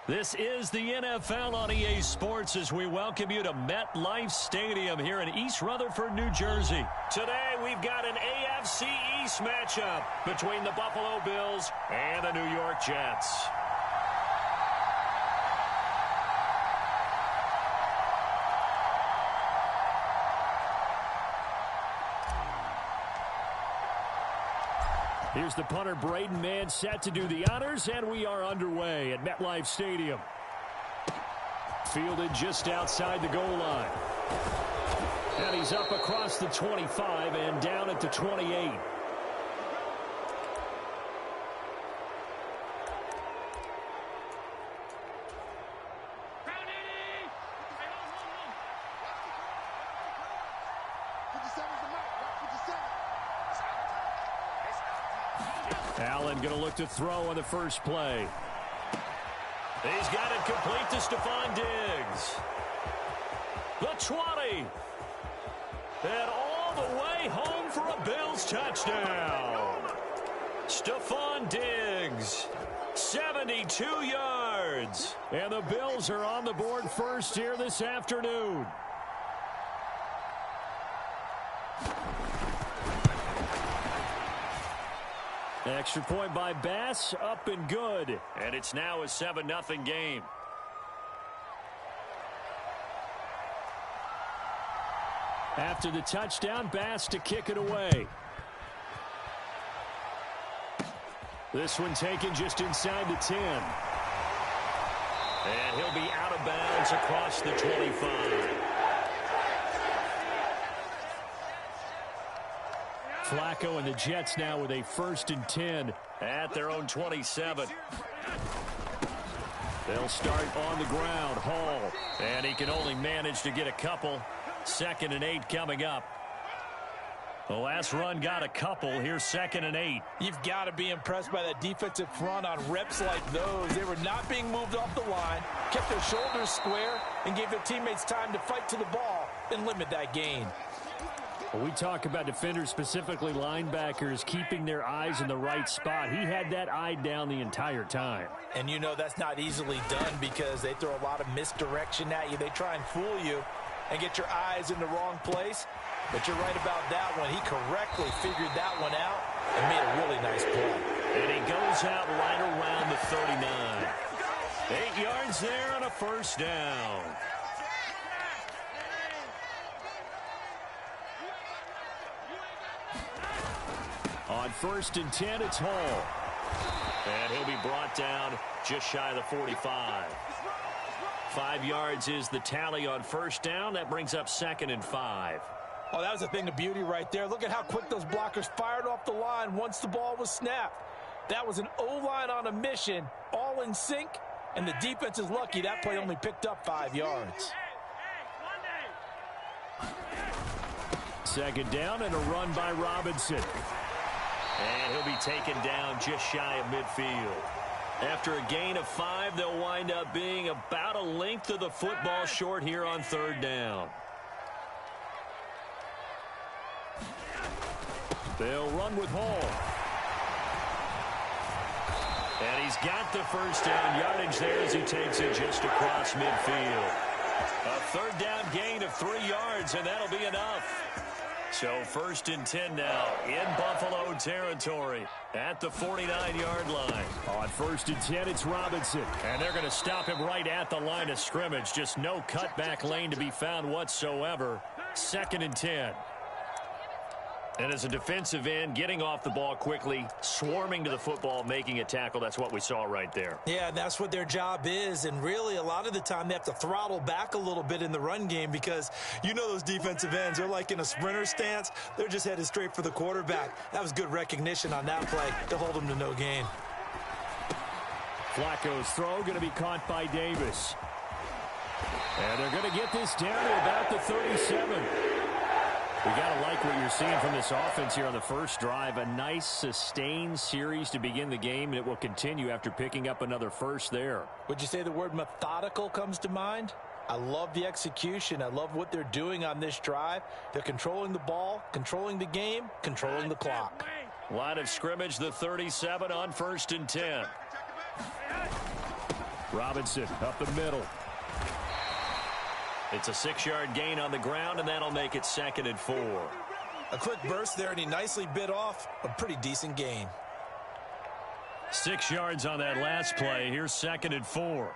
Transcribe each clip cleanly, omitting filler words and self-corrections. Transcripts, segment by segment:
This is the NFL on EA Sports as we welcome you to MetLife Stadium here in East Rutherford, New Jersey. Today we've got an AFC East matchup between the Buffalo Bills and the New York Jets. Here's the punter, Braden Mann, set to do the honors, and we are underway at MetLife Stadium. Fielded just outside the goal line. And he's up across the 25 and down at the 28. Allen going to look to throw on the first play. He's got it complete to Stephon Diggs. The 20. And all the way home for a Bills touchdown. Stephon Diggs, 72 yards. And the Bills are on the board first here this afternoon. Extra point by Bass, up and good. And it's now a 7-0 game. After the touchdown, Bass to kick it away. This one taken just inside the 10. And he'll be out of bounds across the 25. Flacco and the Jets now with a 1st and 10 at their own 27. They'll start on the ground. Hall. And he can only manage to get a couple. 2nd and 8 coming up. The last run got a couple. Here's 2nd and 8. You've got to be impressed by that defensive front on reps like those. They were not being moved off the line, kept their shoulders square, and gave their teammates time to fight to the ball and limit that gain. We talk about defenders, specifically linebackers, keeping their eyes in the right spot. He had that eye down the entire time. And you know that's not easily done because they throw a lot of misdirection at you. They try and fool you and get your eyes in the wrong place. But you're right about that one. He correctly figured that one out and made a really nice play. And he goes out right around the 39. 8 yards there on a 1st down. On 1st and 10, it's Hall. And he'll be brought down just shy of the 45. 5 yards is the tally on 1st down. That brings up 2nd and 5. Oh, that was a thing of beauty right there. Look at how quick those blockers fired off the line once the ball was snapped. That was an O-line on a mission, all in sync, and the defense is lucky that play only picked up 5 yards. 2nd down and a run by Robinson. And he'll be taken down just shy of midfield. After a gain of 5, they'll wind up being about a length of the football short here on 3rd down. They'll run with Hall. And he's got the 1st down yardage there as he takes it just across midfield. A 3rd down gain of 3 yards, and that'll be enough. So 1st and 10 now in Buffalo territory at the 49-yard line. On 1st and 10, it's Robinson. And they're going to stop him right at the line of scrimmage. Just no cutback lane to be found whatsoever. 2nd and 10. And as a defensive end, getting off the ball quickly, swarming to the football, making a tackle, that's what we saw right there. Yeah, that's what their job is. And really, a lot of the time, they have to throttle back a little bit in the run game because you know those defensive ends, they're like in a sprinter stance. They're just headed straight for the quarterback. That was good recognition on that play to hold them to no gain. Flacco's throw going to be caught by Davis. And they're going to get this down to about the 37. We got to like what you're seeing from this offense here on the first drive. A nice, sustained series to begin the game, and it will continue after picking up another first there. Would you say the word methodical comes to mind? I love the execution. I love what they're doing on this drive. They're controlling the ball, controlling the game, controlling the clock. Line of scrimmage, the 37 on 1st and 10. Robinson up the middle. It's a 6-yard gain on the ground, and that'll make it 2nd and 4. A quick burst there, and he nicely bit off a pretty decent gain. 6 yards on that last play. Here's 2nd and 4.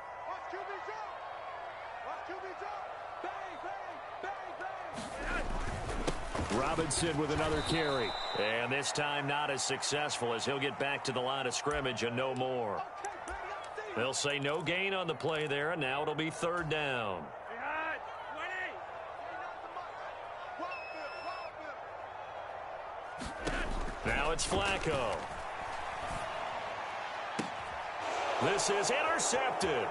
Robinson with another carry. And this time not as successful, as he'll get back to the line of scrimmage and no more. They'll say no gain on the play there, and now it'll be 3rd down. Now it's Flacco. This is intercepted.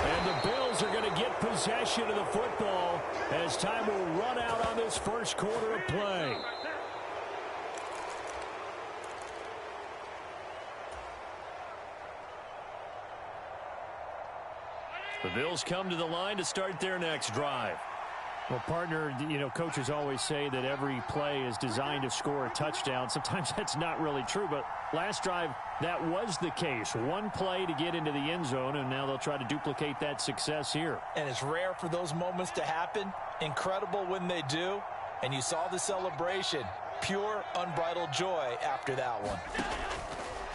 And the Bills are going to get possession of the football as time will run out on this first quarter of play. The Bills come to the line to start their next drive. Well, partner, coaches always say that every play is designed to score a touchdown. Sometimes that's not really true, but last drive, that was the case. One play to get into the end zone, and now they'll try to duplicate that success here. And it's rare for those moments to happen. Incredible when they do. And you saw the celebration. Pure, unbridled joy after that one.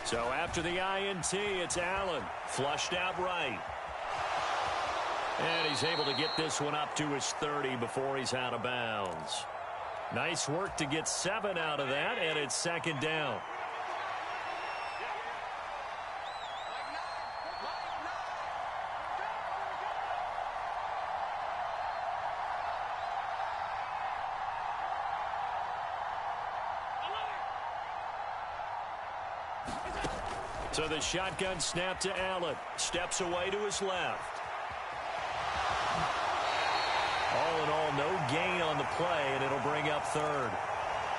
So after the INT, it's Allen. Flushed out right. And he's able to get this one up to his 30 before he's out of bounds. Nice work to get 7 out of that, and it's 2nd down. So the shotgun snap to Allen. Steps away to his left. All in all, no gain on the play, and it'll bring up 3rd.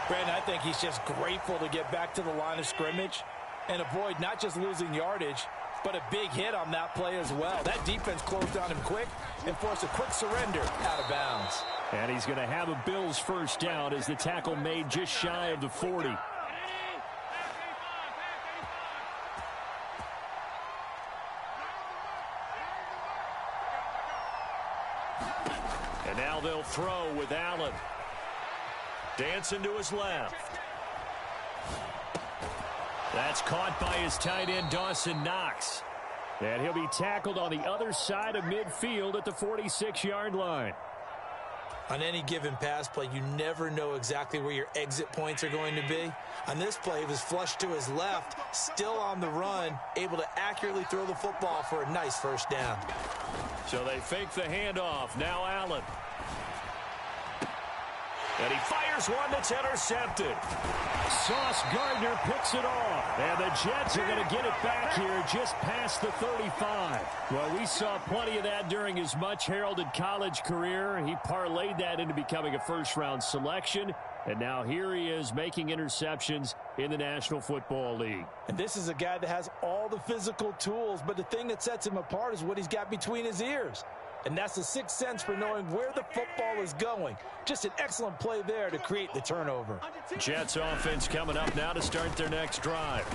Brandon, I think he's just grateful to get back to the line of scrimmage and avoid not just losing yardage, but a big hit on that play as well. That defense closed on him quick and forced a quick surrender out of bounds. And he's going to have a Bills first down as the tackle made just shy of the 40. And now they'll throw with Allen. Dancing to his left. That's caught by his tight end, Dawson Knox. And he'll be tackled on the other side of midfield at the 46-yard line. On any given pass play, you never know exactly where your exit points are going to be. On this play, he was flushed to his left, still on the run, able to accurately throw the football for a nice first down. So they fake the handoff. Now Allen. And he fires one that's intercepted. Sauce Gardner picks it off. And the Jets are going to get it back here just past the 35. Well, we saw plenty of that during his much-heralded college career. He parlayed that into becoming a first-round selection. And now here he is making interceptions in the National Football League. And this is a guy that has all the physical tools, but the thing that sets him apart is what he's got between his ears. And that's the sixth sense for knowing where the football is going. Just an excellent play there to create the turnover. Jets offense coming up now to start their next drive.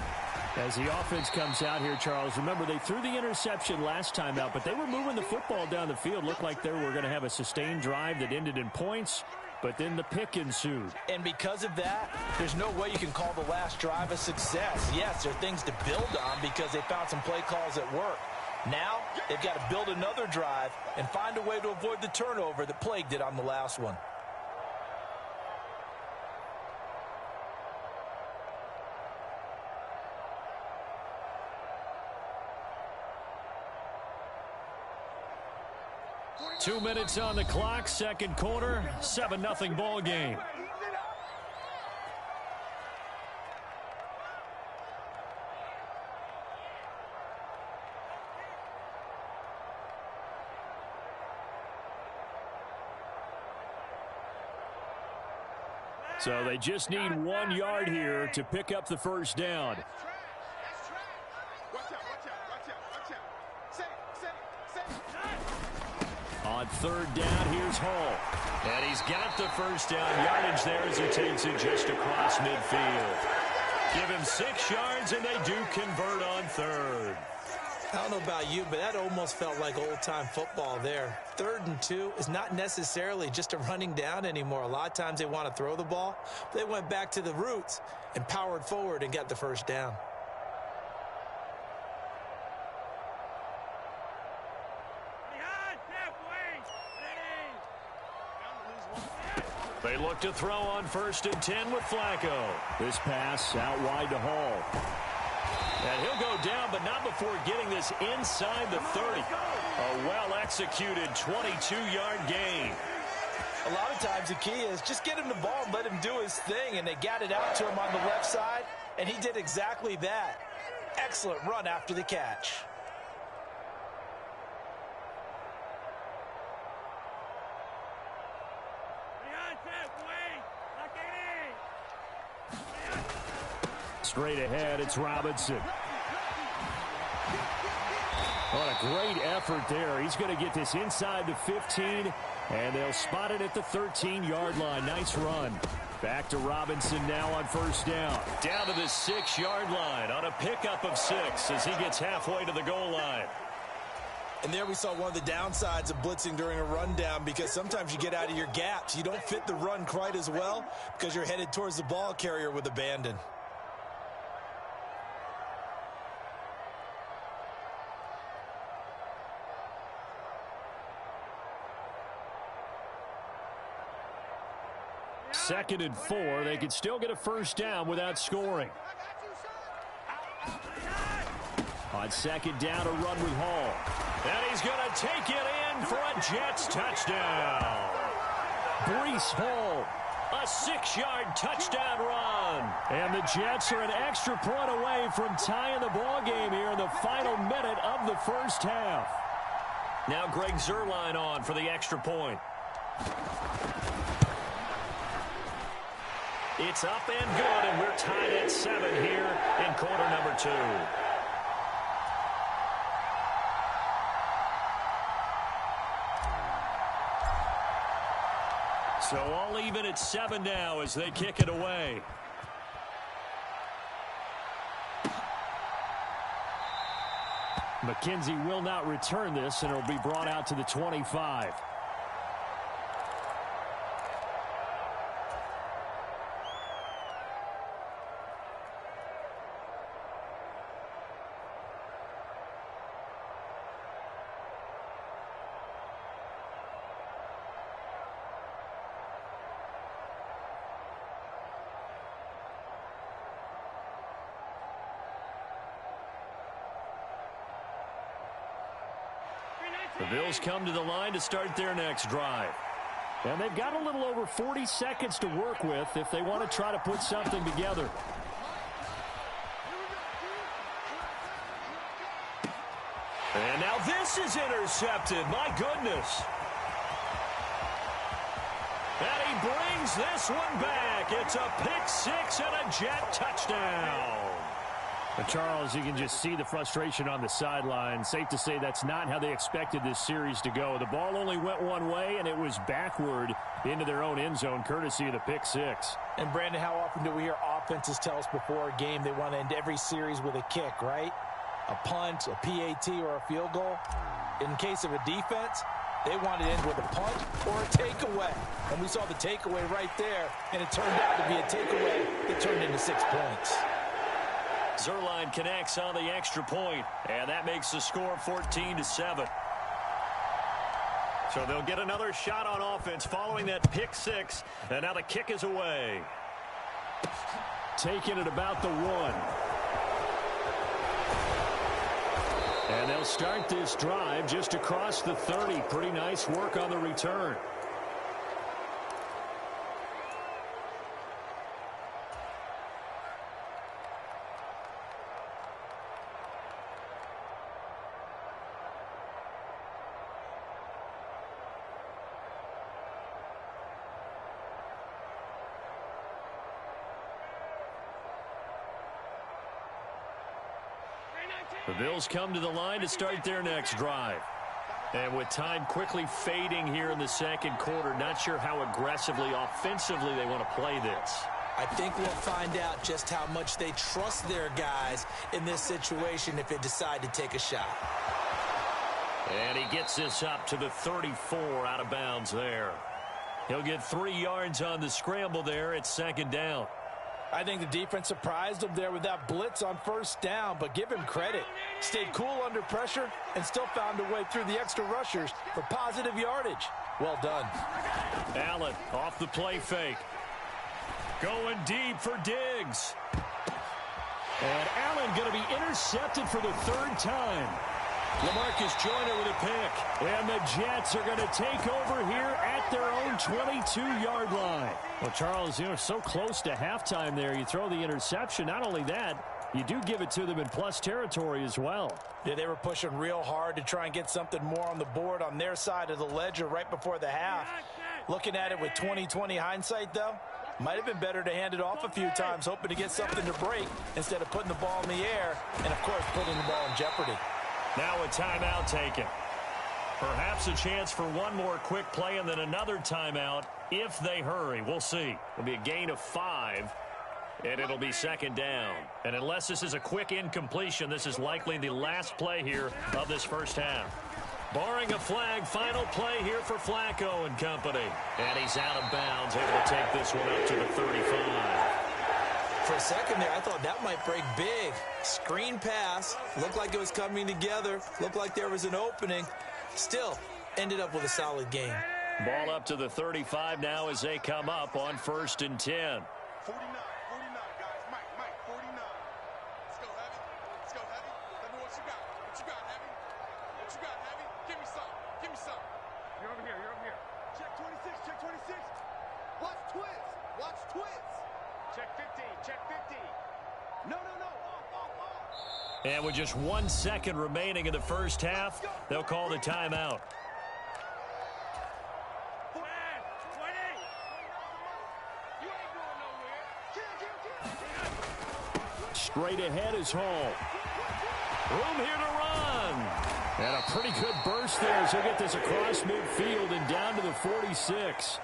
As the offense comes out here, Charles, remember they threw the interception last time out, but they were moving the football down the field. Looked like they were going to have a sustained drive that ended in points, but then the pick ensued. And because of that, there's no way you can call the last drive a success. Yes, there are things to build on because they found some play calls that work. Now, they've got to build another drive and find a way to avoid the turnover that plagued it on the last one. Two minutes on the clock, second quarter, 7-0 ball game. So they just need 1 yard here to pick up the first down. On third down, here's Hall. And he's got the first down yardage there as he takes it just across midfield. Give him 6 yards, and they do convert on third. I don't know about you, but that almost felt like old-time football there. 3rd and 2 is not necessarily just a running down anymore. A lot of times they want to throw the ball. They went back to the roots and powered forward and got the first down. They look to throw on 1st and 10 with Flacco. This pass out wide to Hall. And he'll go down, but not before getting this inside the 30. A well-executed 22-yard gain. A lot of times the key is just get him the ball and let him do his thing, and they got it out to him on the left side, and he did exactly that. Excellent run after the catch. Straight ahead, it's Robinson. What a great effort there. He's going to get this inside the 15, and they'll spot it at the 13-yard line. Nice run. Back to Robinson now on 1st down. Down to the 6-yard line on a pickup of 6 as he gets halfway to the goal line. And there we saw one of the downsides of blitzing during a rundown, because sometimes you get out of your gaps. You don't fit the run quite as well because you're headed towards the ball carrier with abandon. Second and 4. They could still get a first down without scoring. On 2nd down, a run with Hall. And he's going to take it in for a Jets touchdown. Breece Hall. A 6-yard touchdown run. And the Jets are an extra point away from tying the ball game here in the final minute of the first half. Now Greg Zuerlein on for the extra point. It's up and good, and we're tied at 7 here in quarter number 2. So all even at 7 now as they kick it away. McKenzie will not return this, and it'll be brought out to the 25. The Bills come to the line to start their next drive. And they've got a little over 40 seconds to work with if they want to try to put something together. And now this is intercepted. My goodness. And he brings this one back. It's a pick 6 and a Jet touchdown. But Charles, you can just see the frustration on the sideline. Safe to say that's not how they expected this series to go. The ball only went one way, and it was backward into their own end zone, courtesy of the pick 6. And, Brandon, how often do we hear offenses tell us before a game they want to end every series with a kick, right? A punt, a PAT, or a field goal. In case of a defense, they want to end with a punt or a takeaway. And we saw the takeaway right there, and it turned out to be a takeaway that turned into 6 points. Zuerlein connects on the extra point, and that makes the score 14-7. So they'll get another shot on offense following that pick 6, and now the kick is away. Taking it about the 1. And they'll start this drive just across the 30. Pretty nice work on the return. The Bills come to the line to start their next drive. And with time quickly fading here in the second quarter, not sure how aggressively, offensively they want to play this. I think we'll find out just how much they trust their guys in this situation if they decide to take a shot. And he gets this up to the 34 out of bounds there. He'll get 3 yards on the scramble there. It's second down. I think the defense surprised him there with that blitz on first down, but give him credit. Stayed cool under pressure and still found a way through the extra rushers for positive yardage. Well done. Allen off the play fake. Going deep for Diggs. And Allen going to be intercepted for the 3rd time. LaMarcus Joyner with a pick. And the Jets are going to take over here at their own 22-yard line. Well, Charles, so close to halftime there. You throw the interception. Not only that, you do give it to them in plus territory as well. Yeah, they were pushing real hard to try and get something more on the board on their side of the ledger right before the half. Looking at it with 20/20 hindsight, though, might have been better to hand it off a few times, hoping to get something to break instead of putting the ball in the air and, of course, putting the ball in jeopardy. Now a timeout taken. Perhaps a chance for one more quick play and then another timeout if they hurry. We'll see. It'll be a gain of 5, and it'll be second down. And unless this is a quick incompletion, this is likely the last play here of this first half. Barring a flag, final play here for Flacco and company. And he's out of bounds, able to take this one up to the 35. For a second there, I thought that might break big. Screen pass. Looked like it was coming together. Looked like there was an opening. Still, ended up with a solid game. Ball up to the 35 now as they come up on 1st and 10. 49, guys. Mike, 49. Let's go, Heavy. Let's go, Heavy. Let me know what you got. What you got, Heavy? What you got, Heavy? Give me some. Give me some. You're over here. Check 26. Watch twist. Check 15. No. Off. And with just 1 second remaining in the first half, they'll call the timeout. 20. You ain't going nowhere. Straight ahead is Hall. Room here to run. And a pretty good burst there as he'll get this across midfield and down to the 46.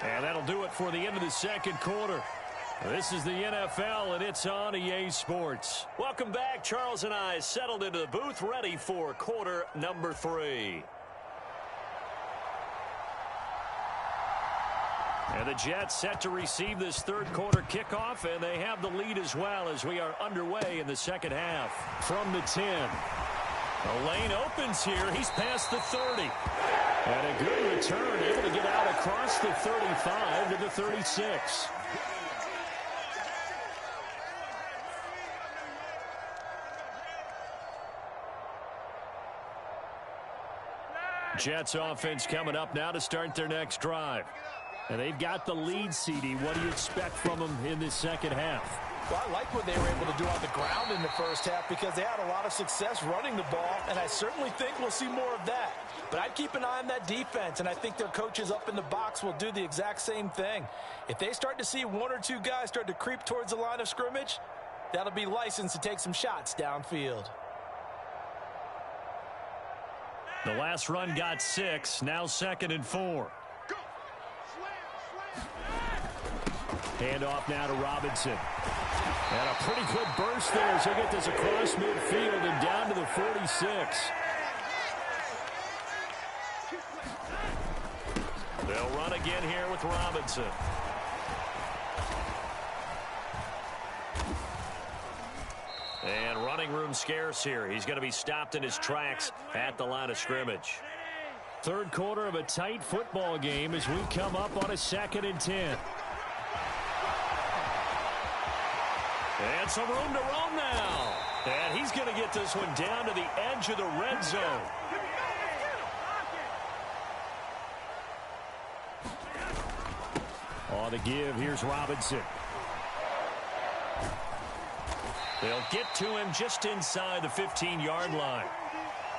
And that'll do it for the end of the second quarter. This is the NFL, and it's on EA Sports. Welcome back. Charles and I settled into the booth, ready for quarter number 3. And the Jets set to receive this third quarter kickoff, and they have the lead as well as we are underway in the second half. From the 10. The lane opens here. He's past the 30. And a good return, able to get out across the 35 to the 36. Jets offense coming up now to start their next drive. And they've got the lead, CD. What do you expect from them in this second half? Well, I like what they were able to do on the ground in the first half because they had a lot of success running the ball, and I certainly think we'll see more of that. But I'd keep an eye on that defense, and I think their coaches up in the box will do the exact same thing. If they start to see 1 or 2 guys start to creep towards the line of scrimmage, that'll be licensed to take some shots downfield. The last run got 6, now 2nd and 4. Hand off now to Robinson. And a pretty good burst there as he'll get this across midfield and down to the 46. They'll run again here with Robinson. And running room scarce here. He's going to be stopped in his tracks at the line of scrimmage. Third quarter of a tight football game as we come up on a 2nd and 10. And some room to roam now. And he's going to get this one down to the edge of the red zone. On the give, here's Robinson. They'll get to him just inside the 15-yard line.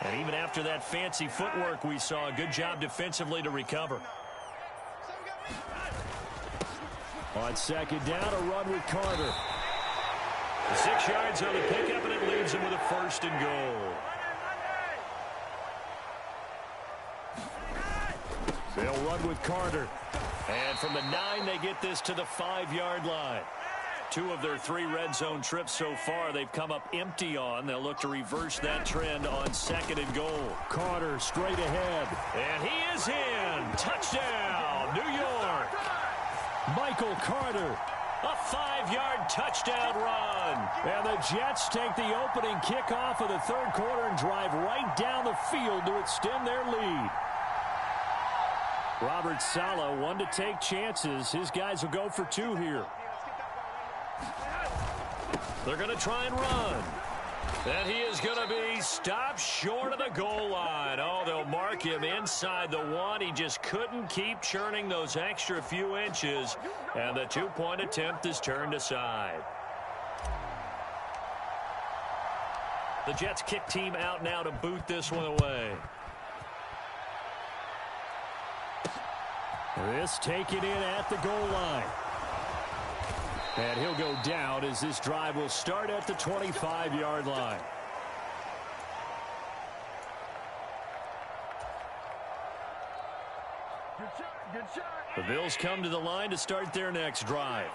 And even after that fancy footwork we saw, a good job defensively to recover. On 2nd down, a run with Carter. 6 yards on the pickup, and it leaves him with a 1st and goal. They'll run with Carter. And from the 9, they get this to the 5-yard line. 2 of their 3 red zone trips so far, they've come up empty on. They'll look to reverse that trend on 2nd and goal. Carter straight ahead. And he is in. Touchdown, New York. Michael Carter. A 5-yard touchdown run. And the Jets take the opening kickoff of the 3rd quarter and drive right down the field to extend their lead. Robert Saleh, one to take chances. His guys will go for 2 here. They're going to try and run. And he is going to be stopped short of the goal line. Oh, they'll mark him inside the 1. He just couldn't keep churning those extra few inches. And the 2-point attempt is turned aside. The Jets kick team out now to boot this one away. This taken in at the goal line. And he'll go down as this drive will start at the 25-yard line. Good shot. The Bills come to the line to start their next drive.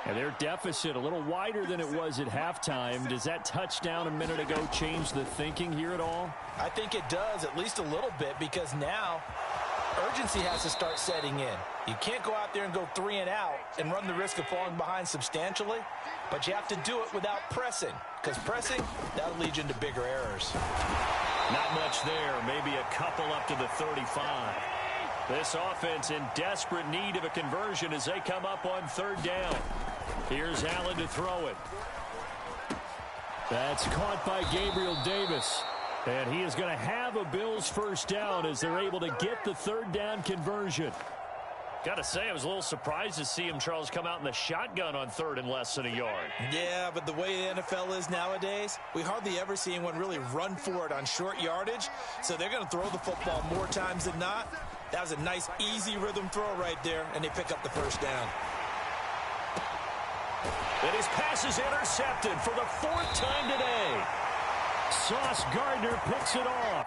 And their deficit a little wider than it was at halftime. Does that touchdown a minute ago change the thinking here at all? I think it does, at least a little bit, because now urgency has to start setting in. You can't go out there and go 3 and out and run the risk of falling behind substantially, but you have to do it without pressing, because pressing, that'll lead you into bigger errors. Not much there, maybe a couple up to the 35. This offense in desperate need of a conversion as they come up on 3rd down. Here's Allen to throw it. That's caught by Gabriel Davis. And he is going to have a Bills first down as they're able to get the 3rd down conversion. Got to say, I was a little surprised to see him, Charles, come out in the shotgun on 3rd and less than a yard. Yeah, but the way the NFL is nowadays, we hardly ever see anyone really run for it on short yardage. So they're going to throw the football more times than not. That was a nice, easy rhythm throw right there, and they pick up the first down. And his pass is intercepted for the 4th time today. Sauce Gardner picks it off.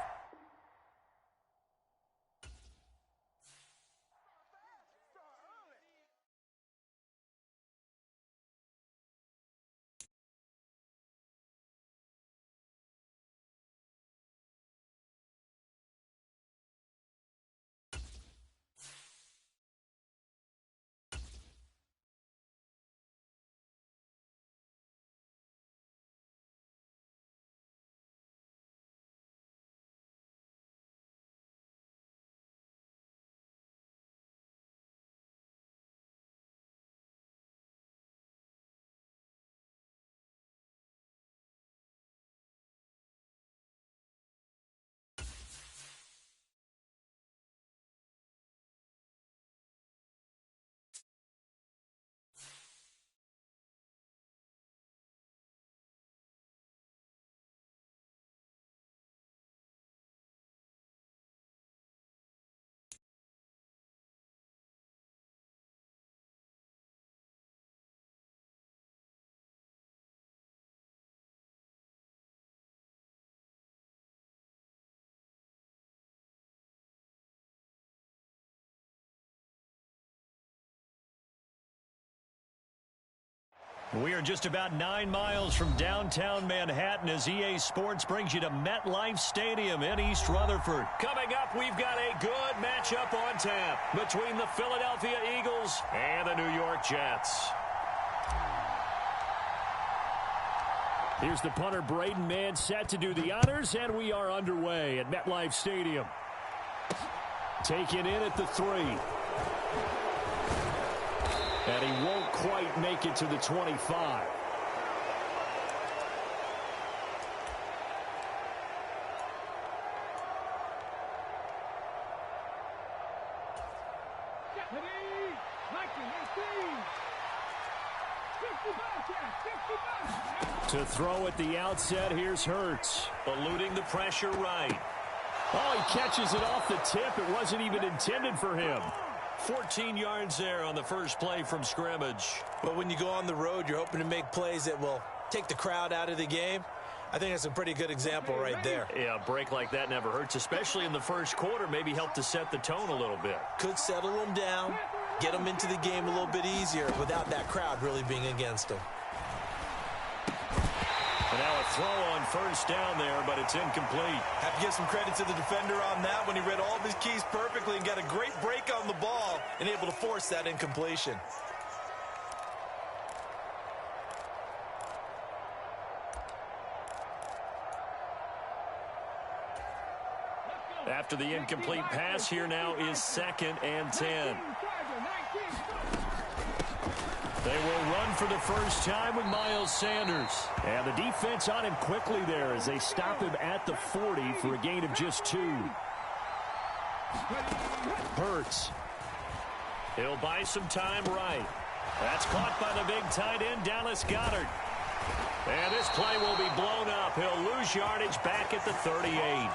We are just about 9 miles from downtown Manhattan as EA Sports brings you to MetLife Stadium in East Rutherford. Coming up, we've got a good matchup on tap between the Philadelphia Eagles and the New York Jets. Here's the punter, Braden Mann, set to do the honors, and we are underway at MetLife Stadium. Taken in at the 3. And he won't quite make it to the 25. To throw at the outset, here's Hurts. Eluding the pressure right. Oh, he catches it off the tip. It wasn't even intended for him. 14 yards there on the first play from scrimmage. But when you go on the road, you're hoping to make plays that will take the crowd out of the game. I think that's a pretty good example right there. Yeah, a break like that never hurts, especially in the first quarter. Maybe help to set the tone a little bit. Could settle them down, get them into the game a little bit easier without that crowd really being against them. And now a throw on first down there, but it's incomplete. Have to give some credit to the defender on that when he read all of his keys perfectly and got a great break on the ball and able to force that incompletion. After the incomplete pass, here now is 2nd and 10. They will run for the first time with Miles Sanders. And the defense on him quickly there as they stop him at the 40 for a gain of just 2. Hurts. He'll buy some time right. That's caught by the big tight end, Dallas Goedert. And this play will be blown up. He'll lose yardage back at the 38.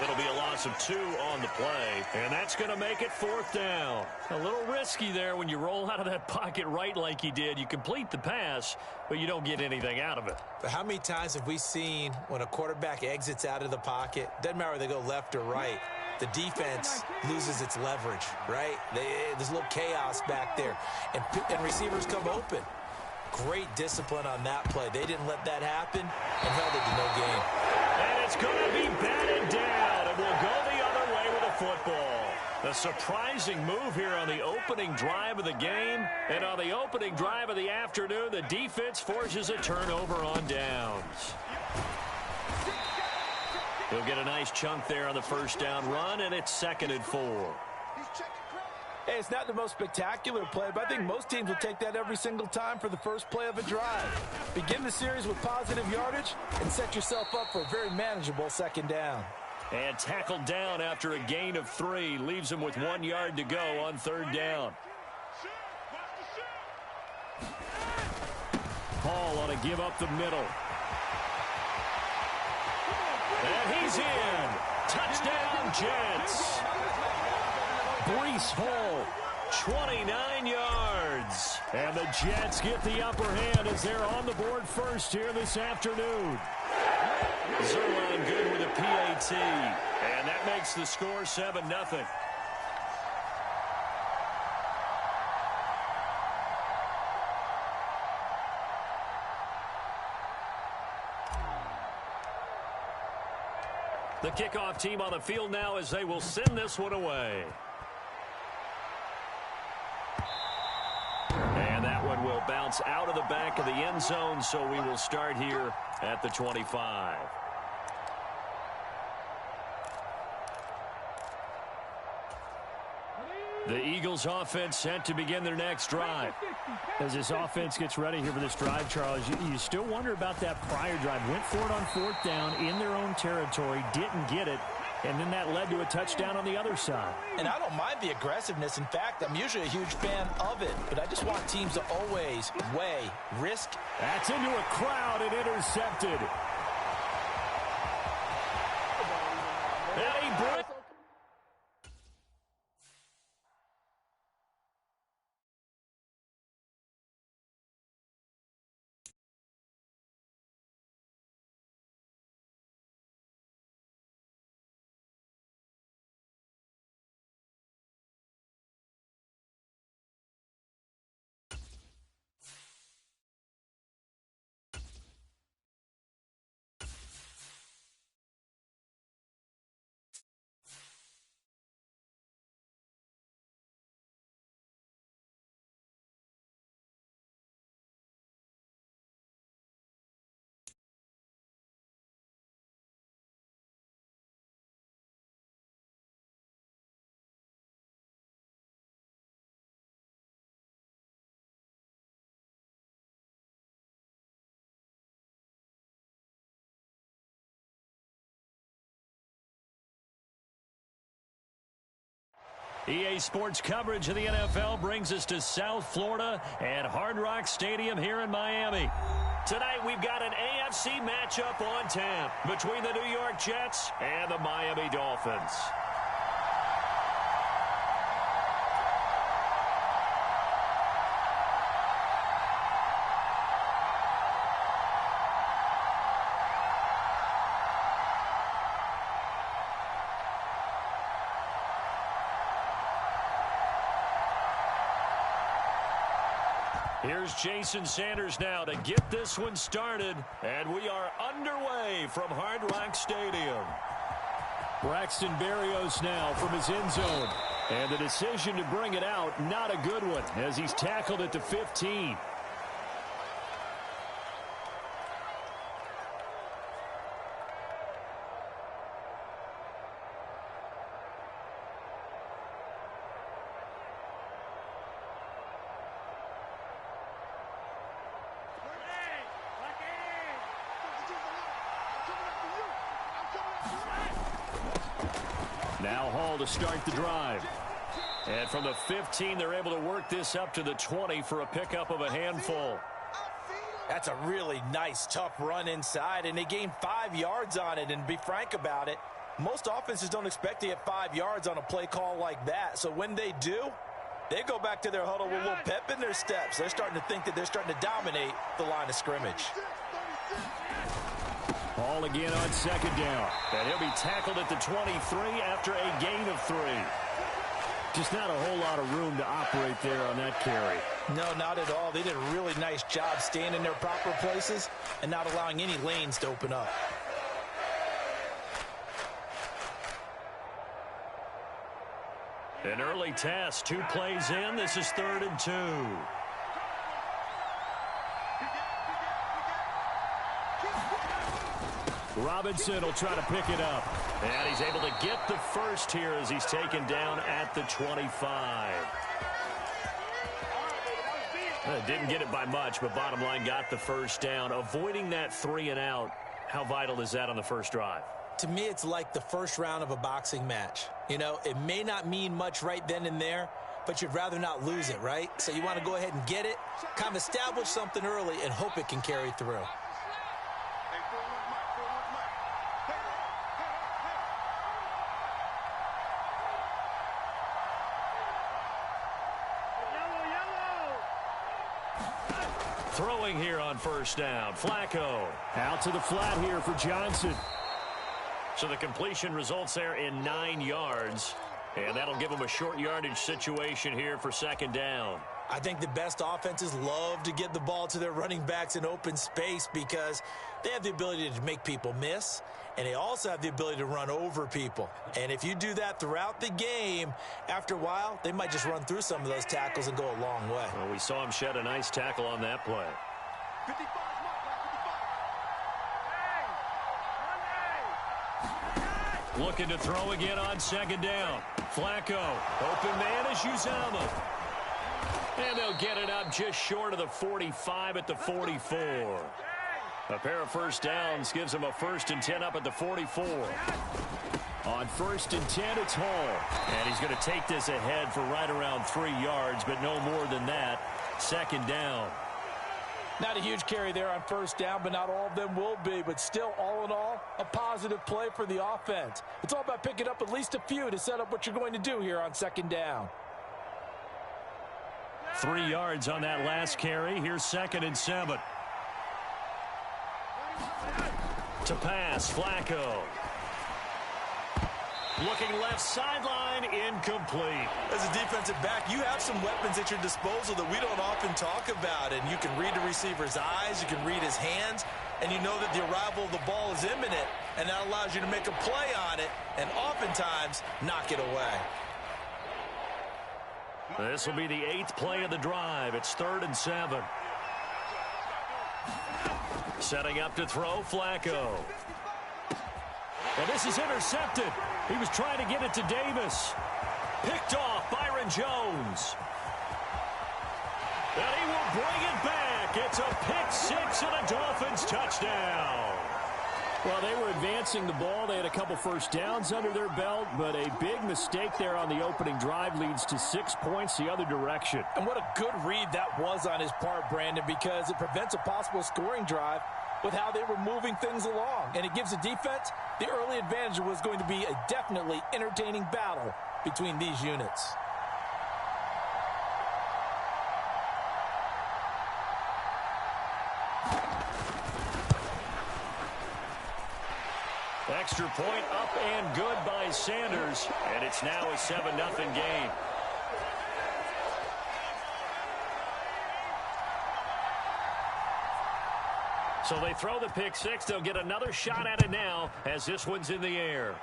It'll be a loss of 2 on the play, and that's going to make it 4th down. A little risky there when you roll out of that pocket right like he did. You complete the pass, but you don't get anything out of it. But how many times have we seen when a quarterback exits out of the pocket, doesn't matter whether they go left or right, the defense loses its leverage, right? There's a little chaos back there, and receivers come open. Great discipline on that play. They didn't let that happen and held it to no gain. And it's going to be batted down, and we'll go the other way with a football. A surprising move here on the opening drive of the game. And on the opening drive of the afternoon, the defense forces a turnover on downs. He'll get a nice chunk there on the first down run, and it's 2nd and 4. Hey, it's not the most spectacular play, but I think most teams will take that every single time for the first play of a drive. Begin the series with positive yardage and set yourself up for a very manageable 2nd down. And tackled down after a gain of 3. Leaves him with 1 yard to go on 3rd down. Hall on a give up the middle. And he's in. Touchdown, Jets. Breece Hall, 29 yards. and the Jets get the upper hand as they're on the board first here this afternoon. Zerline good with a PAT, and that makes the score 7-0. The kickoff team on the field now as they will send this one away. And that one will bounce out of the back of the end zone, so we will start here at the 25. The Eagles offense set to begin their next drive. As this offense gets ready here for this drive, Charles, you still wonder about that prior drive. Went for it on 4th down in their own territory, didn't get it, and then that led to a touchdown on the other side. And I don't mind the aggressiveness. In fact, I'm usually a huge fan of it, but I just want teams to always weigh risk. That's into a crowd and intercepted. And he broke. EA Sports coverage of the NFL brings us to South Florida and Hard Rock Stadium here in Miami. Tonight we've got an AFC matchup on tap between the New York Jets and the Miami Dolphins. Here's Jason Sanders now to get this one started. And we are underway from Hard Rock Stadium. Braxton Berrios now from his end zone. And the decision to bring it out, not a good one, as he's tackled at the 15. Now Hall to start the drive. And from the 15, they're able to work this up to the 20 for a pickup of a handful. That's a really nice, tough run inside, and they gained 5 yards on it. And to be frank about it, most offenses don't expect to get 5 yards on a play call like that. So when they do, they go back to their huddle with a little pep in their steps. They're starting to think that they're starting to dominate the line of scrimmage. Hall again on second down. And he'll be tackled at the 23 after a gain of 3. Just not a whole lot of room to operate there on that carry. No, not at all. They did a really nice job staying in their proper places and not allowing any lanes to open up. An early test, 2 plays in. This is 3rd and 2. Robinson will try to pick it up. And he's able to get the first here as he's taken down at the 25. Didn't get it by much, but bottom line got the first down. Avoiding that 3 and out, how vital is that on the first drive? To me, it's like the first round of a boxing match. You know, it may not mean much right then and there, but you'd rather not lose it, right? So you want to go ahead and get it, kind of establish something early, and hope it can carry through. Throwing here on first down, Flacco. Out to the flat here for Johnson. So the completion results there in 9 yards. And that'll give them a short yardage situation here for second down. I think the best offenses love to get the ball to their running backs in open space because they have the ability to make people miss, and they also have the ability to run over people. And if you do that throughout the game, after a while, they might just run through some of those tackles and go a long way. Well, we saw him shed a nice tackle on that play. 55. Looking to throw again on second down. Flacco, open man is Uzama. And they'll get it up just short of the 45 at the 44. A pair of first downs gives them a 1st and 10 up at the 44. On 1st and 10, it's Hall. And he's going to take this ahead for right around 3 yards, but no more than that. Second down. Not a huge carry there on first down, but not all of them will be. But still, all in all, a positive play for the offense. It's all about picking up at least a few to set up what you're going to do here on second down. 3 yards on that last carry. Here's 2nd and 7. To pass, Flacco. Looking left sideline, incomplete. As a defensive back, you have some weapons at your disposal that we don't often talk about. And you can read the receiver's eyes, you can read his hands, and you know that the arrival of the ball is imminent, and that allows you to make a play on it and oftentimes knock it away. This will be the 8th play of the drive. It's 3rd and 7. Setting up to throw, Flacco. And this is intercepted. He was trying to get it to Davis. Picked off Byron Jones. And he will bring it back. It's a pick 6 and a Dolphins touchdown. Well, they were advancing the ball. They had a couple first downs under their belt, but a big mistake there on the opening drive leads to 6 points the other direction. And what a good read that was on his part, Brandon, because it prevents a possible scoring drive with how they were moving things along. And it gives the defense the early advantage. Was going to be a definitely entertaining battle between these units. Extra point up and good by Sanders. And it's now a 7-0 game. So they throw the pick six. They'll get another shot at it now as this one's in the air.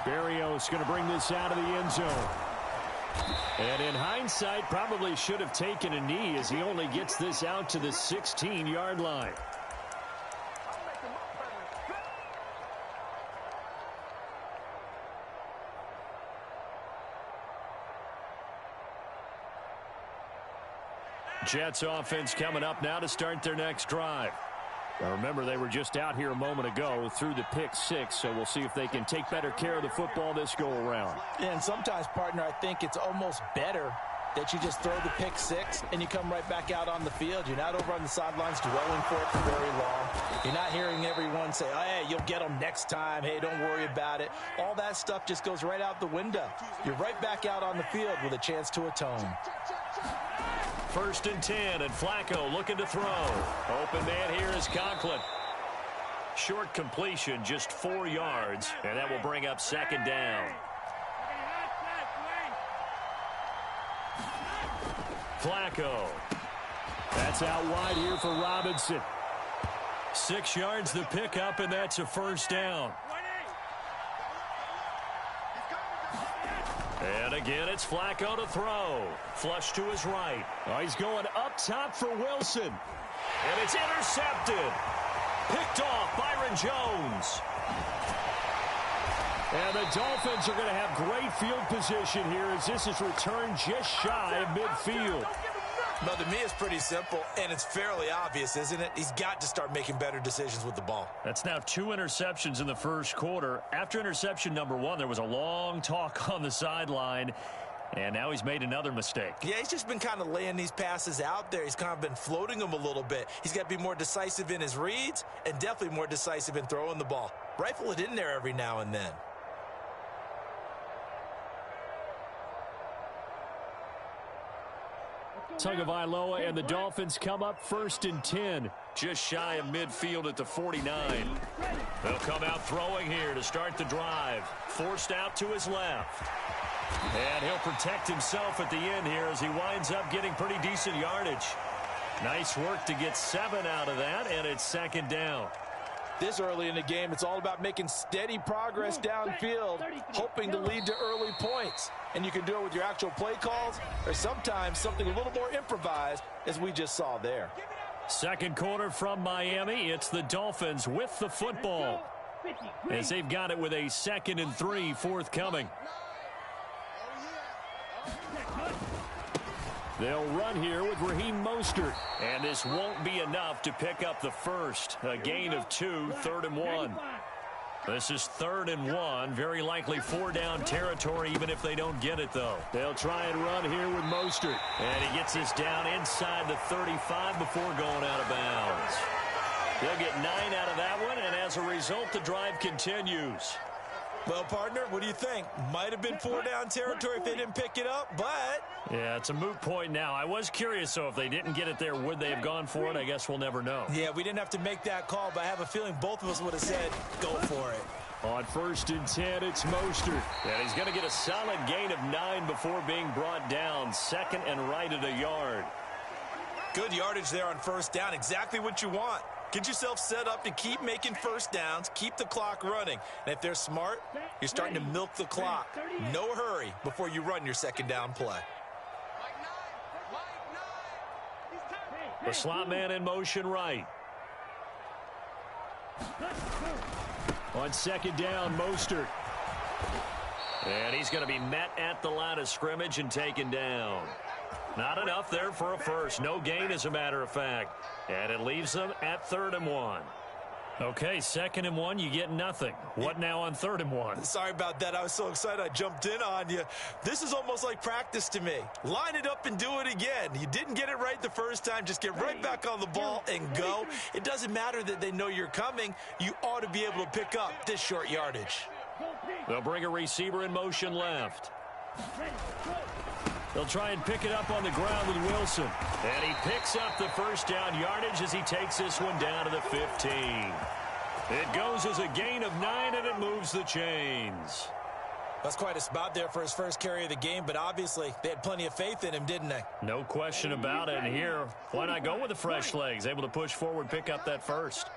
Berrios going to bring this out of the end zone. And in hindsight, probably should have taken a knee as he only gets this out to the 16-yard line. Jets offense coming up now to start their next drive. Now remember, they were just out here a moment ago through the pick six, so we'll see if they can take better care of the football this go-around. And sometimes, partner, I think it's almost better that you just throw the pick six and you come right back out on the field. You're not over on the sidelines dwelling for it for very long. You're not hearing everyone say, oh, hey, you'll get them next time. Hey, don't worry about it. All that stuff just goes right out the window. You're right back out on the field with a chance to atone. 1st and 10, and Flacco looking to throw. Open man here is Conklin. Short completion, just 4 yards, and that will bring up 2nd down. Flacco. That's out wide here for Robinson. 6 yards the pickup, and that's a 1st down. And again, it's Flacco to throw. Flush to his right. Oh, he's going up top for Wilson. And it's intercepted. Picked off Byron Jones. And the Dolphins are going to have great field position here as this is returned just shy of midfield. Well, to me, it's pretty simple, and it's fairly obvious, isn't it? He's got to start making better decisions with the ball. That's now 2 interceptions in the first quarter. After interception number 1, there was a long talk on the sideline, and now he's made another mistake. Yeah, he's just been kind of laying these passes out there. He's kind of been floating them a little bit. He's got to be more decisive in his reads and definitely more decisive in throwing the ball. Rifle it in there every now and then. Tagovailoa and the Dolphins come up 1st and 10. Just shy of midfield at the 49. They'll come out throwing here to start the drive. Forced out to his left. And he'll protect himself at the end here as he winds up getting pretty decent yardage. Nice work to get 7 out of that, and it's 2nd down. This early in the game, it's all about making steady progress downfield, hoping to lead to early points. And you can do it with your actual play calls or sometimes something a little more improvised, as we just saw there. 2nd quarter from Miami. It's the Dolphins with the football as they've got it with a 2nd and 3 forthcoming. They'll run here with Raheem Mostert. And this won't be enough to pick up the first. A gain of 2, 3rd and 1. This is 3rd and 1. Very likely 4-down territory, even if they don't get it, though. They'll try and run here with Mostert. And he gets this down inside the 35 before going out of bounds. They'll get 9 out of that one, and as a result, the drive continues. Well, partner, what do you think? Might have been 4-down territory if they didn't pick it up, but... Yeah, it's a moot point now. I was curious, so if they didn't get it there, would they have gone for it? I guess we'll never know. Yeah, we didn't have to make that call, but I have a feeling both of us would have said, go for it. On 1st and 10, it's Mostert. And he's going to get a solid gain of 9 before being brought down. 2nd and right at a yard. Good yardage there on 1st down. Exactly what you want. Get yourself set up to keep making 1st downs, keep the clock running. And if they're smart, you're starting to milk the clock. No hurry before you run your 2nd down play. The slot man in motion right. On 2nd down, Mostert. And he's going to be met at the line of scrimmage and taken down. Not enough there for a first. No gain, as a matter of fact. And it leaves them at 3rd and 1. Okay, 2nd and 1, you get nothing. What now on 3rd and 1? Sorry about that. I was so excited I jumped in on you. This is almost like practice to me. Line it up and do it again. You didn't get it right the first time. Just get right back on the ball and go. It doesn't matter that they know you're coming. You ought to be able to pick up this short yardage. They'll bring a receiver in motion left. They'll try and pick it up on the ground with Wilson. And he picks up the 1st down yardage as he takes this one down to the 15. It goes as a gain of 9, and it moves the chains. That's quite a spot there for his first carry of the game, but obviously they had plenty of faith in him, didn't they? No question about it. And here, why not go with the fresh legs? Able to push forward, pick up that first.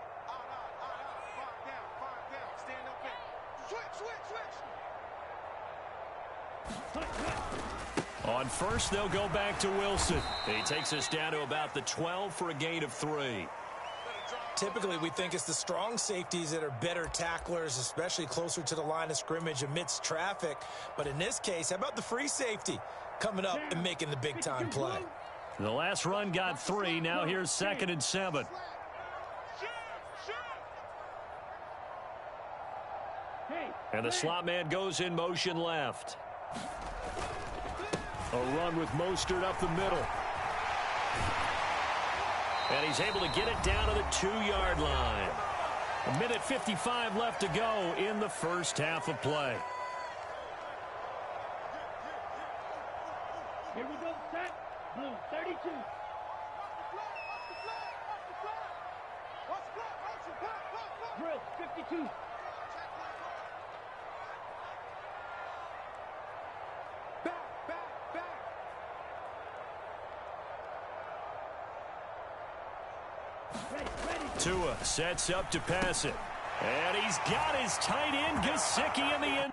On first, they'll go back to Wilson. He takes us down to about the 12 for a gain of 3. Typically, we think it's the strong safeties that are better tacklers, especially closer to the line of scrimmage amidst traffic. But in this case, how about the free safety coming up and making the big-time play? The last run got 3. Now here's 2nd and 7. And the slot man goes in motion left. A run with Mostert up the middle. And he's able to get it down to the 2-yard line. 1:55 left to go in the first half of play. Here we go, set. Blue, 32. Drill, 52. Tua sets up to pass it. And he's got his tight end, Gesicki, in the end.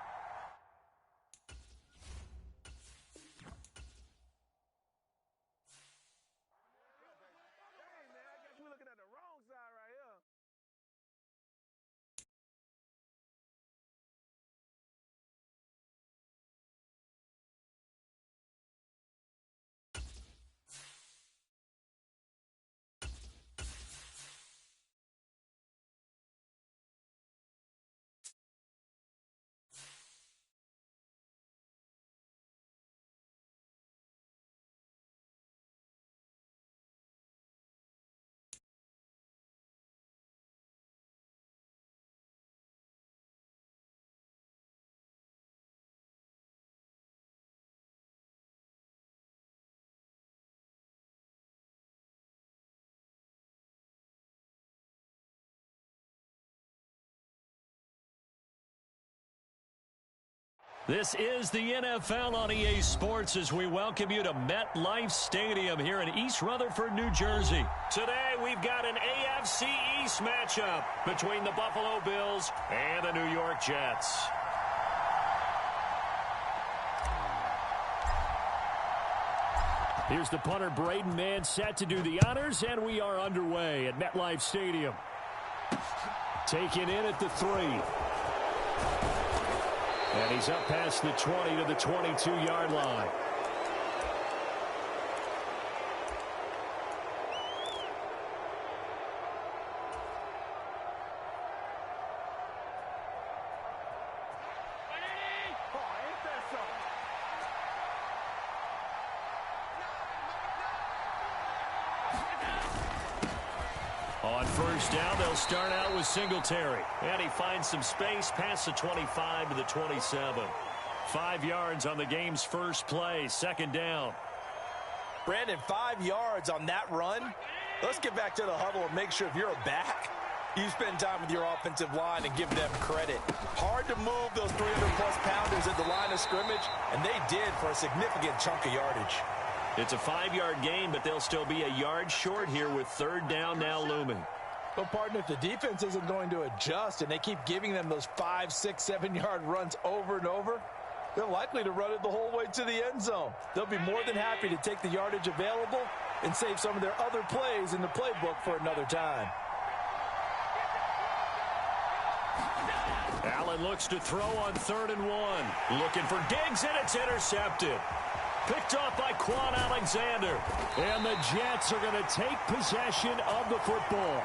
This is the NFL on EA Sports as we welcome you to MetLife Stadium here in East Rutherford, New Jersey. Today we've got an AFC East matchup between the Buffalo Bills and the New York Jets. Here's the punter, Braden Mann, set to do the honors, and we are underway at MetLife Stadium. Taken in at the 3. And he's up past the 20 to the 22-yard line. On first down, they'll start out with Singletary. And he finds some space past the 25 to the 27. 5 yards on the game's first play, 2nd down. Brandon, 5 yards on that run. Let's get back to the huddle and make sure if you're a back, you spend time with your offensive line and give them credit. Hard to move those 300-plus pounders at the line of scrimmage, and they did for a significant chunk of yardage. It's a 5-yard gain, but they'll still be a yard short here with 3rd down now looming. But, partner, if the defense isn't going to adjust and they keep giving them those 5, 6, 7-yard runs over and over, they're likely to run it the whole way to the end zone. They'll be more than happy to take the yardage available and save some of their other plays in the playbook for another time. Allen looks to throw on 3rd and 1. Looking for Diggs, and it's intercepted. Picked off by Quan Alexander. And the Jets are going to take possession of the football.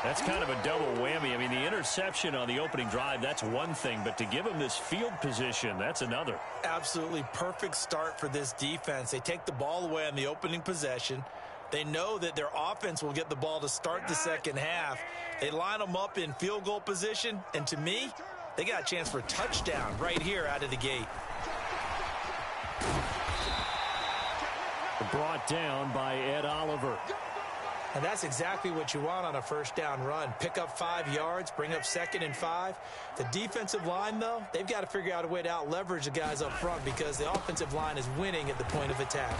That's kind of a double whammy. I mean, the interception on the opening drive, that's one thing. But to give them this field position, that's another. Absolutely perfect start for this defense. They take the ball away on the opening possession. They know that their offense will get the ball to start the second half. They line them up in field goal position. And to me, they got a chance for a touchdown right here out of the gate. Brought down by Ed Oliver. And that's exactly what you want on a first down run. Pick up 5 yards, bring up 2nd and 5. The defensive line, though, they've got to figure out a way to out-leverage the guys up front because the offensive line is winning at the point of attack.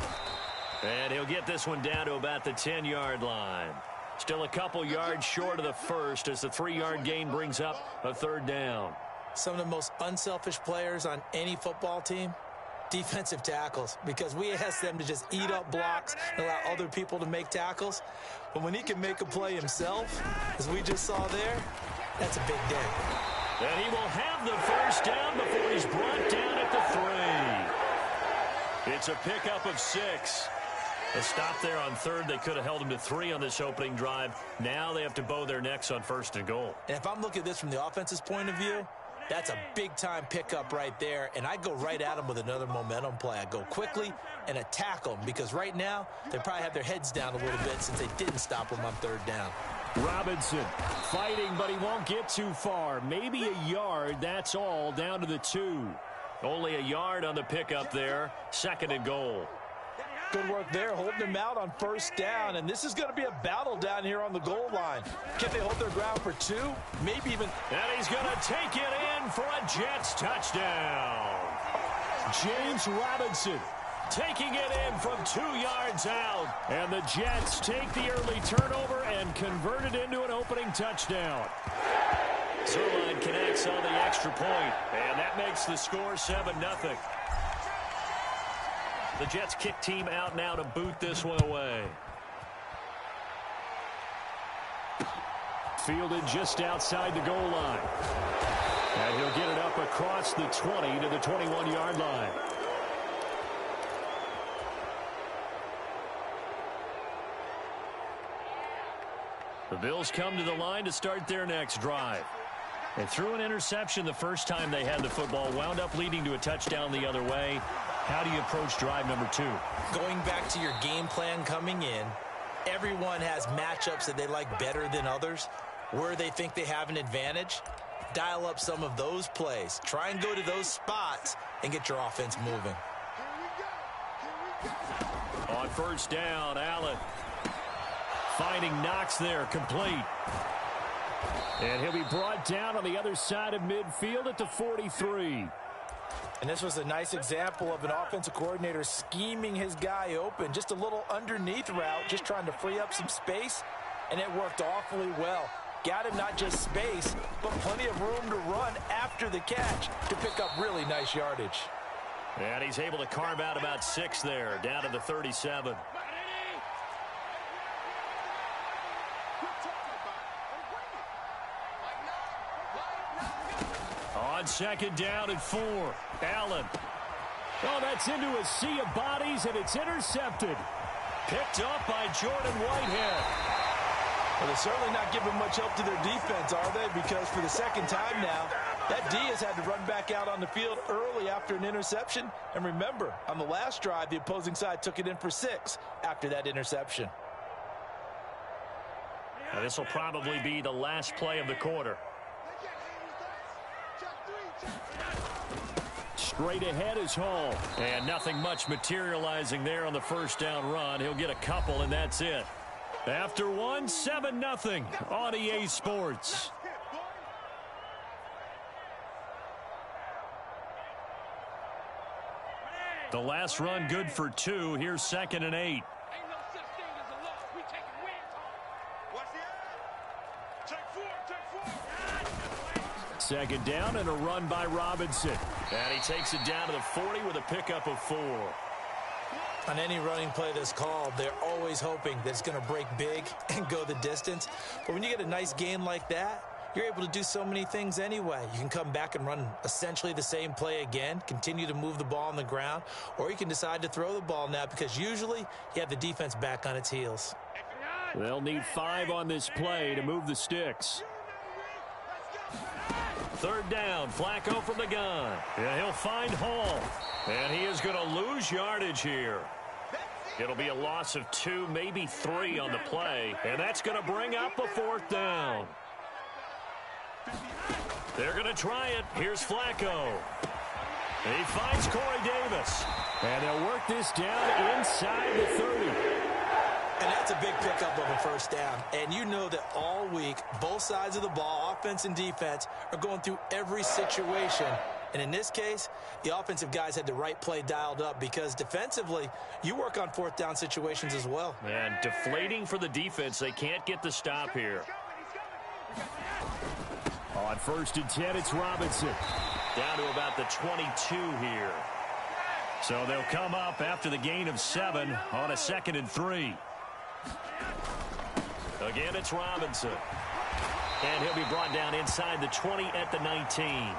And he'll get this one down to about the 10-yard line. Still a couple yards short of the first as the 3-yard gain brings up a 3rd down. Some of the most unselfish players on any football team, defensive tackles, because we ask them to just eat up blocks and allow other people to make tackles. But when he can make a play himself, as we just saw there, that's a big day. And he will have the first down before he's brought down at the 3. It's a pickup of 6. A stop there on 3rd. They could have held him to 3 on this opening drive. Now they have to bow their necks on 1st and goal. And if I'm looking at this from the offense's point of view, that's a big-time pickup right there, and I go right at them with another momentum play. I go quickly and attack them because right now they probably have their heads down a little bit since they didn't stop them on 3rd down. Robinson fighting, but he won't get too far. Maybe a yard, that's all, down to the 2. Only a yard on the pickup there. 2nd and goal. Good work there, holding them out on 1st down, and this is going to be a battle down here on the goal line. Can they hold their ground for 2? Maybe even... And he's going to take it in for a Jets touchdown. James Robinson taking it in from 2 yards out. And the Jets take the early turnover and convert it into an opening touchdown. Zerline connects on the extra point, and that makes the score 7-0. The Jets kick team out now to boot this one away. Fielded just outside the goal line. And he'll get it up across the 20 to the 21-yard line. The Bills come to the line to start their next drive. They threw an interception the first time they had the football, wound up leading to a touchdown the other way. How do you approach drive number 2? Going back to your game plan coming in, everyone has matchups that they like better than others, where they think they have an advantage. Dial up some of those plays. Try and go to those spots and get your offense moving. On 1st down, Allen finding Knox there, complete. And he'll be brought down on the other side of midfield at the 43. And this was a nice example of an offensive coordinator scheming his guy open. Just a little underneath route, just trying to free up some space, and it worked awfully well. Got him not just space, but plenty of room to run after the catch to pick up really nice yardage. And he's able to carve out about 6 there, down to the 37. On 2nd down and 4, Allen. Oh, that's into a sea of bodies, and it's intercepted. Picked up by Jordan Whitehead. Well, they're certainly not giving much help to their defense, are they? Because for the 2nd time now, that D has had to run back out on the field early after an interception. And remember, on the last drive, the opposing side took it in for 6 after that interception. Now, this will probably be the last play of the quarter. Straight ahead is Hall. And nothing much materializing there on the 1st down run. He'll get a couple, and that's it. After 1, 7-0 on EA Sports. The last run good for 2. Here's 2nd and 8. Second down and a run by Robinson. And he takes it down to the 40 with a pickup of 4. On any running play that's called, they're always hoping that it's going to break big and go the distance. But when you get a nice gain like that, you're able to do so many things anyway. You can come back and run essentially the same play again, continue to move the ball on the ground, or you can decide to throw the ball now because usually you have the defense back on its heels. They'll need 5 on this play to move the sticks. 3rd down, Flacco from the gun. And he'll find Hall. And he is going to lose yardage here. It'll be a loss of 2, maybe 3 on the play. And that's going to bring up a 4th down. They're going to try it. Here's Flacco. He finds Corey Davis. And they'll work this down inside the 30. And that's a big pickup of a first down. And you know that all week, both sides of the ball, offense and defense, are going through every situation. And in this case, the offensive guys had the right play dialed up because defensively, you work on fourth down situations as well. And deflating for the defense. They can't get the stop here. On 1st and 10, it's Robinson. Down to about the 22 here. So they'll come up after the gain of 7 on a 2nd and 3. Again, it's Robinson. And he'll be brought down inside the 20 at the 19.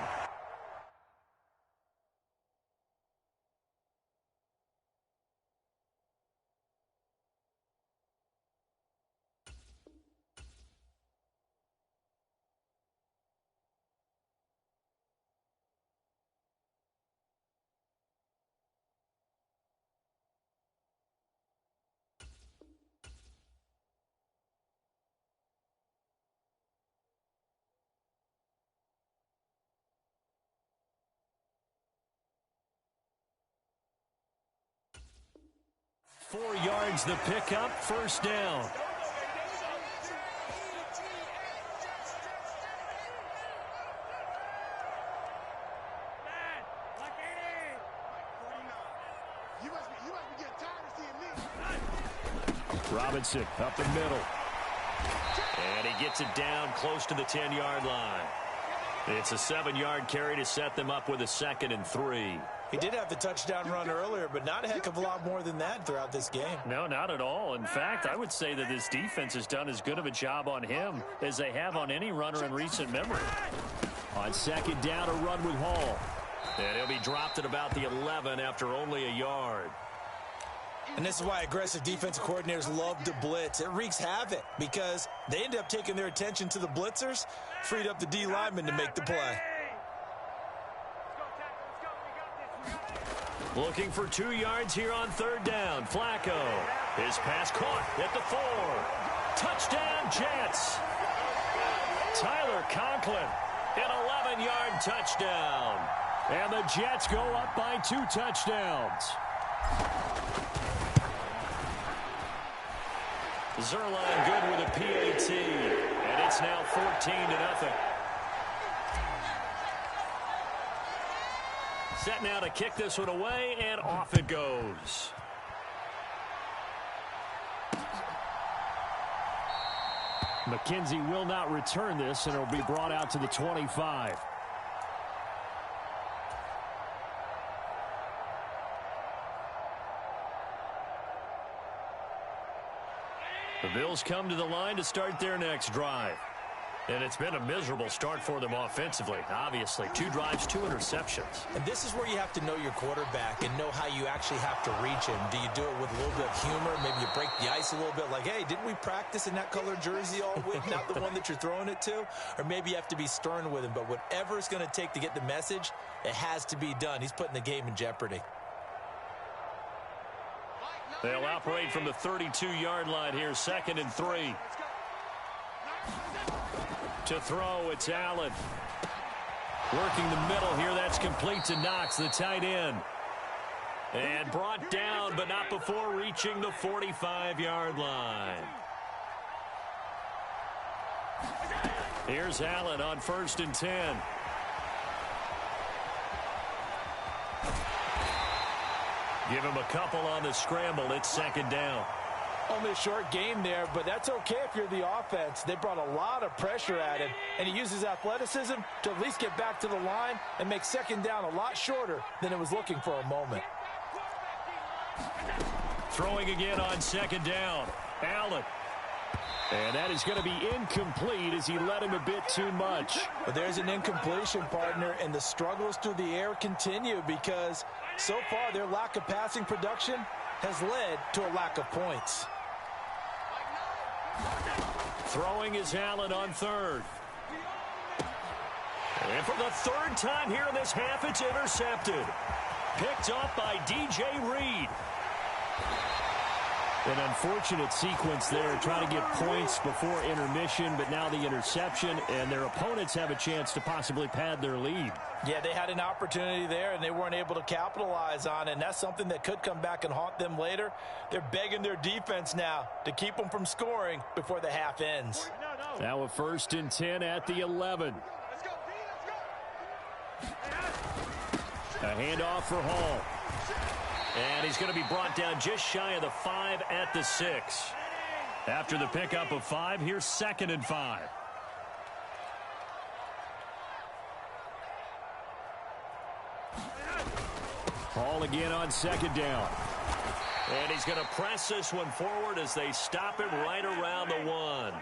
Four yards the pickup, first down. Robinson up the middle. And he gets it down close to the 10-yard line. It's a 7-yard carry to set them up with a 2nd and 3. He did have the touchdown run earlier, but not a heck of a lot more than that throughout this game. No, not at all. In fact, I would say that this defense has done as good of a job on him as they have on any runner in recent memory. On 2nd down, a run with Hall. And he'll be dropped at about the 11 after only a yard. And this is why aggressive defensive coordinators love to blitz. It wreaks havoc because they end up taking their attention to the blitzers, freed up the D lineman to make the play. Looking for 2 yards here on 3rd down. Flacco. His pass caught at the 4. Touchdown, Jets. Tyler Conklin, an 11-yard touchdown. And the Jets go up by 2 touchdowns. Zerline good with a PAT. And it's now 14-0. Set now to kick this one away, and off it goes. McKenzie will not return this, and it'll be brought out to the 25. The Bills come to the line to start their next drive. And it's been a miserable start for them offensively. Obviously, 2 drives, 2 interceptions. And this is where you have to know your quarterback and know how you actually have to reach him. Do you do it with a little bit of humor? Maybe you break the ice a little bit like, hey, didn't we practice in that colored jersey all week? Not the one that you're throwing it to? Or maybe you have to be stern with him. But whatever it's going to take to get the message, it has to be done. He's putting the game in jeopardy. They'll operate from the 32-yard line here, 2nd and 3. To throw, it's Allen. Working the middle here, that's complete to Knox, the tight end. And brought down, but not before reaching the 45-yard line. Here's Allen on 1st and 10. Give him a couple on the scramble. It's 2nd down. Only a short game there, but that's okay if you're the offense. They brought a lot of pressure at him, and he uses athleticism to at least get back to the line and make 2nd down a lot shorter than it was looking for a moment. Throwing again on 2nd down. Allen. And that is going to be incomplete as he led him a bit too much. But there's an incompletion, partner, and the struggles through the air continue because so far their lack of passing production has led to a lack of points. Throwing is Allen on 3rd. And for the 3rd time here in this half, it's intercepted. Picked up by DJ Reed. An unfortunate sequence there, trying to get points before intermission, but now the interception, and their opponents have a chance to possibly pad their lead. Yeah, they had an opportunity there, and they weren't able to capitalize on it, and that's something that could come back and haunt them later. They're begging their defense now to keep them from scoring before the half ends. Now a 1st and 10 at the 11. A handoff for Hall. And he's going to be brought down just shy of the 5 at the 6. After the pickup of 5, here's 2nd and 5. Hall again on 2nd down. And he's going to press this one forward as they stop him right around the 1.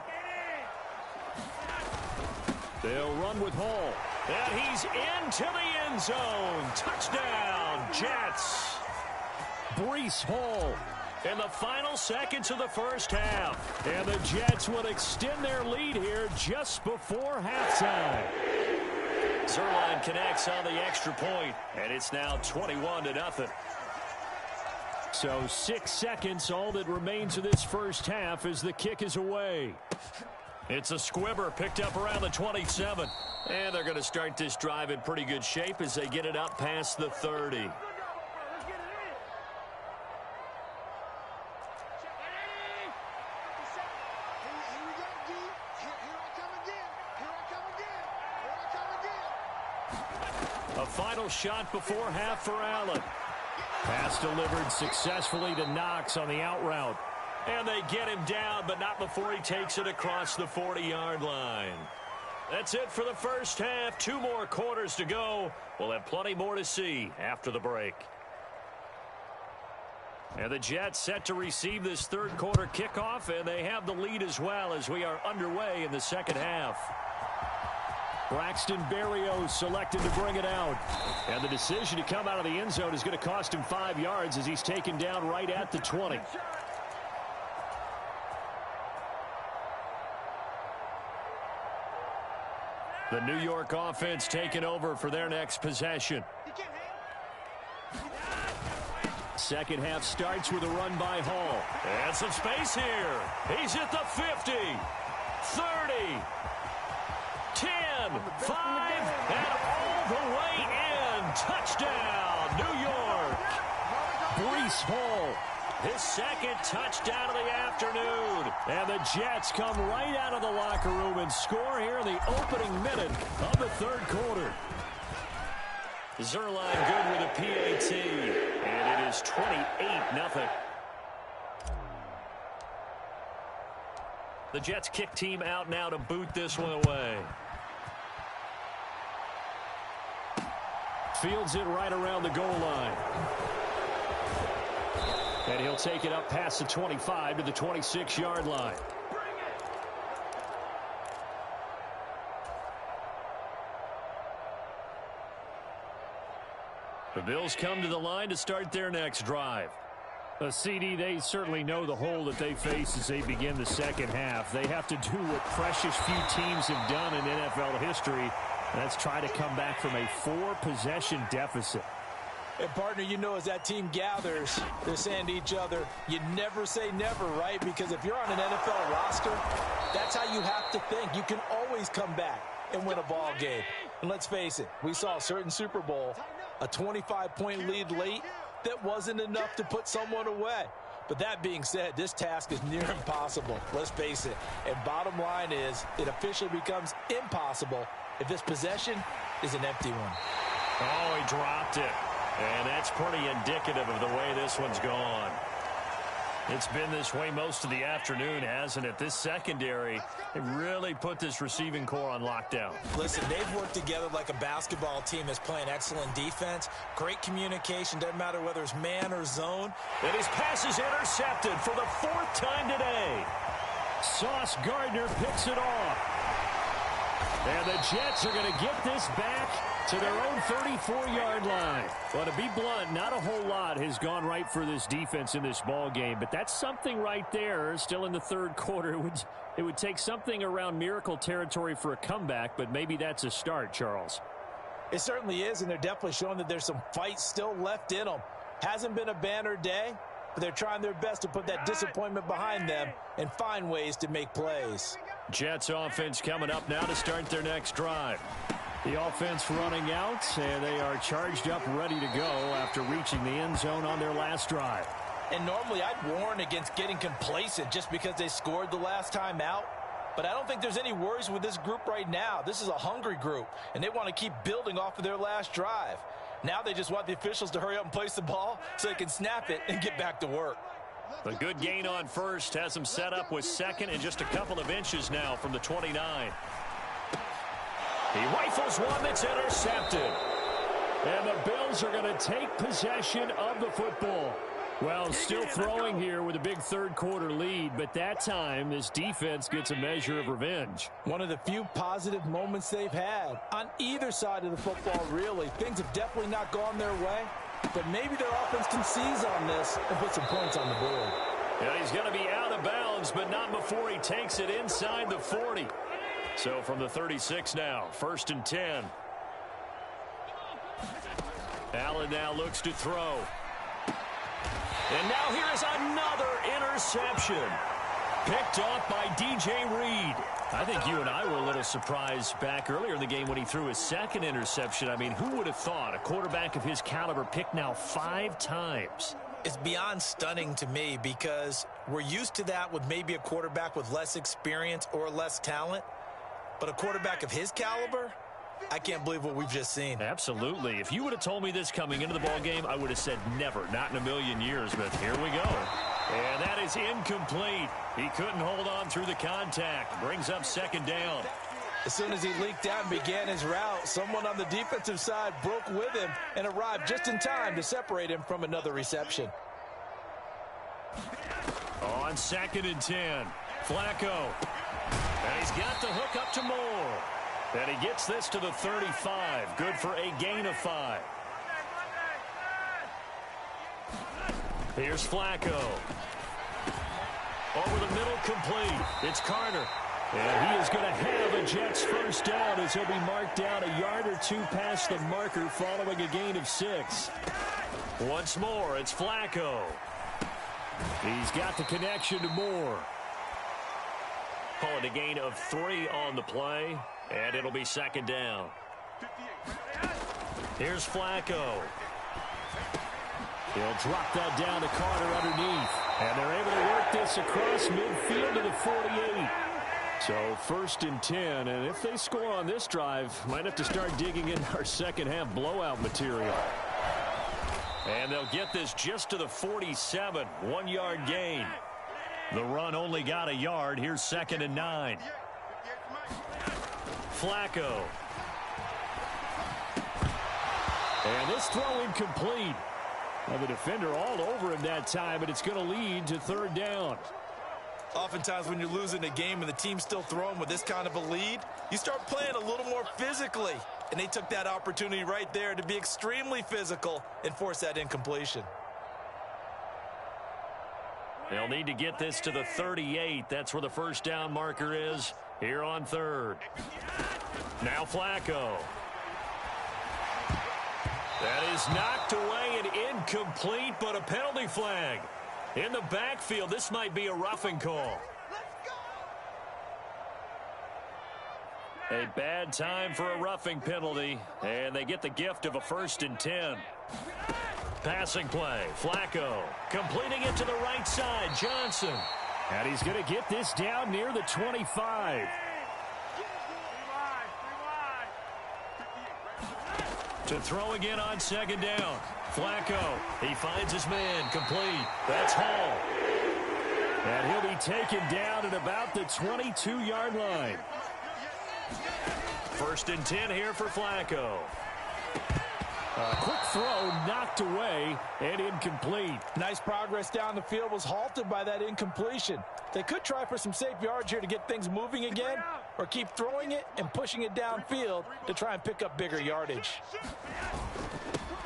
They'll run with Hall. And he's into the end zone. Touchdown, Jets. Breece Hall. In the final seconds of the first half. And the Jets would extend their lead here just before halftime. Zerline connects on the extra point, and it's now 21-0. So 6 seconds, all that remains of this first half as the kick is away. It's a squibber picked up around the 27. And they're going to start this drive in pretty good shape as they get it up past the 30. A final shot before half for Allen. Pass delivered successfully to Knox on the out route. And they get him down, but not before he takes it across the 40-yard line. That's it for the first half. 2 more quarters to go. We'll have plenty more to see after the break. And the Jets set to receive this 3rd quarter kickoff, and they have the lead as well as we are underway in the second half. Braxton Berrios selected to bring it out. And the decision to come out of the end zone is going to cost him 5 yards as he's taken down right at the 20. The New York offense taking over for their next possession. Second half starts with a run by Hall. And some space here. He's at the 50, 30, 10, 5, and all the way in. Touchdown, New York. Breece Hall. His 2nd touchdown of the afternoon. And the Jets come right out of the locker room and score here in the opening minute of the 3rd quarter. Zerline good with a PAT. And it is 28-0. The Jets kick team out now to boot this one away. Fields it right around the goal line. And he'll take it up past the 25 to the 26-yard line. The Bills come to the line to start their next drive. CD, they certainly know the hole that they face as they begin the second half. They have to do what precious few teams have done in NFL history. That's try to come back from a 4-possession deficit. And, partner, you know, as that team gathers, they're saying to each other, you never say never, right? Because if you're on an NFL roster, that's how you have to think. You can always come back and win a ball game. And let's face it, we saw a certain Super Bowl, a 25-point lead late that wasn't enough to put someone away. But that being said, this task is near impossible. Let's face it. And bottom line is, it officially becomes impossible if this possession is an empty one. Oh, he dropped it. And that's pretty indicative of the way this one's gone. It's been this way most of the afternoon, hasn't it? This secondary, they really put this receiving core on lockdown. Listen, they've worked together like a basketball team that's playing excellent defense. Great communication, doesn't matter whether it's man or zone. And his pass is intercepted for the 4th time today. Sauce Gardner picks it off. And the Jets are going to get this back to their own 34-yard line. Well, to be blunt, not a whole lot has gone right for this defense in this ball game, but that's something right there. Still in the 3rd quarter, it would take something around miracle territory for a comeback, but maybe that's a start, Charles. It certainly is, and they're definitely showing that there's some fight still left in them. Hasn't been a banner day, but they're trying their best to put that disappointment behind them and find ways to make plays. Jets offense coming up now to start their next drive. The offense running out, and they are charged up, ready to go after reaching the end zone on their last drive. And normally I'd warn against getting complacent just because they scored the last time out. But I don't think there's any worries with this group right now. This is a hungry group, and they want to keep building off of their last drive. Now they just want the officials to hurry up and place the ball so they can snap it and get back to work. A good gain on first has them set up with second and just a couple of inches now from the 29. He rifles one that's intercepted. And the Bills are going to take possession of the football. Well, still throwing here with a big third-quarter lead, but that time this defense gets a measure of revenge. One of the few positive moments they've had on either side of the football, really. Things have definitely not gone their way, but maybe their offense can seize on this and put some points on the board. Yeah, he's going to be out of bounds, but not before he takes it inside the 40. So from the 36 now, 1st and 10. Allen now looks to throw. And now here is another interception. Picked off by DJ Reed. I think you and I were a little surprised back earlier in the game when he threw his second interception. I mean, who would have thought a quarterback of his caliber picked now 5 times? It's beyond stunning to me because we're used to that with maybe a quarterback with less experience or less talent. But a quarterback of his caliber, I can't believe what we've just seen. Absolutely. If you would have told me this coming into the ball game, I would have said never, not in a million years. But here we go. And that is incomplete. He couldn't hold on through the contact. Brings up 2nd down. As soon as he leaked out and began his route, someone on the defensive side broke with him and arrived just in time to separate him from another reception. On 2nd and 10, Flacco. And he's got the hook up to Moore. And he gets this to the 35. Good for a gain of 5. Here's Flacco. Over the middle, complete. It's Carter. And he is going to have a Jets first down as he'll be marked down a yard or 2 past the marker following a gain of 6. Once more, it's Flacco. He's got the connection to Moore. Call it a gain of 3 on the play, and it'll be 2nd down. Here's Flacco. He'll drop that down to Carter underneath, and they're able to work this across midfield to the 48. So 1st and 10, and if they score on this drive, might have to start digging in our second half blowout material. And they'll get this just to the 47, 1-yard gain. The run only got a yard. Here's 2nd and 9. Flacco. And this throw incomplete. Well, the defender all over him that time, but it's going to lead to 3rd down. Oftentimes when you're losing a game and the team's still throwing with this kind of a lead, you start playing a little more physically. And they took that opportunity right there to be extremely physical and force that incompletion. They'll need to get this to the 38. That's where the first down marker is here on 3rd. Now Flacco. That is knocked away and incomplete, but a penalty flag. In the backfield, this might be a roughing call. A bad time for a roughing penalty, and they get the gift of a 1st and 10. Passing play, Flacco completing it to the right side, Johnson. And he's going to get this down near the 25. To throw again on 2nd down. Flacco, he finds his man, complete. That's Hall. And he'll be taken down at about the 22-yard line. 1st and 10 here for Flacco. A quick throw knocked away and incomplete. Nice progress down the field was halted by that incompletion. They could try for some safe yards here to get things moving again, or keep throwing it and pushing it downfield to try and pick up bigger yardage.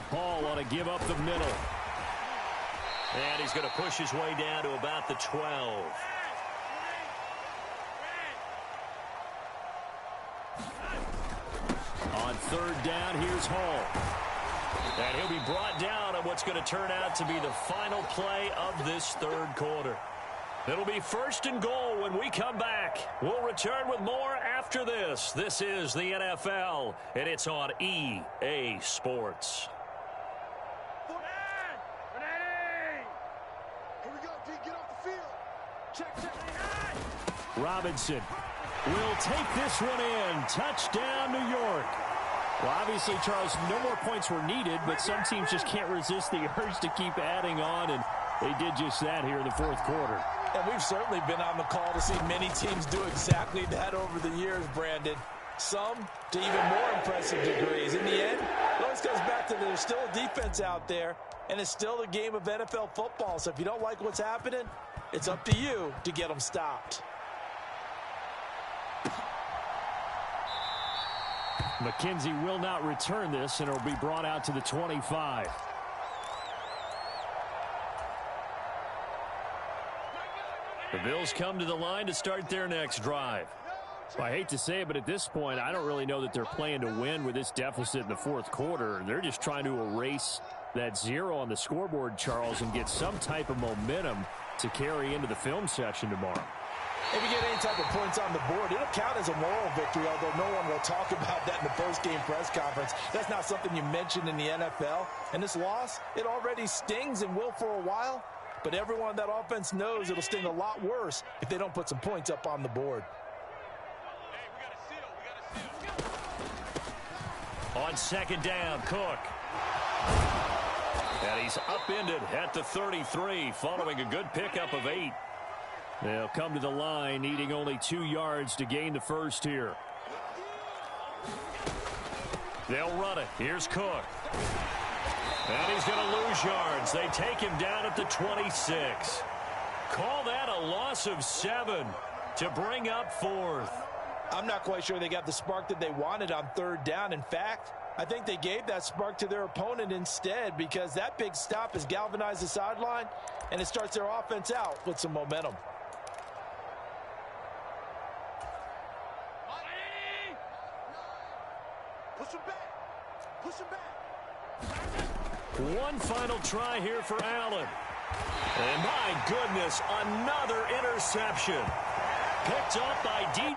Hall on a give up the middle. And he's going to push his way down to about the 12. On 3rd down, here's Hall. And he'll be brought down on what's going to turn out to be the final play of this third quarter. It'll be 1st and goal when we come back. We'll return with more after this. This is the NFL, and it's on EA Sports. Here we go, D. Get off the field. Check. Robinson will take this one in. Touchdown, New York. Well, obviously, Charles, no more points were needed, but some teams just can't resist the urge to keep adding on, and they did just that here in the fourth quarter. And we've certainly been on the call to see many teams do exactly that over the years, Brandon. Some to even more impressive degrees. In the end, it always comes back to there's still a defense out there, and it's still a game of NFL football. So if you don't like what's happening, it's up to you to get them stopped. McKenzie will not return this, and it'll be brought out to the 25. The Bills come to the line to start their next drive. Well, I hate to say it, but at this point, I don't really know that they're playing to win with this deficit in the fourth quarter. They're just trying to erase that 0 on the scoreboard, Charles, and get some type of momentum to carry into the film session tomorrow. If you get any type of points on the board, it'll count as a moral victory, although no one will talk about that in the post-game press conference. That's not something you mentioned in the NFL. And this loss, it already stings and will for a while. But everyone on that offense knows it'll sting a lot worse if they don't put some points up on the board. On 2nd down, Cook. And he's upended at the 33, following a good pickup of 8. They'll come to the line, needing only 2 yards to gain the first here. They'll run it. Here's Cook. And he's going to lose yards. They take him down at the 26. Call that a loss of 7 to bring up 4th. I'm not quite sure they got the spark that they wanted on 3rd down. In fact, I think they gave that spark to their opponent instead, because that big stop has galvanized the sideline, and it starts their offense out with some momentum. Push him back. Push him back. One final try here for Allen. And my goodness, another interception. Picked up by D.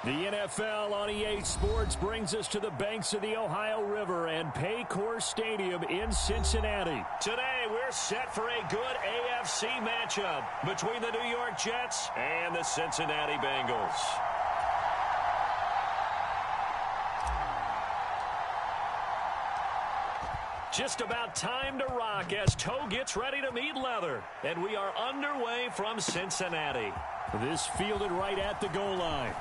The NFL on EA Sports brings us to the banks of the Ohio River and Paycor Stadium in Cincinnati. Today, we're set for a good AFC matchup between the New York Jets and the Cincinnati Bengals. Just about time to rock as toe gets ready to meet leather. And we are underway from Cincinnati. This fielded right at the goal line.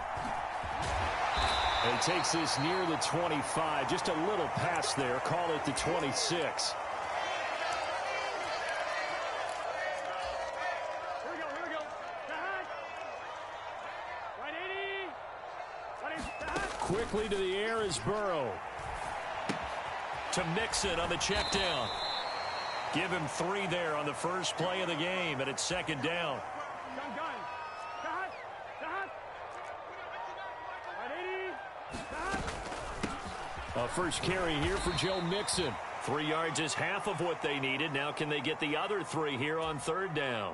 And takes this near the 25. Just a little pass there. Call it the 26. Here we go. Right 80. Quickly to the air is Burrow. To Mixon on the check down. Give him 3 there on the first play of the game, and it's 2nd down. A first carry here for Joe Mixon. 3 yards is half of what they needed. Now can they get the other 3 here on third down?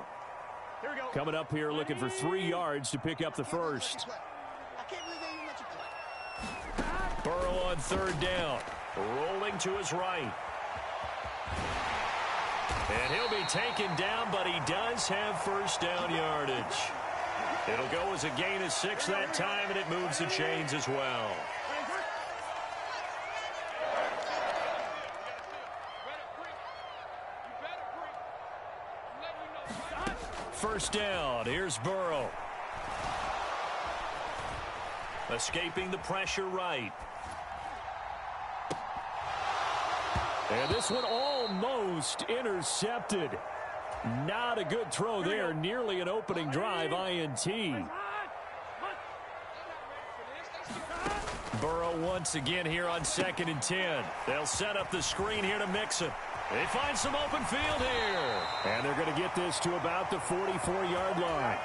Coming up here looking for 3 yards to pick up the first. Burrow on third down. Rolling to his right. And he'll be taken down, but he does have first down yardage. It'll go as a gain of 6 that time, and it moves the chains as well. First down. Here's Burrow. Escaping the pressure right. And this one almost intercepted. Not a good throw there. Nearly an opening drive INT. Burrow once again here on 2nd and 10. They'll set up the screen here to Mixon. They find some open field here. And they're going to get this to about the 44-yard line.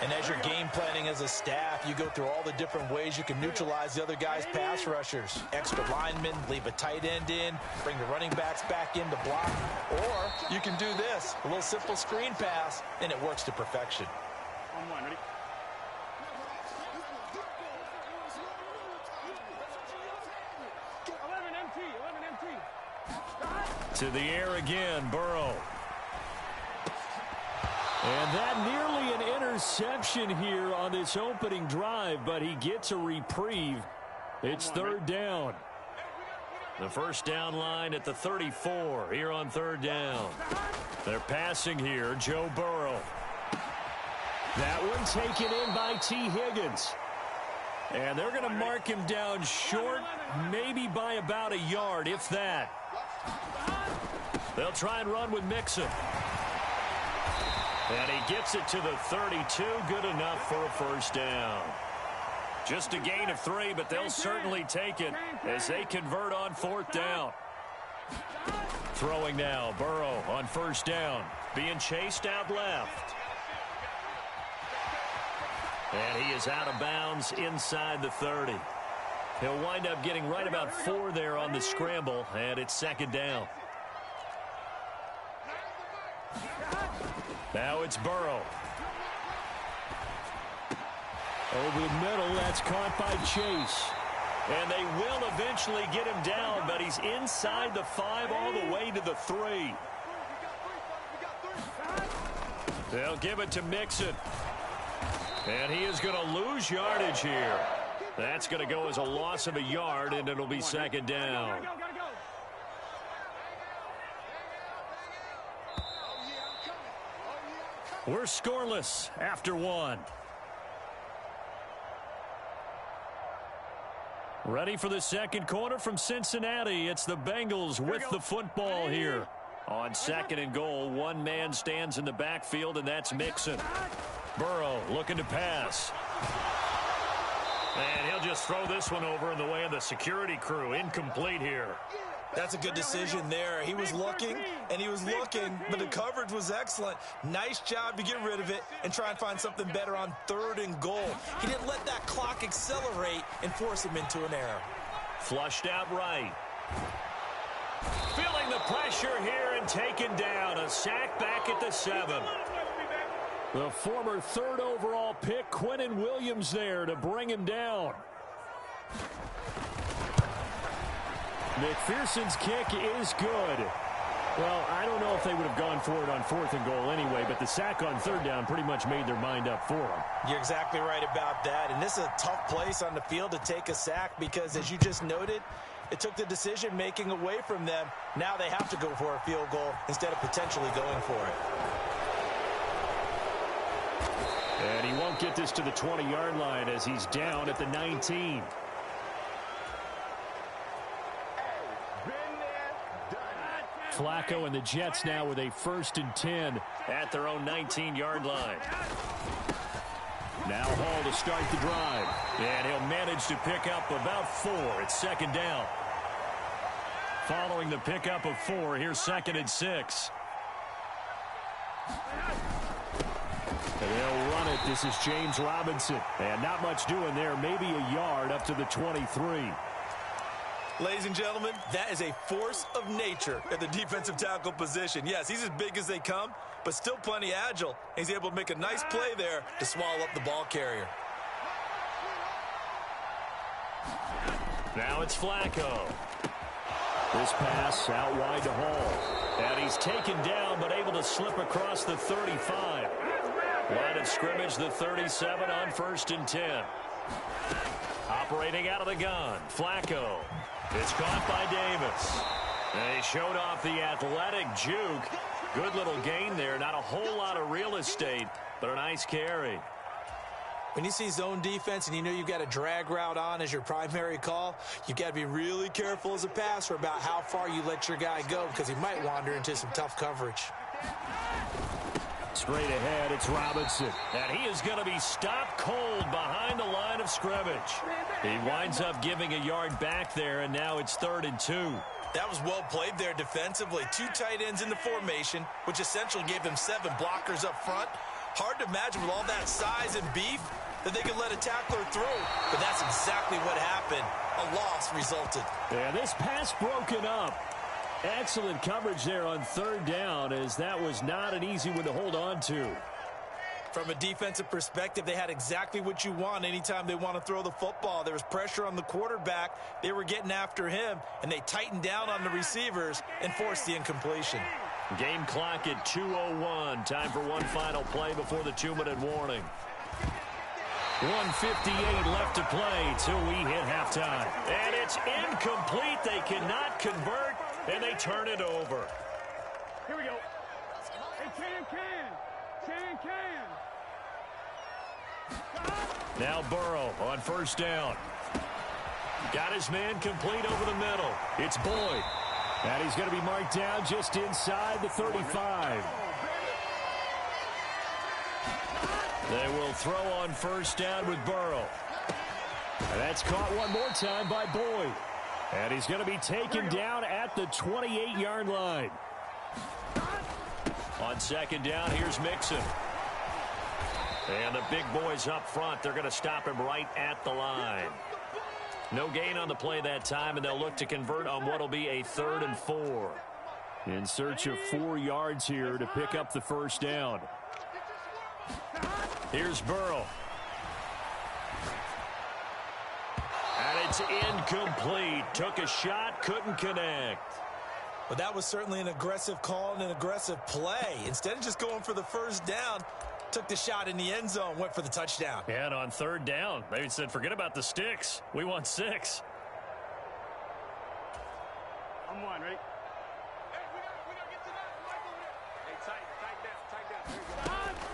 And as you're game planning as a staff, you go through all the different ways you can neutralize the other guy's pass rushers. Extra linemen, leave a tight end in, bring the running backs back in to block. Or you can do this, a little simple screen pass, and it works to perfection. Ready? To the air again, Burrow. And that nearly an interception here on this opening drive, but he gets a reprieve. It's third down. The first down line at the 34 here on third down. They're passing here, Joe Burrow. That one taken in by T. Higgins. And they're going to mark him down short, maybe by about a yard, if that. They'll try and run with Mixon. And he gets it to the 32. Good enough for a first down. Just a gain of 3, but they'll certainly take it as they convert on fourth down. Throwing now, Burrow on first down. Being chased out left. And he is out of bounds inside the 30. He'll wind up getting right about 4 there on the scramble, and it's second down. Now it's Burrow. Over the middle, that's caught by Chase. And they will eventually get him down, but he's inside the 5 all the way to the 3. They'll give it to Mixon. And he is going to lose yardage here. That's going to go as a loss of a yard, and it'll be second down. We're scoreless after 1. Ready for the second quarter from Cincinnati. It's the Bengals with the football here. On 2nd and goal, one man stands in the backfield, and that's Mixon. Burrow looking to pass. And he'll just throw this one over in the way of the security crew. Incomplete here. That's a good decision there. He was looking, and he was looking, but the coverage was excellent. Nice job to get rid of it and try and find something better on 3rd and goal. He didn't let that clock accelerate and force him into an error. Flushed out right. Feeling the pressure here and taken down. A sack back at the 7. The former 3rd overall pick, Quinnen Williams, there to bring him down. McPherson's kick is good. Well, I don't know if they would have gone for it on 4th and goal anyway, but the sack on 3rd down pretty much made their mind up for them. You're exactly right about that, and this is a tough place on the field to take a sack because, as you just noted, it took the decision-making away from them. Now they have to go for a field goal instead of potentially going for it. And he won't get this to the 20-yard line as he's down at the 19. Flacco and the Jets now with a 1st and 10 at their own 19-yard line. Now Hall to start the drive. And he'll manage to pick up about 4. It's second down. Following the pickup of 4, here's 2nd and 6. And they'll run it. This is James Robinson. And not much doing there. Maybe a yard up to the 23. Ladies and gentlemen, that is a force of nature at the defensive tackle position. Yes, he's as big as they come, but still plenty agile. He's able to make a nice play there to swallow up the ball carrier. Now it's Flacco. This pass out wide to Hall. And he's taken down, but able to slip across the 35. Line of scrimmage, the 37 on 1st and 10. Operating out of the gun, Flacco. It's caught by Davis. And he showed off the athletic juke. Good little gain there. Not a whole lot of real estate, but a nice carry. When you see zone defense and you know you've got a drag route on as your primary call, you've got to be really careful as a passer about how far you let your guy go because he might wander into some tough coverage. Straight ahead, it's Robinson. And he is going to be stopped cold behind the line of scrimmage. He winds up giving a yard back there, and now it's 3rd and 2. That was well played there defensively. 2 tight ends in the formation, which essentially gave them 7 blockers up front. Hard to imagine with all that size and beef that they could let a tackler through, but that's exactly what happened. A loss resulted. Yeah, this pass broken up. Excellent coverage there on 3rd down, as that was not an easy one to hold on to. From a defensive perspective, they had exactly what you want anytime they want to throw the football. There was pressure on the quarterback. They were getting after him, and they tightened down on the receivers and forced the incompletion. Game clock at 2:01. Time for one final play before the 2-minute warning. 1:58 left to play till we hit halftime. And it's incomplete. They cannot convert, and they turn it over. Here we go. Hey, can. Now Burrow on 1st down. Got his man complete over the middle. It's Boyd. And he's going to be marked down just inside the 35. They will throw on 1st down with Burrow. And that's caught one more time by Boyd. And he's going to be taken down at the 28-yard line. On 2nd down, here's Mixon. And the big boys up front, they're going to stop him right at the line. No gain on the play that time, and they'll look to convert on what will be a 3rd and 4. In search of 4 yards here to pick up the 1st down. Here's Burrow. And it's incomplete. Took a shot, couldn't connect. But that was certainly an aggressive call and an aggressive play. Instead of just going for the 1st down, took the shot in the end zone, went for the touchdown. And on 3rd down, they said, forget about the sticks. We want 6. I'm one, ready?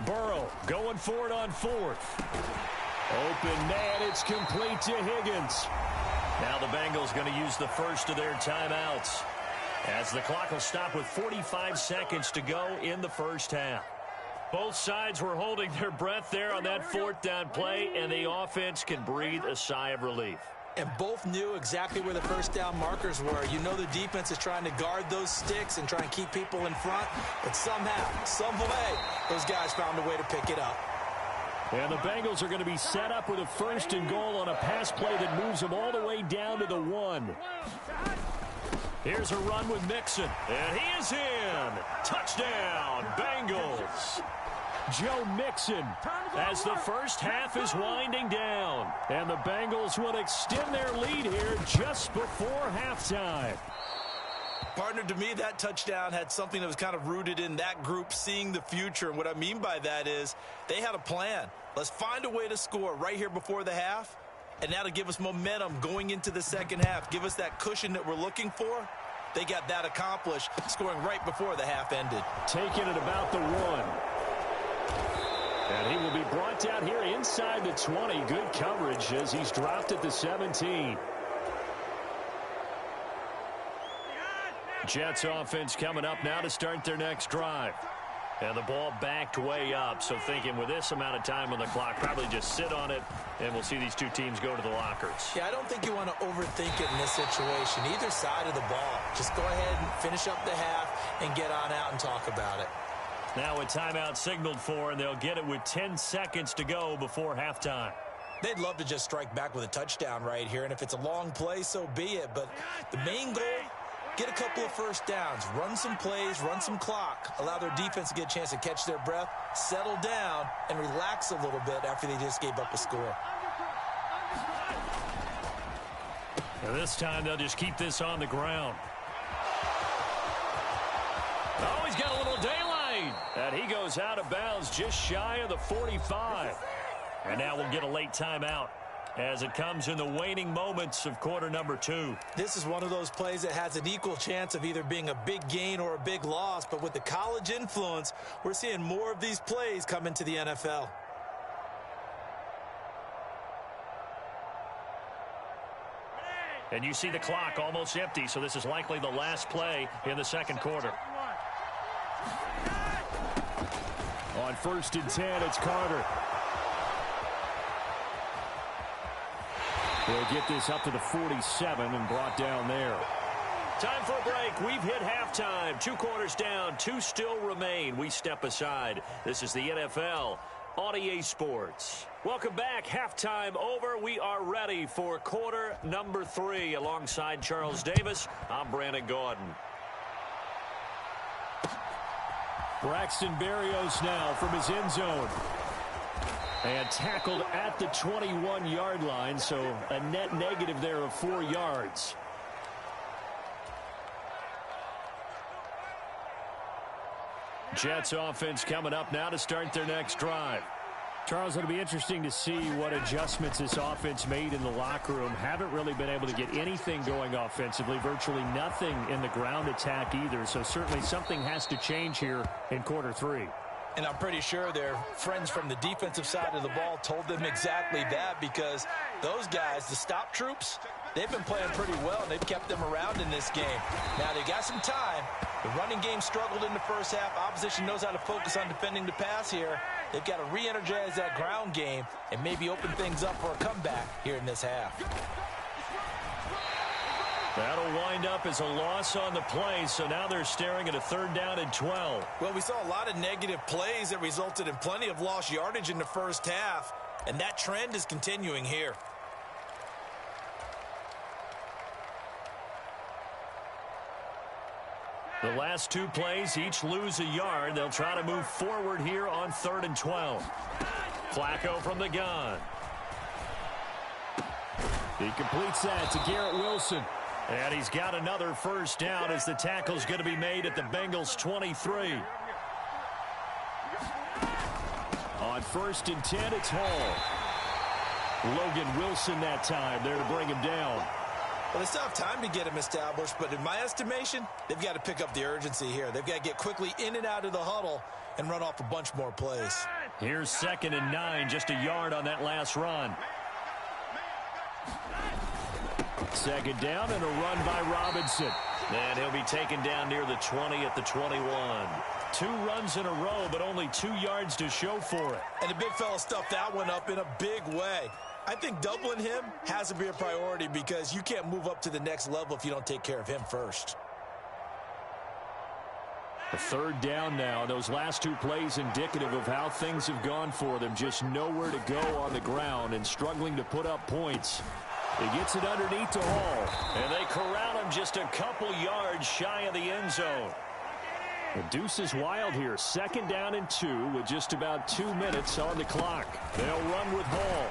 Burrow going for it on 4th. Open man, it's complete to Higgins. Now the Bengals going to use the first of their timeouts, as the clock will stop with 45 seconds to go in the 1st half. Both sides were holding their breath there on that 4th down play, and the offense can breathe a sigh of relief. And both knew exactly where the 1st down markers were. You know the defense is trying to guard those sticks and try and keep people in front, but somehow, some way, those guys found a way to pick it up. And the Bengals are going to be set up with a 1st and goal on a pass play that moves them all the way down to the 1. Here's a run with Mixon, and he is in. Touchdown, Bengals. Joe Mixon as the 1st half is winding down. And the Bengals will extend their lead here just before halftime. Partner, to me, that touchdown had something that was kind of rooted in that group seeing the future. And what I mean by that is they had a plan. Let's find a way to score right here before the half, and that'll give us momentum going into the 2nd half. Give us that cushion that we're looking for. They got that accomplished, scoring right before the half ended. Taking it about the 1. And he will be brought down here inside the 20. Good coverage as he's dropped at the 17. Jets offense coming up now to start their next drive. And the ball backed way up, so thinking with this amount of time on the clock, probably just sit on it, and we'll see these two teams go to the lockers. Yeah, I don't think you want to overthink it in this situation. Either side of the ball. Just go ahead and finish up the half and get on out and talk about it. Now a timeout signaled for, and they'll get it with 10 seconds to go before halftime. They'd love to just strike back with a touchdown right here, and if it's a long play, so be it. But the main goal, get a couple of first downs, run some plays, run some clock, allow their defense to get a chance to catch their breath, settle down, and relax a little bit after they just gave up a score. Now this time they'll just keep this on the ground. Oh, he's got a little daylight. And he goes out of bounds just shy of the 45. And now we'll get a late timeout as it comes in the waning moments of quarter number 2. This is one of those plays that has an equal chance of either being a big gain or a big loss. But with the college influence, we're seeing more of these plays come into the NFL. And you see the clock almost empty, so this is likely the last play in the second quarter. On 1st and 10, it's Carter. They'll get this up to the 47 and brought down there. Time for a break. We've hit halftime. 2 quarters down, 2 still remain. We step aside. This is the NFL on EA Sports. Welcome back. Halftime over. We are ready for quarter number 3. Alongside Charles Davis, I'm Brandon Gordon. Braxton Berrios now from his end zone. And tackled at the 21-yard line, so a net negative there of 4 yards. Jets offense coming up now to start their next drive. Charles, it'll be interesting to see what adjustments this offense made in the locker room. Haven't really been able to get anything going offensively, virtually nothing in the ground attack either. So certainly something has to change here in quarter 3. And I'm pretty sure their friends from the defensive side of the ball told them exactly that, because those guys, the stop troops, they've been playing pretty well, and they've kept them around in this game. Now, they got some time. The running game struggled in the first half. Opposition knows how to focus on defending the pass here. They've got to re-energize that ground game and maybe open things up for a comeback here in this half. That'll wind up as a loss on the play, so now they're staring at a 3rd down and 12. Well, we saw a lot of negative plays that resulted in plenty of lost yardage in the first half, and that trend is continuing here. The last 2 plays, each lose a yard. They'll try to move forward here on 3rd and 12. Flacco from the gun. He completes that to Garrett Wilson. And he's got another first down as the tackle's going to be made at the Bengals 23. On 1st and 10, it's Hall. Logan Wilson that time there to bring him down. Well, they still have time to get him established, but in my estimation, they've got to pick up the urgency here. They've got to get quickly in and out of the huddle and run off a bunch more plays. Here's 2nd and 9, just a yard on that last run. 2nd down and a run by Robinson. And he'll be taken down near the 20 at the 21. 2 runs in a row, but only 2 yards to show for it. And the big fella stuffed that one up in a big way. I think doubling him has to be a priority, because you can't move up to the next level if you don't take care of him first. A 3rd down now. Those last 2 plays indicative of how things have gone for them. Just nowhere to go on the ground and struggling to put up points. He gets it underneath to Hall. And they corral him just a couple yards shy of the end zone. The deuce is wild here. 2nd down and 2 with just about 2 minutes on the clock. They'll run with Hall.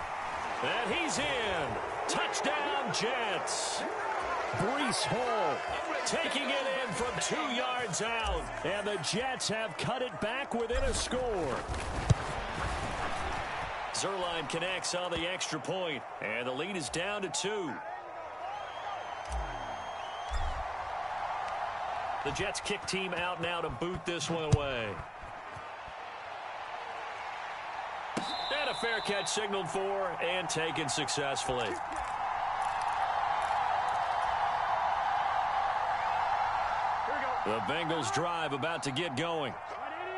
And he's in. Touchdown, Jets. Breece Hall taking it in from 2 yards out. And the Jets have cut it back within a score. Zerline connects on the extra point, and the lead is down to 2. The Jets kick team out now to boot this one away. And a fair catch signaled for and taken successfully. The Bengals drive about to get going.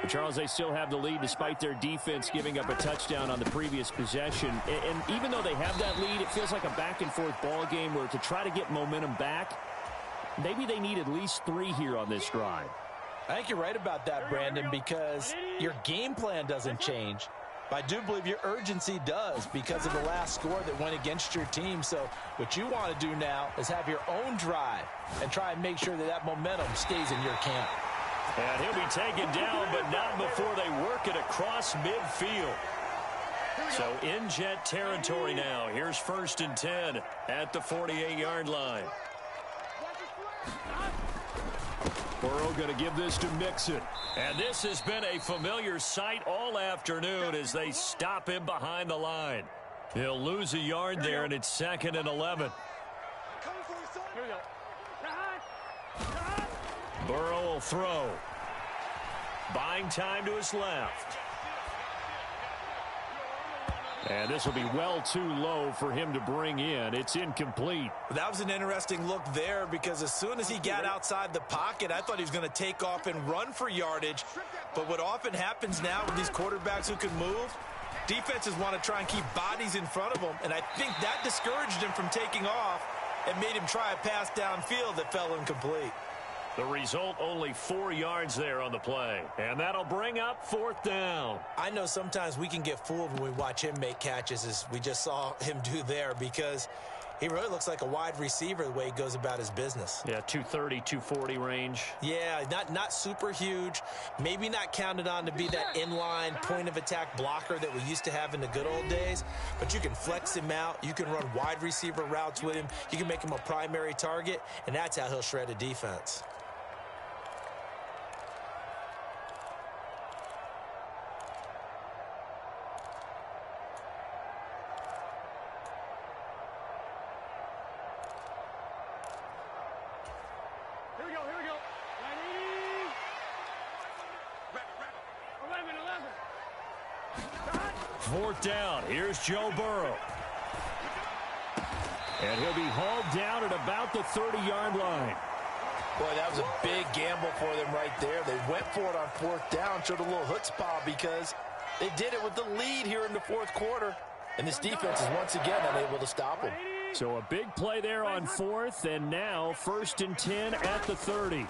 But Charles, they still have the lead despite their defense giving up a touchdown on the previous possession. And even though they have that lead, it feels like a back-and-forth ball game where to try to get momentum back, maybe they need at least 3 here on this drive. I think you're right about that, Brandon, because your game plan doesn't change. I do believe your urgency does because of the last score that went against your team. So what you want to do now is have your own drive and try and make sure that that momentum stays in your camp. And he'll be taken down, but not before they work it across midfield. So in jet territory now. Here's 1st and 10 at the 48-yard line. Burrow going to give this to Mixon. And this has been a familiar sight all afternoon as they stop him behind the line. He'll lose a yard there, and it's 2nd and 11. Here we go. Burrow will throw. Buying time to his left. And this will be well too low for him to bring in. It's incomplete. That was an interesting look there because as soon as he got outside the pocket, I thought he was going to take off and run for yardage. But what often happens now with these quarterbacks who can move, defenses want to try and keep bodies in front of them. And I think that discouraged him from taking off and made him try a pass downfield that fell incomplete. The result, only 4 yards there on the play. And that'll bring up 4th down. I know sometimes we can get fooled when we watch him make catches as we just saw him do there because he really looks like a wide receiver the way he goes about his business. Yeah, 230, 240 range. Yeah, not super huge. Maybe not counted on to be that inline point-of-attack blocker that we used to have in the good old days. But you can flex him out. You can run wide receiver routes with him. You can make him a primary target, and that's how he'll shred a defense. Here we go. Ready? 11. 4th down. Here's Joe Burrow. And he'll be hauled down at about the 30-yard line. Boy, that was a big gamble for them right there. They went for it on 4th down, showed a little chutzpah because they did it with the lead here in the 4th quarter. And this defense is once again unable to stop them. So a big play there on 4th, and now 1st and 10 at the 30.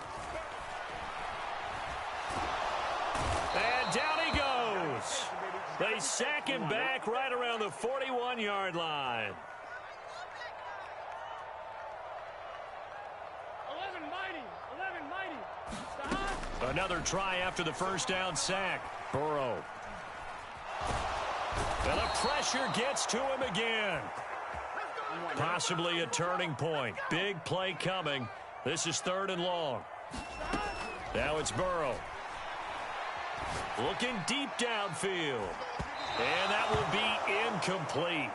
And down he goes. They sack him back right around the 41-yard line. 11 mighty. Stop. Another try after the 1st down sack. Burrow. And the pressure gets to him again. Possibly a turning point. Big play coming. This is 3rd and long. Now it's Burrow. Looking deep downfield. And that will be incomplete.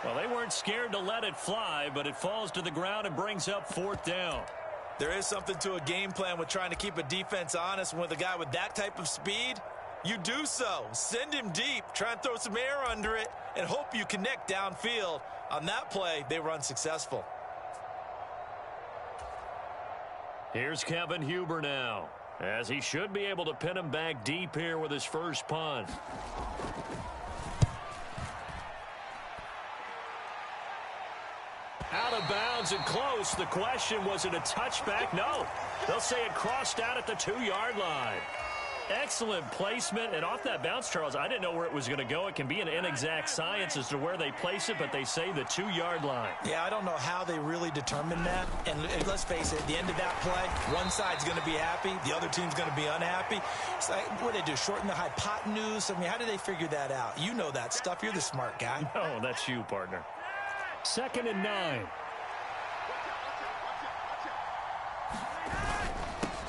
Well, they weren't scared to let it fly, but it falls to the ground and brings up 4th down. There is something to a game plan with trying to keep a defense honest. With a guy with that type of speed, you do so. Send him deep. Try and throw some air under it and hope you connect downfield. On that play, they were unsuccessful. Here's Kevin Huber now, as he should be able to pin him back deep here with his first punt. Out of bounds and close. The question, was it a touchback? No. They'll say it crossed out at the 2-yard line. Excellent placement, and off that bounce, Charles, I didn't know where it was going to go. It can be an inexact science as to where they place it, but they say the 2-yard line. Yeah, I don't know how they really determine that. And let's face it, at the end of that play, one side's going to be happy, the other team's going to be unhappy. It's like, what do they do, shorten the hypotenuse? I mean, how do they figure that out? You know that stuff. You're the smart guy. No, that's you, partner. 2nd and 9.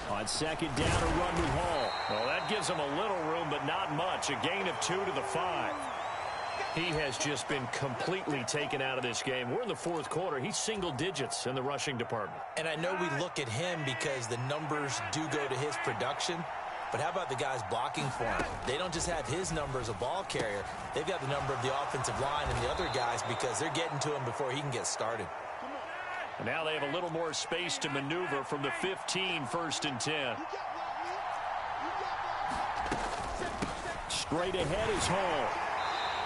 On 2nd down, a run with Hall. Well, that gives them a little room, but not much. A gain of 2 to the 5. He has just been completely taken out of this game. We're in the 4th quarter. He's single digits in the rushing department. And I know we look at him because the numbers do go to his production. But how about the guys blocking for him? They don't just have his number as a ball carrier. They've got the number of the offensive line and the other guys because they're getting to him before he can get started. And now they have a little more space to maneuver from the 15, 1st and 10. Straight ahead is Hall.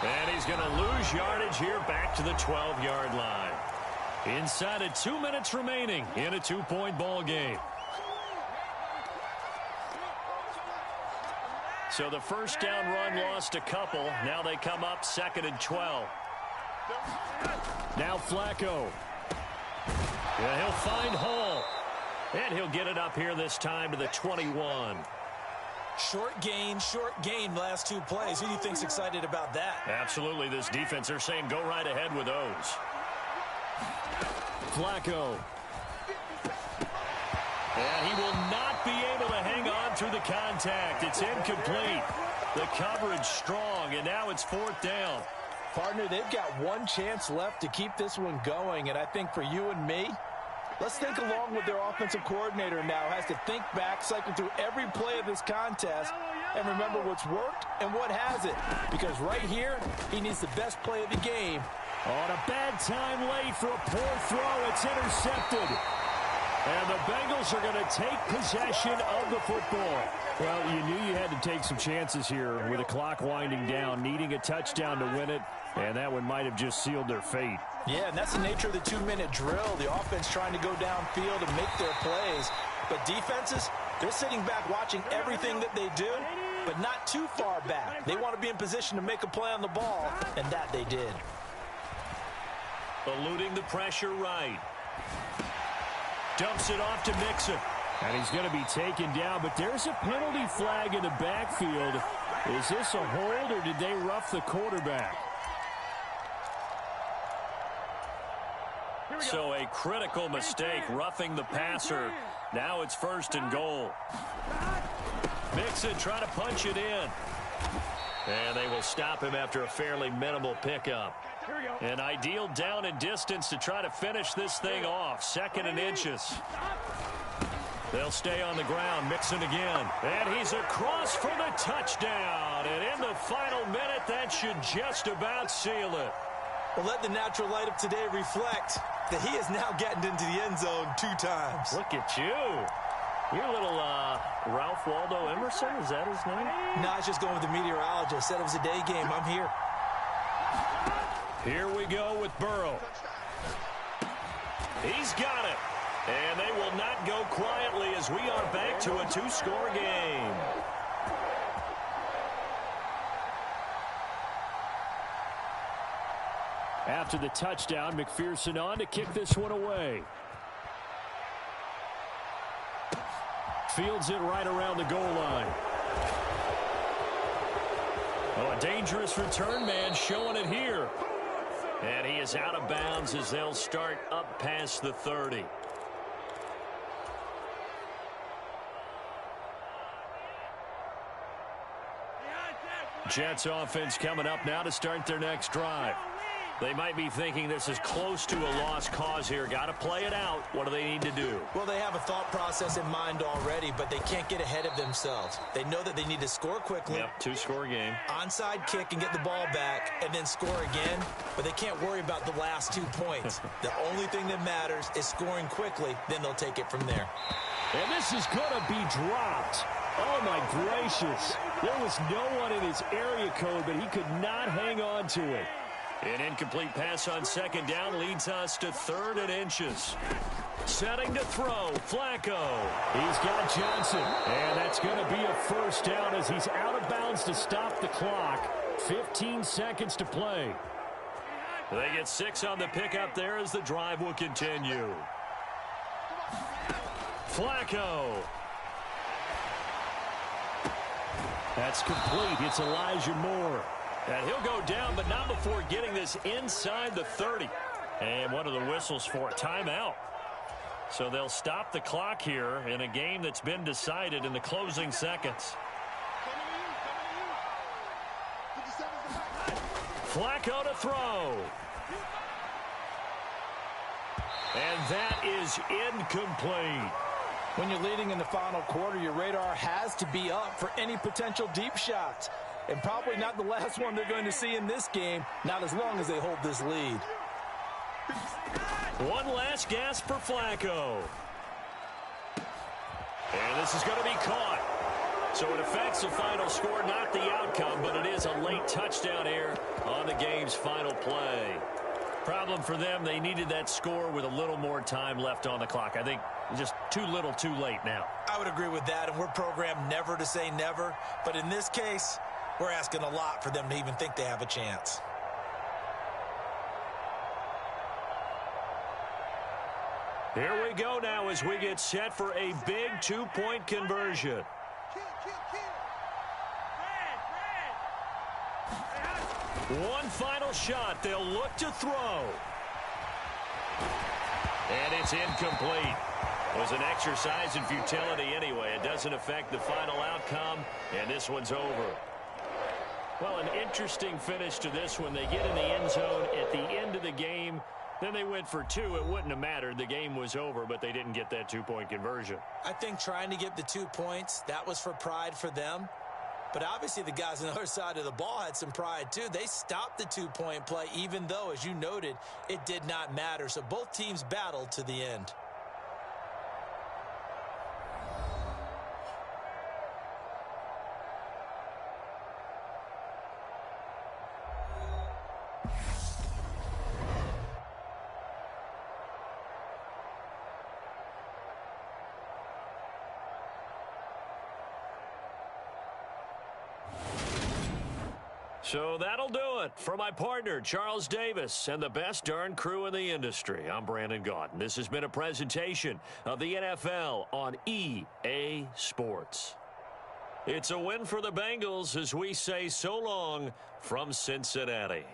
And he's going to lose yardage here back to the 12-yard line. Inside of 2 minutes remaining in a 2-point ball game. So the first down run lost a couple. Now they come up 2nd and 12. Now Flacco. Yeah, he'll find Hall. And he'll get it up here this time to the 21. Short gain, last 2 plays. Who do you think's excited about that? Absolutely, this defense, they're saying go right ahead with those. Flacco. And he will not be able to hang on through the contact. It's incomplete. The coverage strong, and now it's 4th down. Partner, they've got one chance left to keep this one going, and I think for you and me, let's think along with their offensive coordinator now. Has to think back, cycle through every play of this contest, and remember what's worked and what hasn't. Because right here, he needs the best play of the game. On a bad time late for a poor throw. It's intercepted. And the Bengals are going to take possession of the football. Well, you knew you had to take some chances here with the clock winding down, needing a touchdown to win it, and that one might have just sealed their fate. Yeah, and that's the nature of the 2-minute drill. The offense trying to go downfield and make their plays. But defenses, they're sitting back watching everything that they do, but not too far back. They want to be in position to make a play on the ball, and that they did. Eluding the pressure right. Dumps it off to Mixon. And he's going to be taken down, but there's a penalty flag in the backfield. Is this a hold, or did they rough the quarterback? So a critical mistake, roughing the passer. Now it's 1st and goal. Mixon trying to punch it in. And they will stop him after a fairly minimal pickup. An ideal down and distance to try to finish this thing off. 2nd and inches. They'll stay on the ground. Mixon again. And he's across for the touchdown. And in the final minute, that should just about seal it. Well, let the natural light of today reflect that he has now gotten into the end zone 2 times. Look at you. You're a little Ralph Waldo Emerson. Is that his name? No, I was just going with the meteorologist. Said it was a day game. I'm here. Here we go with Burrow. He's got it. And they will not go quietly as we are back to a 2-score game. After the touchdown, McPherson on to kick this one away. Fields it right around the goal line. Oh, a dangerous return man showing it here. And he is out of bounds as they'll start up past the 30. Jets offense coming up now to start their next drive. They might be thinking this is close to a lost cause here. Got to play it out. What do they need to do? Well, they have a thought process in mind already, but they can't get ahead of themselves. They know that they need to score quickly. Yep, 2-score game. Onside kick and get the ball back and then score again, but they can't worry about the last 2 points. The only thing that matters is scoring quickly, then they'll take it from there. And this is going to be dropped. Oh, my gracious. There was no one in his area code, but he could not hang on to it. An incomplete pass on 2nd down leads us to 3rd and inches. Setting to throw, Flacco. He's got Johnson, and that's going to be a 1st down as he's out of bounds to stop the clock. 15 seconds to play. They get 6 on the pickup there as the drive will continue. Flacco. That's complete. It's Elijah Moore. And he'll go down, but not before getting this inside the 30. And what are the whistles for? Timeout. So they'll stop the clock here in a game that's been decided in the closing seconds. Flacco to throw. And that is incomplete. When you're leading in the final quarter, your radar has to be up for any potential deep shots. And probably not the last one they're going to see in this game, not as long as they hold this lead. One last gasp for Flacco. And this is going to be caught. So it affects the final score, not the outcome, but it is a late touchdown here on the game's final play. Problem for them, they needed that score with a little more time left on the clock. I think Just too little too late now. I would agree with that, and we're programmed never to say never. But in this case, we're asking a lot for them to even think they have a chance. Here we go now as we get set for a big two-point conversion. One final shot. They'll look to throw. And it's incomplete. It was an exercise in futility anyway. It doesn't affect the final outcome, and this one's over. Well, an interesting finish to this one. They get in the end zone at the end of the game. Then they went for two. It wouldn't have mattered. The game was over, but they didn't get that two-point conversion. I think trying to get the 2 points, that was for pride for them. But obviously the guys on the other side of the ball had some pride too. They stopped the two-point play even though, as you noted, it did not matter. So both teams battled to the end. So that'll do it for my partner, Charles Davis, and the best darn crew in the industry. I'm Brandon Gaudin. This has been a presentation of the NFL on EA Sports. It's a win for the Bengals as we say so long from Cincinnati.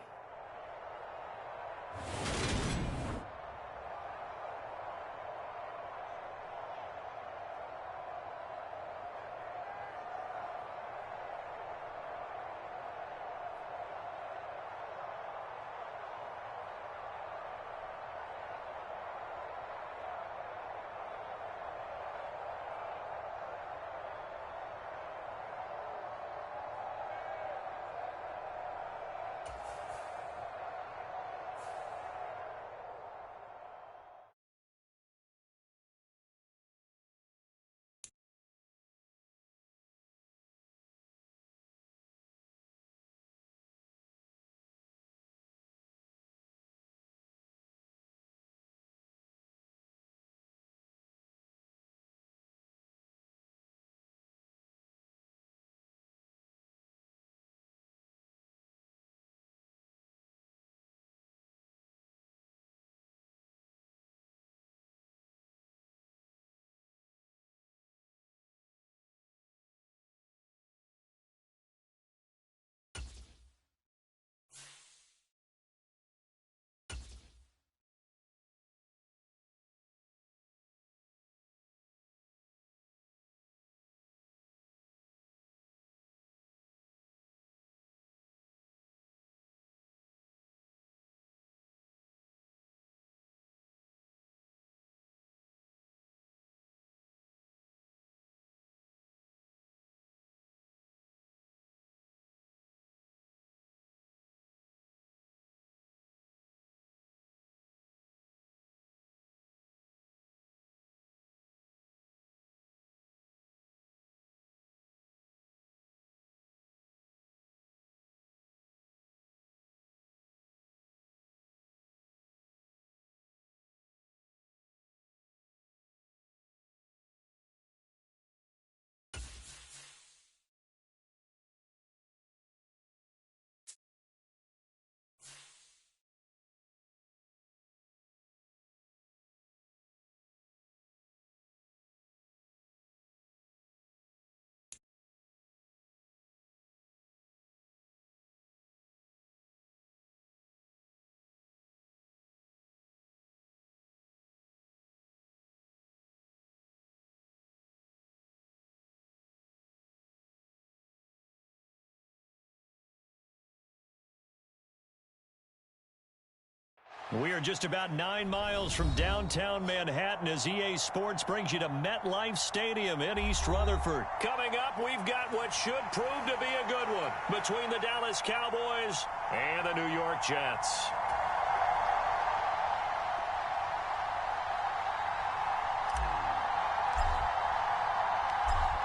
We are just about 9 miles from downtown Manhattan as EA Sports brings you to MetLife Stadium in East Rutherford. Coming up, we've got what should prove to be a good one between the Dallas Cowboys and the New York Jets.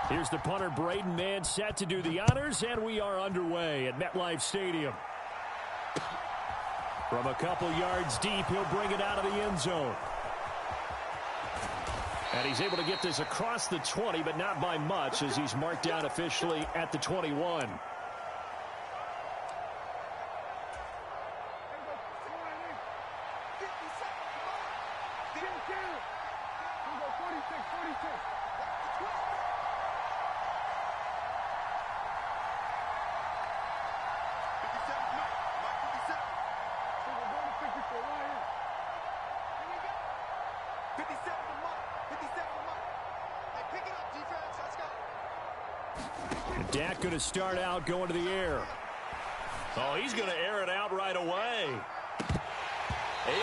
Here's the punter, Braden Mann, set to do the honors, and we are underway at MetLife Stadium. From a couple yards deep, he'll bring it out of the end zone. And he's able to get this across the 20, but not by much, as he's marked down officially at the 21. Dak going to start out going to the air. Oh, he's going to air it out right away.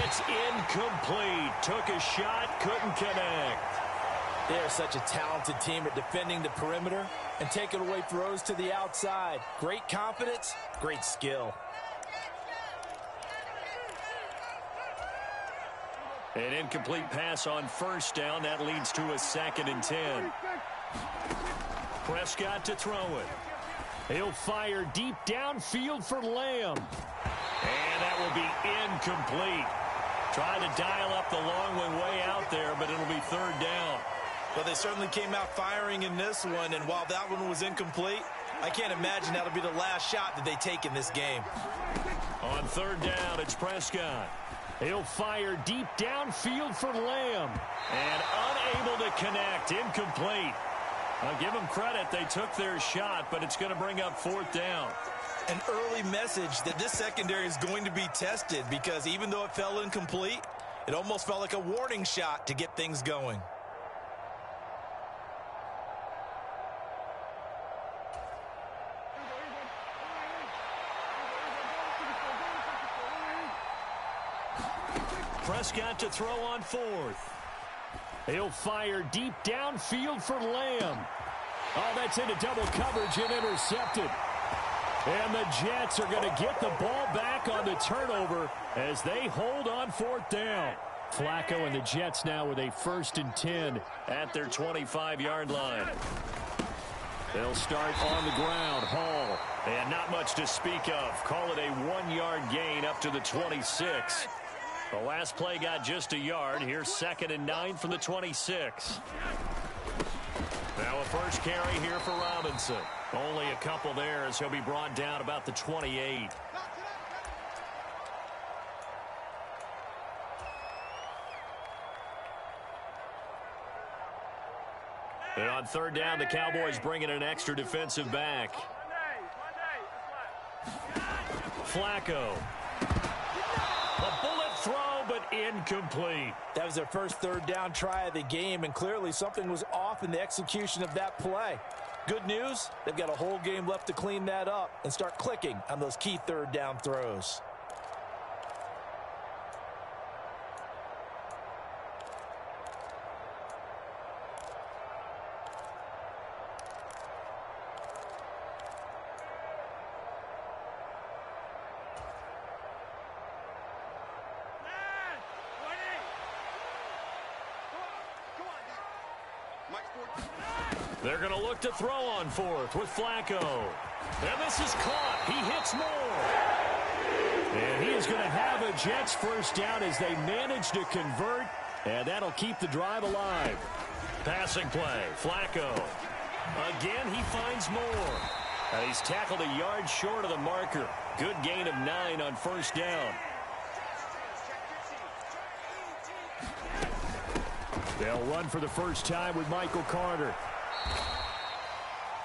It's incomplete. Took a shot, couldn't connect. They're such a talented team at defending the perimeter and taking away throws to the outside. Great confidence, great skill. An incomplete pass on first down. That leads to a 2nd and 10. Prescott to throw it. He'll fire deep downfield for Lamb. And that will be incomplete. Trying to dial up the long one way out there, but it'll be 3rd down. Well, they certainly came out firing in this one, and while that one was incomplete, I can't imagine that'll be the last shot that they take in this game. On 3rd down, it's Prescott. He'll fire deep downfield for Lamb. And unable to connect. Incomplete. I'll give them credit. They took their shot, but it's going to bring up 4th down. An early message that this secondary is going to be tested, because even though it fell incomplete, it almost felt like a warning shot to get things going. Prescott to throw on 4th. He'll fire deep downfield for Lamb. Oh, that's into double coverage and intercepted. And the Jets are going to get the ball back on the turnover as they hold on 4th down. Flacco and the Jets now with a 1st and 10 at their 25-yard line. They'll start on the ground. Hall. And not much to speak of. Call it a 1-yard gain up to the 26. The last play got just a yard. Here's 2nd and 9 from the 26. Now a first carry here for Robinson. Only a couple there as he'll be brought down about the 28. And on 3rd down, the Cowboys bring in an extra defensive back. Flacco. A bullet throw, but incomplete. That was their first 3rd down try of the game, and clearly something was off in the execution of that play. Good news, they've got a whole game left to clean that up and start clicking on those key 3rd down throws. They're going to look to throw on 4th with Flacco. And this is caught. He hits more. And he is going to have a Jets 1st down as they manage to convert. And that'll keep the drive alive. Passing play. Flacco. Again, he finds more. And he's tackled a yard short of the marker. Good gain of 9 on 1st down. They'll run for the first time with Michael Carter.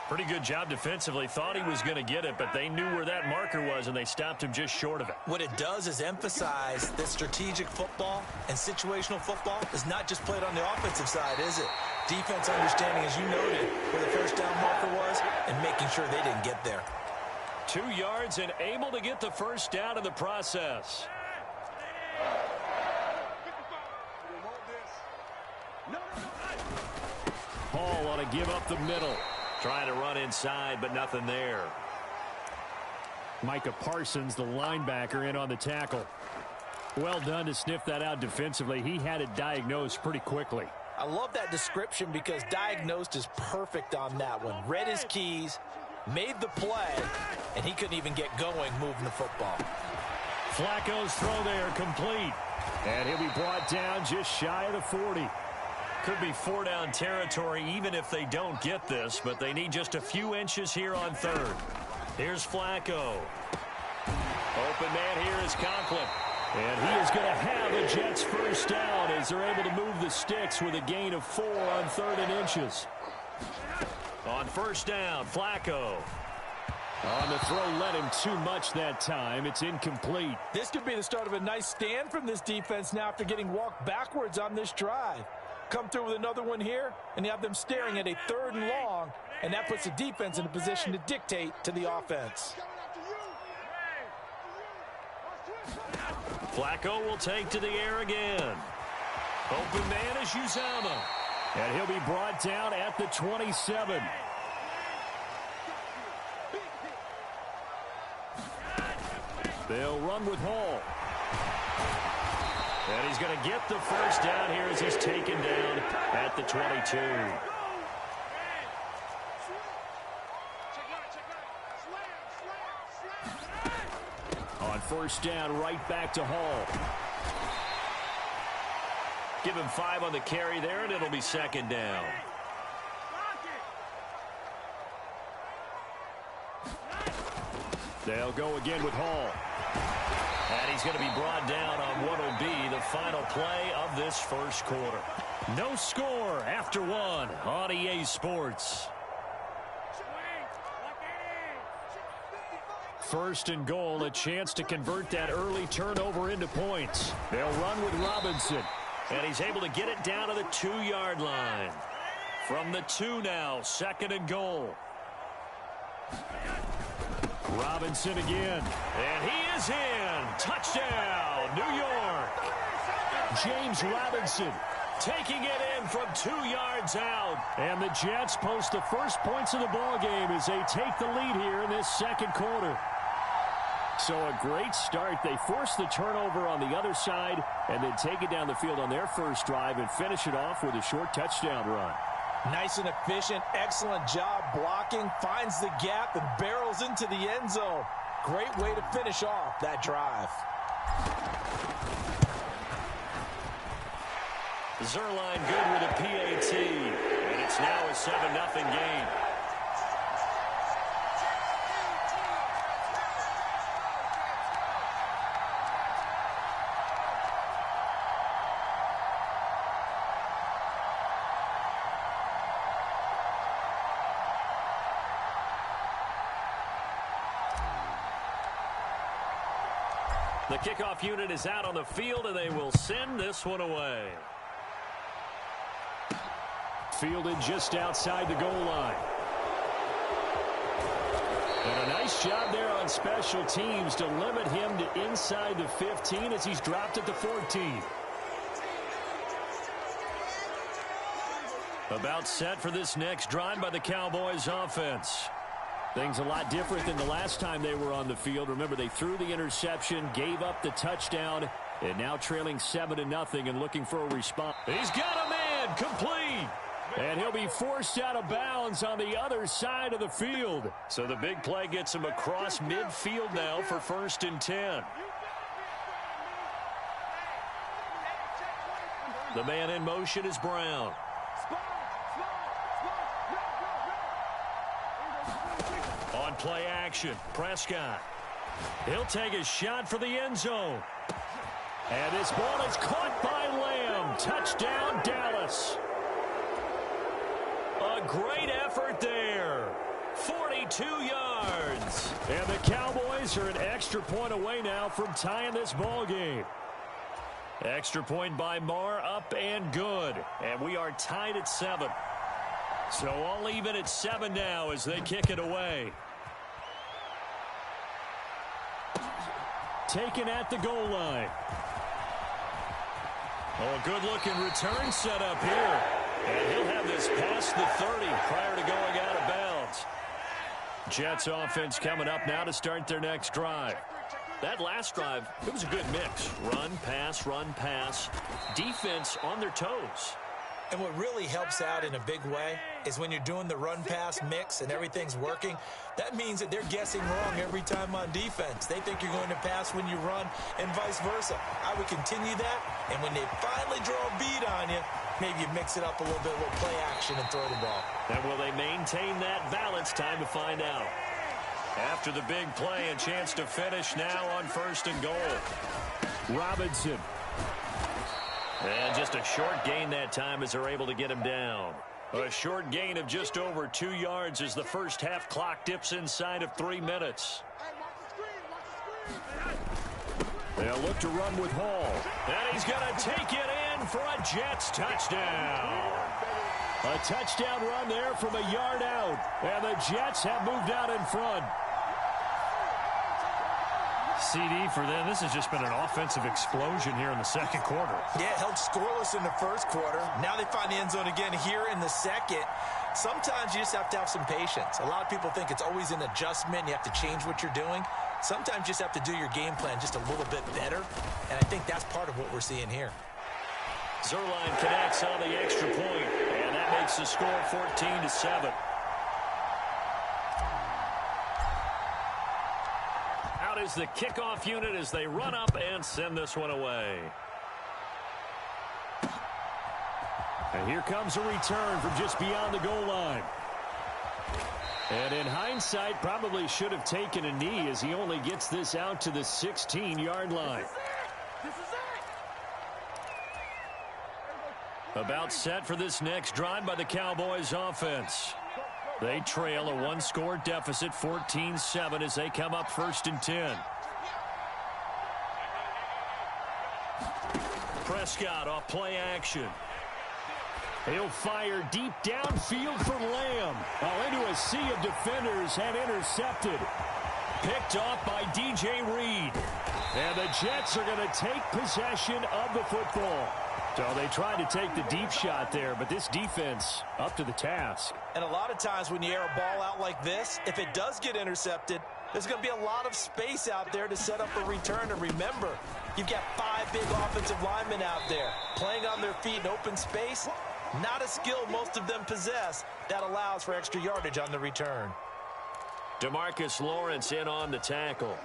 Pretty good job defensively. Thought he was going to get it, but they knew where that marker was, and they stopped him just short of it. What it does is emphasize that strategic football and situational football is not just played on the offensive side, is it? Defense understanding, as you noted, where the first down marker was and making sure they didn't get there. 2 yards and able to get the first down in the process. Hall ought to give up the middle. Trying to run inside, but nothing there. Micah Parsons, the linebacker, in on the tackle. Well done to sniff that out defensively. He had it diagnosed pretty quickly. I love that description because diagnosed is perfect on that one. Read his keys, made the play, and he couldn't even get going moving the football. Flacco's throw there complete. And he'll be brought down just shy of the 40. Could be 4-down territory even if they don't get this, but they need just a few inches here on third. Here's Flacco. Open man here is Conklin. And he is going to have a Jets first down as they're able to move the sticks with a gain of 4 on 3rd and inches. On first down, Flacco. On the throw, led him too much that time. It's incomplete. This could be the start of a nice stand from this defense now after getting walked backwards on this drive. Come through with another one here, and you have them staring at a 3rd and long, and that puts the defense in a position to dictate to the offense. Flacco will take to the air again. Open man is Uzama. And he'll be brought down at the 27. They'll run with Hall. And he's going to get the first down here as he's taken down at the 22. On first down, right back to Hall. Give him 5 on the carry there, and it'll be 2nd down. They'll go again with Hall. And he's going to be brought down on what will be the final play of this first quarter. No score after 1 on EA Sports. First and goal, a chance to convert that early turnover into points. They'll run with Robinson. And he's able to get it down to the 2-yard line. From the 2 now, 2nd and goal. Robinson again. And he is in. Touchdown, New York. James Robinson taking it in from 2 yards out. And the Jets post the first points of the ball game as they take the lead here in this 2nd quarter. So a great start. They force the turnover on the other side and then take it down the field on their first drive and finish it off with a short touchdown run. Nice and efficient, excellent job blocking, finds the gap and barrels into the end zone. Great way to finish off that drive. Zerline good with a PAT, and it's now a 7-0 game. The kickoff unit is out on the field, and they will send this one away. Fielded just outside the goal line. And a nice job there on special teams to limit him to inside the 15 as he's dropped at the 14. About set for this next drive by the Cowboys offense. Things a lot different than the last time they were on the field. Remember, they threw the interception, gave up the touchdown, and now trailing 7-0 and looking for a response. He's got a man complete. And he'll be forced out of bounds on the other side of the field. So the big play gets him across midfield now for 1st and 10. The man in motion is Brown. On play action, Prescott. He'll take a shot for the end zone. And this ball is caught by Lamb. Touchdown, Dallas. A great effort there. 42 yards. And the Cowboys are an extra point away now from tying this ball game. Extra point by Marr, up and good. And we are tied at 7. So all even at 7 now as they kick it away. Taken at the goal line. Oh, good-looking return set up here. And he'll have this past the 30 prior to going out of bounds. Jets offense coming up now to start their next drive. That last drive, it was a good mix. Run, pass, defense on their toes. And what really helps out in a big way is when you're doing the run-pass mix and everything's working, that means that they're guessing wrong every time on defense. They think you're going to pass when you run and vice versa. I would continue that, and when they finally draw a bead on you, maybe you mix it up a little bit, a little play action and throw the ball. And will they maintain that balance? Time to find out. After the big play, a chance to finish now on 1st and goal. Robinson. And just a short gain that time as they're able to get him down. A short gain of just over 2 yards as the first half clock dips inside of 3 minutes. They'll look to run with Hall. And he's going to take it in for a Jets touchdown. A touchdown run there from a yard out. And the Jets have moved out in front. CD for them. This has just been an offensive explosion here in the second quarter. Yeah, held scoreless in the first quarter. Now they find the end zone again here in the second. Sometimes you just have to have some patience. A lot of people think it's always an adjustment. You have to change what you're doing. Sometimes you just have to do your game plan just a little bit better. And I think that's part of what we're seeing here. Zerline connects on the extra point, and that makes the score 14-7. Out is the kickoff unit as they run up and send this one away. And here comes a return from just beyond the goal line. And in hindsight, probably should have taken a knee as he only gets this out to the 16-yard line. About set for this next drive by the Cowboys offense. They trail a one-score deficit, 14-7, as they come up 1st and 10. Prescott off play action. He'll fire deep downfield for Lamb. Into a sea of defenders and intercepted. Picked off by DJ Reed. And the Jets are going to take possession of the football. So they tried to take the deep shot there, but this defense up to the task. And a lot of times when you air a ball out like this, if it does get intercepted, there's going to be a lot of space out there to set up a return. And remember, you've got 5 big offensive linemen out there playing on their feet in open space. Not a skill most of them possess that allows for extra yardage on the return. DeMarcus Lawrence in on the tackle.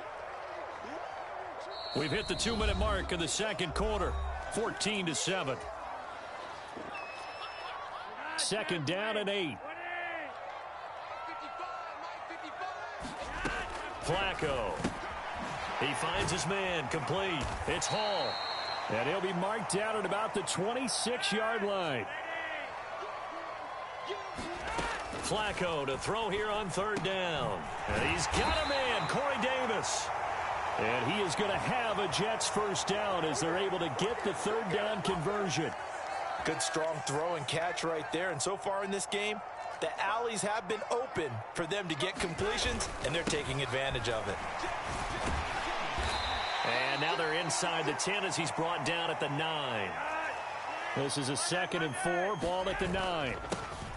We've hit the 2-minute mark of the second quarter. 14-7. 2nd down and 8. Flacco. He finds his man complete. It's Hall. And he'll be marked down at about the 26-yard line. Flacco to throw here on 3rd down. And he's got a man, Corey Davis. And he is going to have a Jets 1st down as they're able to get the 3rd down conversion. Good strong throw and catch right there. And so far in this game, the alleys have been open for them to get completions, and they're taking advantage of it. And now they're inside the 10 as he's brought down at the 9. This is a 2nd and 4, ball at the 9.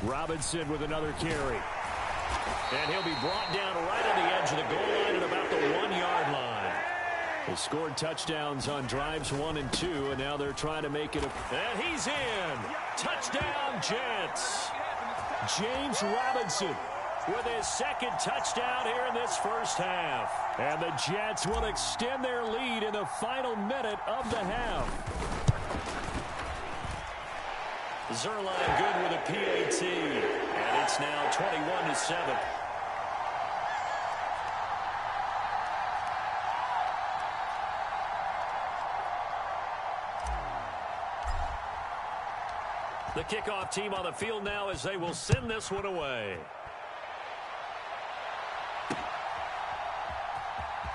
Robinson with another carry. And he'll be brought down right on the edge of the goal line at about the 1-yard line. They scored touchdowns on drives 1 and 2, and now they're trying to make it a... And he's in. Touchdown, Jets. James Robinson with his 2nd touchdown here in this first half. And the Jets will extend their lead in the final minute of the half. Zerline good with a PAT. And it's now 21-7. The kickoff team on the field now as they will send this one away.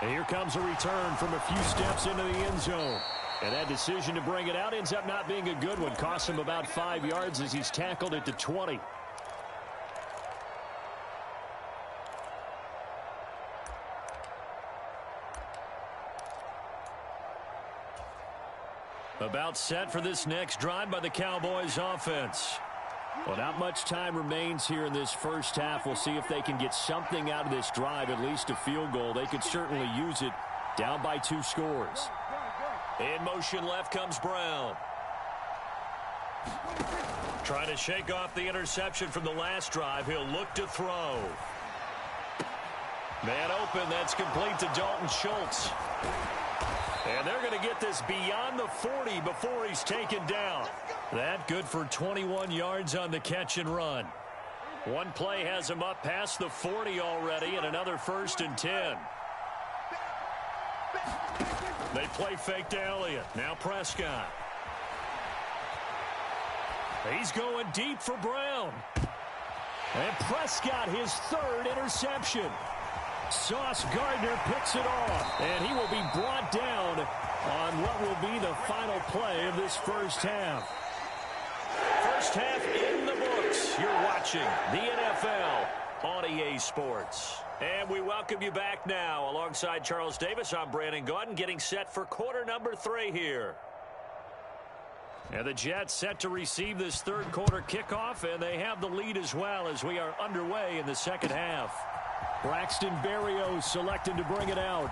And here comes a return from a few steps into the end zone. And that decision to bring it out ends up not being a good one. Costs him about 5 yards as he's tackled at the 20. About set for this next drive by the Cowboys offense. Well, not much time remains here in this first half. We'll see if they can get something out of this drive, at least a field goal. They could certainly use it down by 2 scores. In motion left comes Brown. Trying to shake off the interception from the last drive. He'll look to throw. Man open. That's complete to Dalton Schultz. And they're going to get this beyond the 40 before he's taken down. That good for 21 yards on the catch and run. One play has him up past the 40 already, and another 1st and 10. They play fake to Elliott. Now Prescott. He's going deep for Brown. And Prescott, his 3rd interception. Sauce Gardner picks it off, and he will be brought down on what will be the final play of this first half. First half in the books. You're watching the NFL on EA Sports. And we welcome you back now. Alongside Charles Davis, I'm Brandon Gaudin, getting set for quarter number 3 here. And the Jets set to receive this 3rd quarter kickoff, and they have the lead as well as we are underway in the second half. Braxton Berrios selected to bring it out.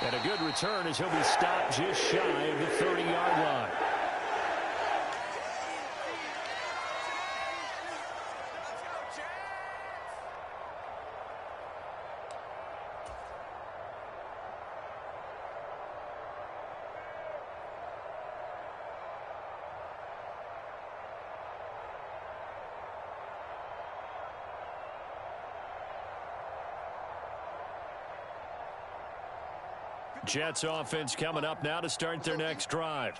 And a good return as he'll be stopped just shy of the 30-yard line. Jets offense coming up now to start their next drive.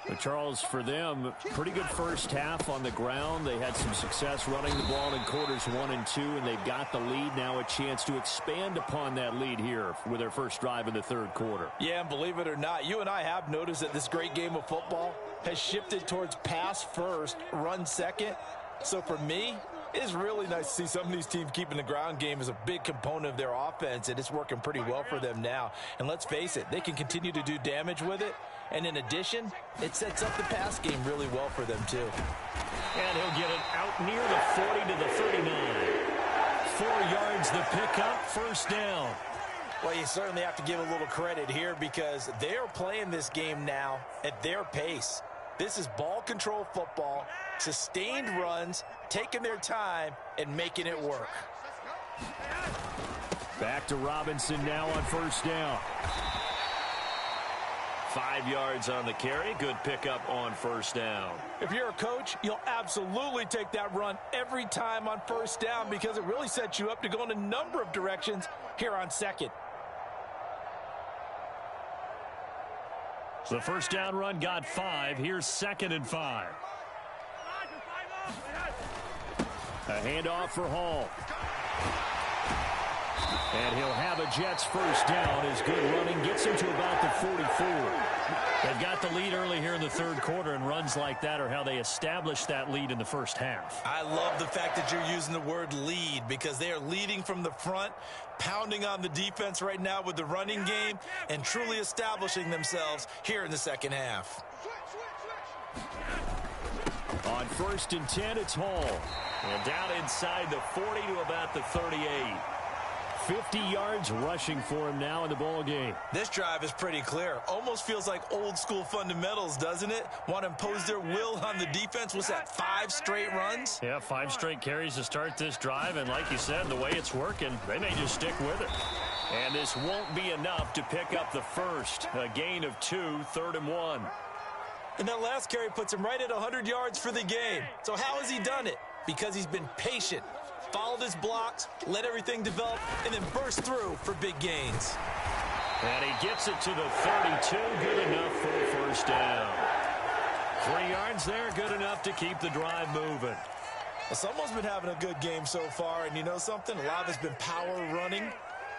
But Charles, for them, pretty good first half on the ground. They had some success running the ball in quarters 1 and 2, and they've got the lead. Now a chance to expand upon that lead here with their first drive in the 3rd quarter. Yeah, and believe it or not, you and I have noticed that this great game of football has shifted towards pass first, run second. So for me, it is really nice to see some of these teams keeping the ground game as a big component of their offense, and it's working pretty well for them now. And let's face it, they can continue to do damage with it. And in addition, it sets up the pass game really well for them, too. And he'll get it out near the 40 to the 39. 4 yards the pickup, first down. Well, you certainly have to give a little credit here because they're playing this game now at their pace. This is ball control football, sustained runs, taking their time, and making it work. Back to Robinson now on first down. 5 yards on the carry. Good pickup on first down. If you're a coach, you'll absolutely take that run every time on first down because it really sets you up to go in a number of directions here on second. The first down run got 5. Here's 2nd and 5. A handoff for Hall. And he'll have a Jets first down as good running gets him to about the 44. They've got the lead early here in the 3rd quarter, and runs like that are how they establish that lead in the first half. I love the fact that you're using the word lead because they are leading from the front, pounding on the defense right now with the running game, and truly establishing themselves here in the second half. On 1st and 10, it's Hall. And down inside the 40 to about the 38. 50 yards rushing for him now in the ball game. This drive is pretty clear. Almost feels like old school fundamentals, doesn't it? Want to impose their will on the defense. What's that, 5 straight runs? Yeah, 5 straight carries to start this drive. And like you said, the way it's working, they may just stick with it. And this won't be enough to pick up the first. A gain of 2, 3rd and 1. And that last carry puts him right at 100 yards for the game. So how has he done it? Because he's been patient, followed his blocks, let everything develop, and then burst through for big gains. And he gets it to the 32. Good enough for a first down. 3 yards there, good enough to keep the drive moving. Well, someone's been having a good game so far, and you know something? A lot of it's been power running.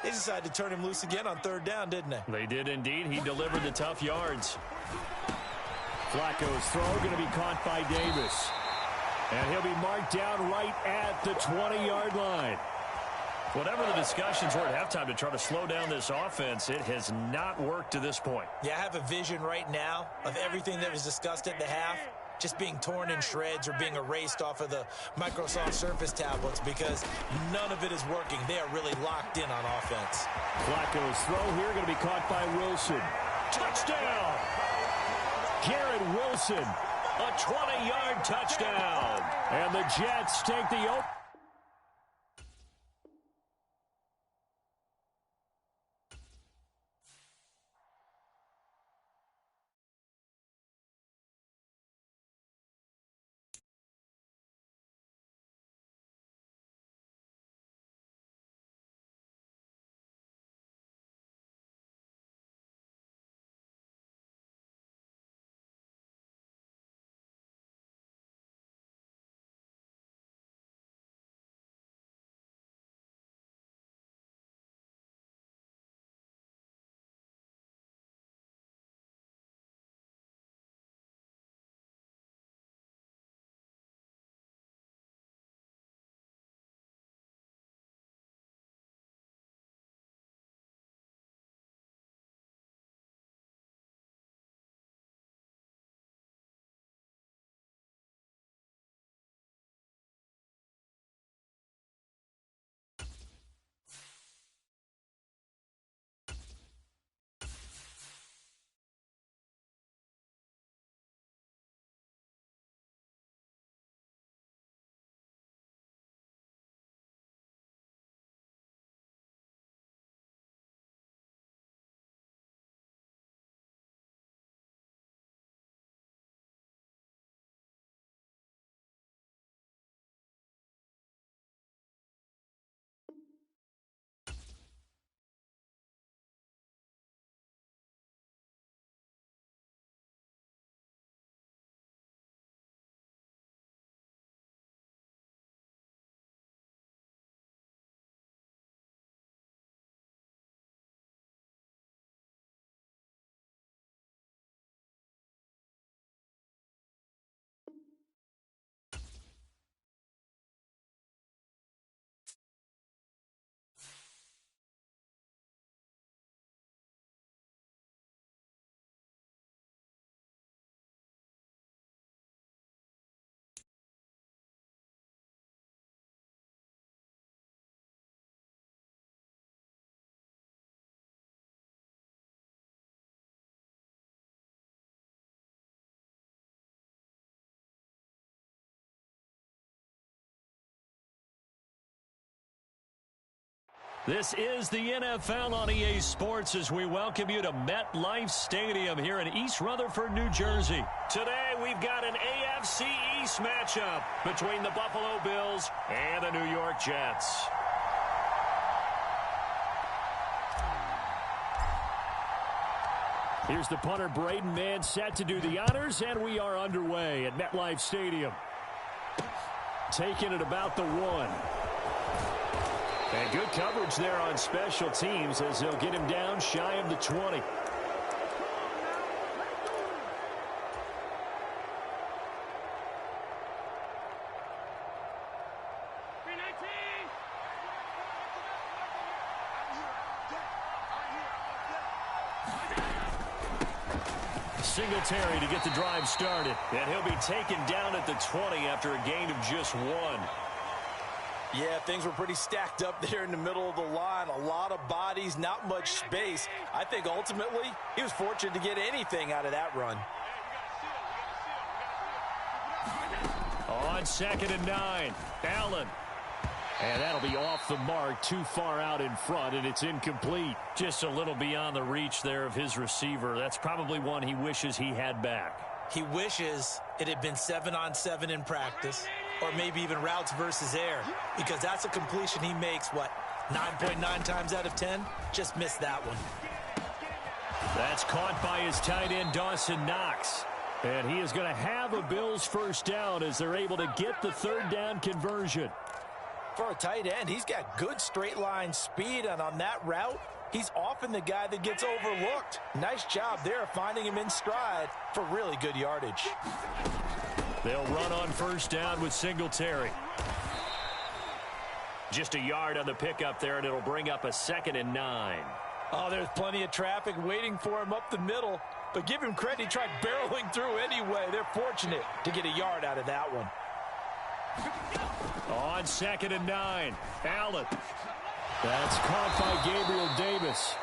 They decided to turn him loose again on 3rd down, didn't they? They did indeed. He delivered the tough yards. Flacco's throw going to be caught by Davis. And he'll be marked down right at the 20-yard line. Whatever the discussions were at halftime to try to slow down this offense, it has not worked to this point. Yeah, I have a vision right now of everything that was discussed at the half just being torn in shreds or being erased off of the Microsoft Surface tablets because none of it is working. They are really locked in on offense. Flacco's throw here going to be caught by Wilson. Touchdown! Garrett Wilson A 20-yard touchdown. And the Jets take the open. This is the NFL on EA Sports as we welcome you to MetLife Stadium here in East Rutherford, New Jersey. Today we've got an AFC East matchup between the Buffalo Bills and the New York Jets. Here's the punter, Braden Mann, set to do the honors, and we are underway at MetLife Stadium. Taking it about the 1. And good coverage there on special teams as they'll get him down shy of the 20. Singletary to get the drive started. And he'll be taken down at the 20 after a gain of just 1. Yeah, things were pretty stacked up there in the middle of the line. A lot of bodies, not much space. I think ultimately he was fortunate to get anything out of that run. On 2nd and 9, Allen. And that'll be off the mark, too far out in front, and it's incomplete. Just a little beyond the reach there of his receiver. That's probably one he wishes he had back. He wishes it had been 7-on-7 in practice, or maybe even routes versus air, because that's a completion he makes, 9.9 times out of 10? Just missed that one. That's caught by his tight end, Dawson Knox. And he is going to have a Bills first down as they're able to get the 3rd down conversion. For a tight end, he's got good straight line speed, and on that route, he's often the guy that gets overlooked. Nice job there finding him in stride for really good yardage. They'll run on 1st down with Singletary. Just a yard on the pickup there, and it'll bring up a 2nd and 9. Oh, there's plenty of traffic waiting for him up the middle, but give him credit, he tried barreling through anyway. They're fortunate to get a yard out of that one. On 2nd and 9, Allen. That's caught by Gabriel Davis.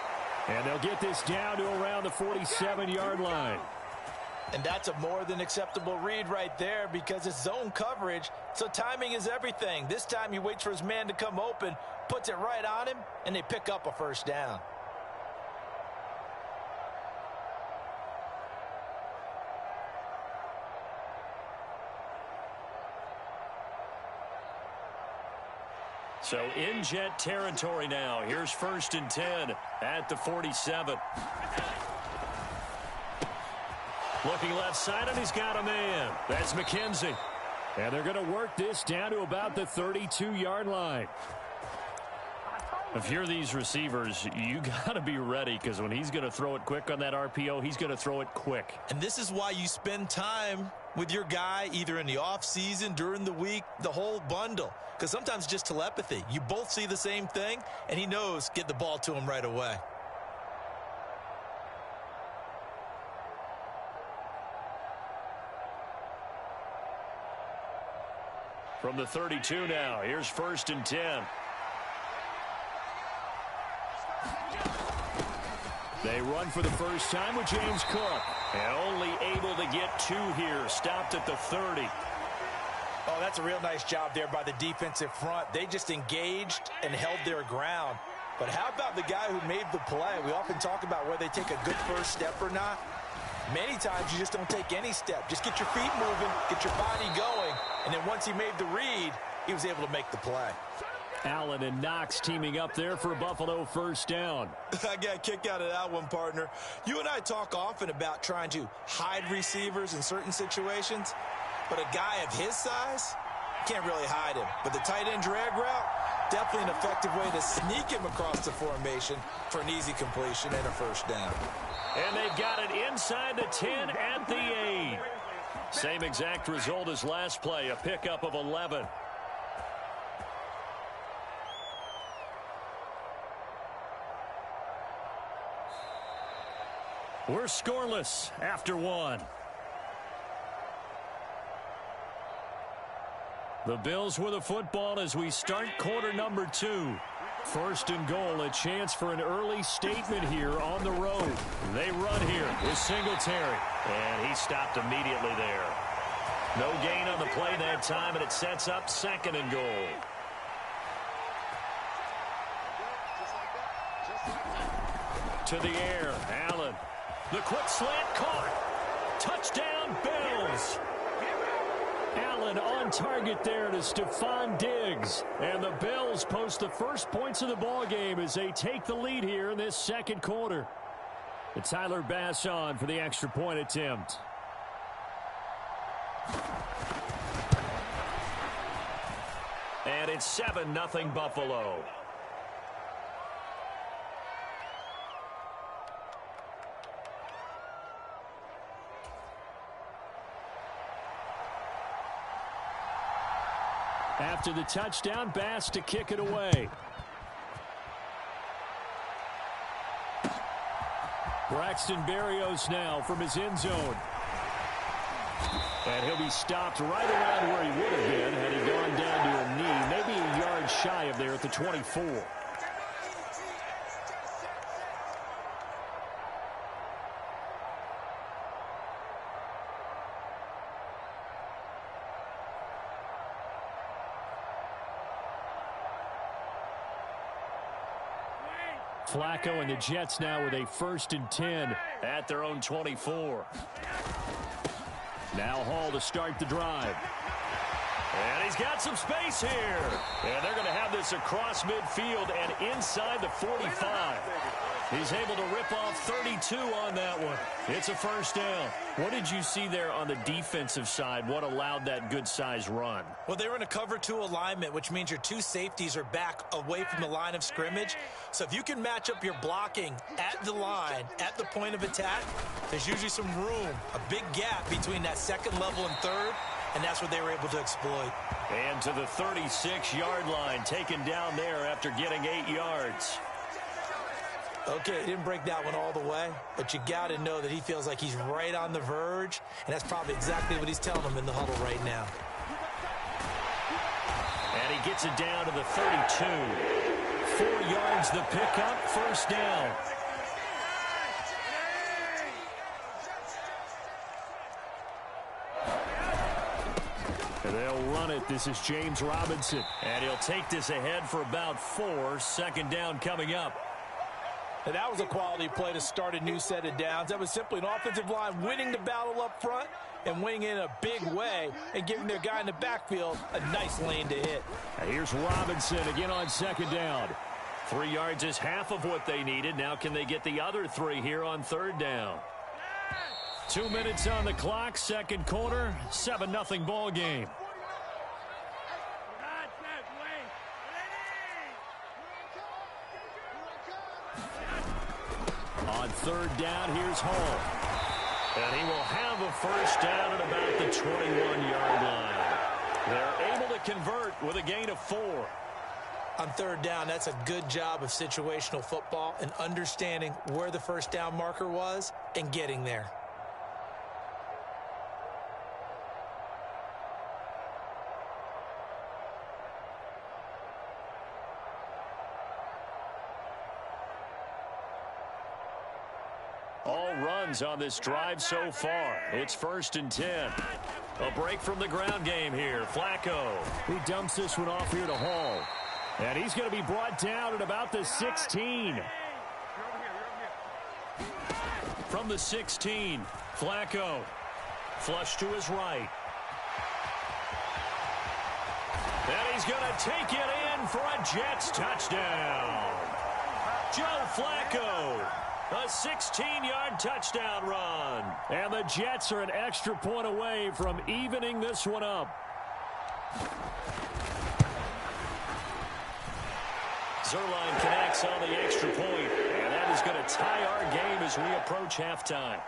And they'll get this down to around the 47-yard line. And that's a more than acceptable read right there because it's zone coverage, so timing is everything. This time he waits for his man to come open, puts it right on him, and they pick up a first down. So in Jet territory now. Here's 1st and 10 at the 47. Looking left side, and he's got a man. That's McKenzie. And they're going to work this down to about the 32-yard line. If you're these receivers, you got to be ready because when he's going to throw it quick on that RPO, he's going to throw it quick. And this is why you spend time with your guy either in the offseason, during the week, the whole bundle. Because sometimes it's just telepathy. You both see the same thing, and he knows get the ball to him right away. From the 32 now, here's 1st and 10. They run for the first time with James Cook. And only able to get 2 here. Stopped at the 30. Oh, that's a real nice job there by the defensive front. They just engaged and held their ground. But how about the guy who made the play? We often talk about whether they take a good first step or not. Many times you just don't take any step. Just get your feet moving, get your body going, and then once he made the read, he was able to make the play. Allen and Knox teaming up there for a Buffalo first down. I got a kick out of that one, partner. You and I talk often about trying to hide receivers in certain situations, but a guy of his size, can't really hide him. But the tight end drag route, definitely an effective way to sneak him across the formation for an easy completion and a first down. And they've got it inside the 10 at the 8. Same exact result as last play, a pickup of 11. We're scoreless after 1. The Bills with the football as we start quarter number 2. 1st and goal, a chance for an early statement here on the road. They run here with Singletary. And he stopped immediately there. No gain on the play that time, and it sets up 2nd and goal. To the air, Allen. The quick slant caught. Touchdown, Bills. Allen on target there to Stephon Diggs. And the Bills post the first points of the ball game as they take the lead here in this second quarter. And Tyler Bass on for the extra point attempt. And it's 7-0 Buffalo. After the touchdown, Bass to kick it away. Braxton Berrios now from his end zone. And he'll be stopped right around where he would have been had he gone down to a knee, maybe a yard shy of there at the 24. Flacco and the Jets now with a 1st and 10 at their own 24. Now Hall to start the drive. And he's got some space here. And they're going to have this across midfield and inside the 45. He's able to rip off 32 on that one. It's a first down. What did you see there on the defensive side? What allowed that good-sized run? Well, they were in a cover 2 alignment, which means your 2 safeties are back away from the line of scrimmage. So if you can match up your blocking at the line, at the point of attack, there's usually some room, a big gap between that 2nd level and 3rd, and that's what they were able to exploit. And to the 36-yard line, taken down there after getting 8 yards. Okay, he didn't break that one all the way, but you got to know that he feels like he's right on the verge, and that's probably exactly what he's telling them in the huddle right now. And he gets it down to the 32. 4 yards the pickup, first down. And they'll run it. This is James Robinson. And he'll take this ahead for about 4. Second down coming up. And that was a quality play to start a new set of downs. That was simply an offensive line winning the battle up front and winning in a big way and giving their guy in the backfield a nice lane to hit. And here's Robinson again on second down. 3 yards is half of what they needed. Now can they get the other 3 here on third down? 2 minutes on the clock, second quarter, 7-0 ball game. On third down, here's Hall. And he will have a first down at about the 21-yard line. They're able to convert with a gain of 4. On third down, that's a good job of situational football and understanding where the first down marker was and getting there. All runs on this drive so far. It's 1st and 10. A break from the ground game here. Flacco. He dumps this one off here to Hall. And he's going to be brought down at about the 16. From the 16, Flacco. Flush to his right. And he's going to take it in for a Jets touchdown. Joe Flacco. A 16-yard touchdown run. And the Jets are an extra point away from evening this one up. Zerline connects on the extra point, and that is going to tie our game as we approach halftime.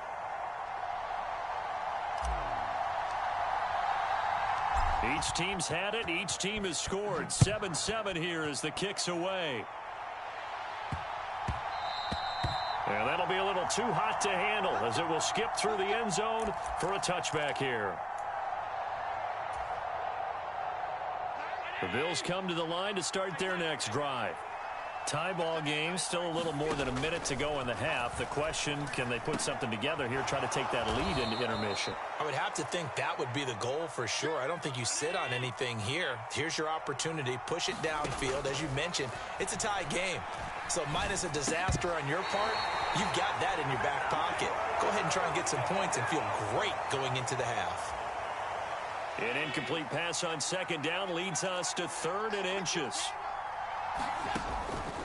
Each team's had it. Each team has scored. 7-7 here as the kick's away. And that'll be a little too hot to handle as it will skip through the end zone for a touchback here. The Bills come to the line to start their next drive. Tie ball game, still a little more than a minute to go in the half. The question, can they put something together here, try to take that lead into intermission? I would have to think that would be the goal for sure. I don't think you sit on anything here. Here's your opportunity. Push it downfield. As you mentioned, it's a tie game. So minus a disaster on your part, you've got that in your back pocket. Go ahead and try and get some points and feel great going into the half. An incomplete pass on second down leads us to 3rd and inches.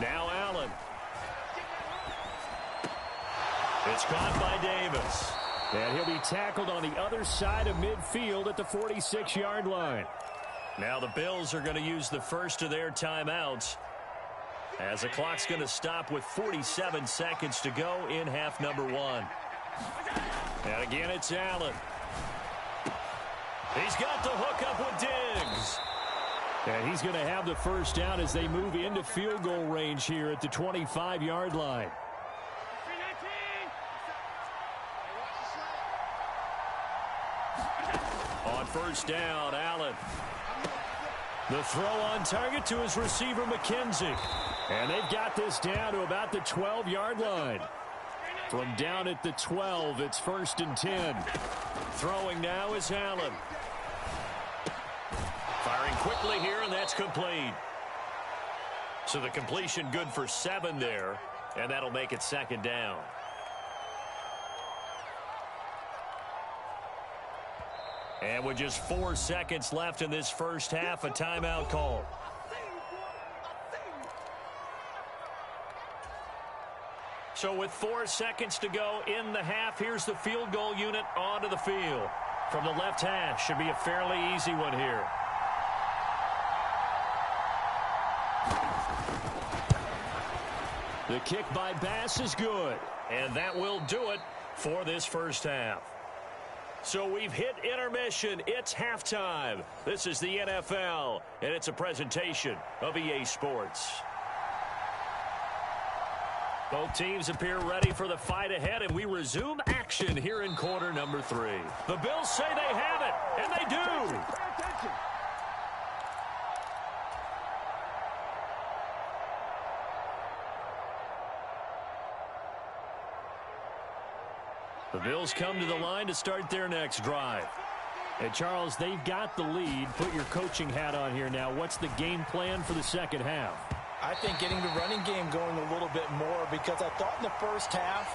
Now Allen. It's caught by Davis. And he'll be tackled on the other side of midfield at the 46-yard line. Now the Bills are going to use the first of their timeouts, as the clock's going to stop with 47 seconds to go in half number 1. And again, it's Allen. He's got the hook up with Diggs. And he's going to have the first down as they move into field goal range here at the 25-yard line. On first down, Allen. The throw on target to his receiver, McKenzie. And they've got this down to about the 12-yard line. From down at the 12, it's 1st and 10. Throwing now is Allen. Firing quickly here, and that's complete. So the completion good for 7 there, and that'll make it 2nd down. And with just 4 seconds left in this first half, a timeout call. So with 4 seconds to go in the half, here's the field goal unit onto the field. From the left hash, should be a fairly easy one here. The kick by Bass is good, and that will do it for this first half. So we've hit intermission. It's halftime. This is the NFL, and it's a presentation of EA Sports. Both teams appear ready for the fight ahead, and we resume action here in quarter number 3. The Bills say they have it, and they do. The Bills come to the line to start their next drive. And Charles, they've got the lead. Put your coaching hat on here now. What's the game plan for the second half? I think getting the running game going a little bit more, because I thought in the first half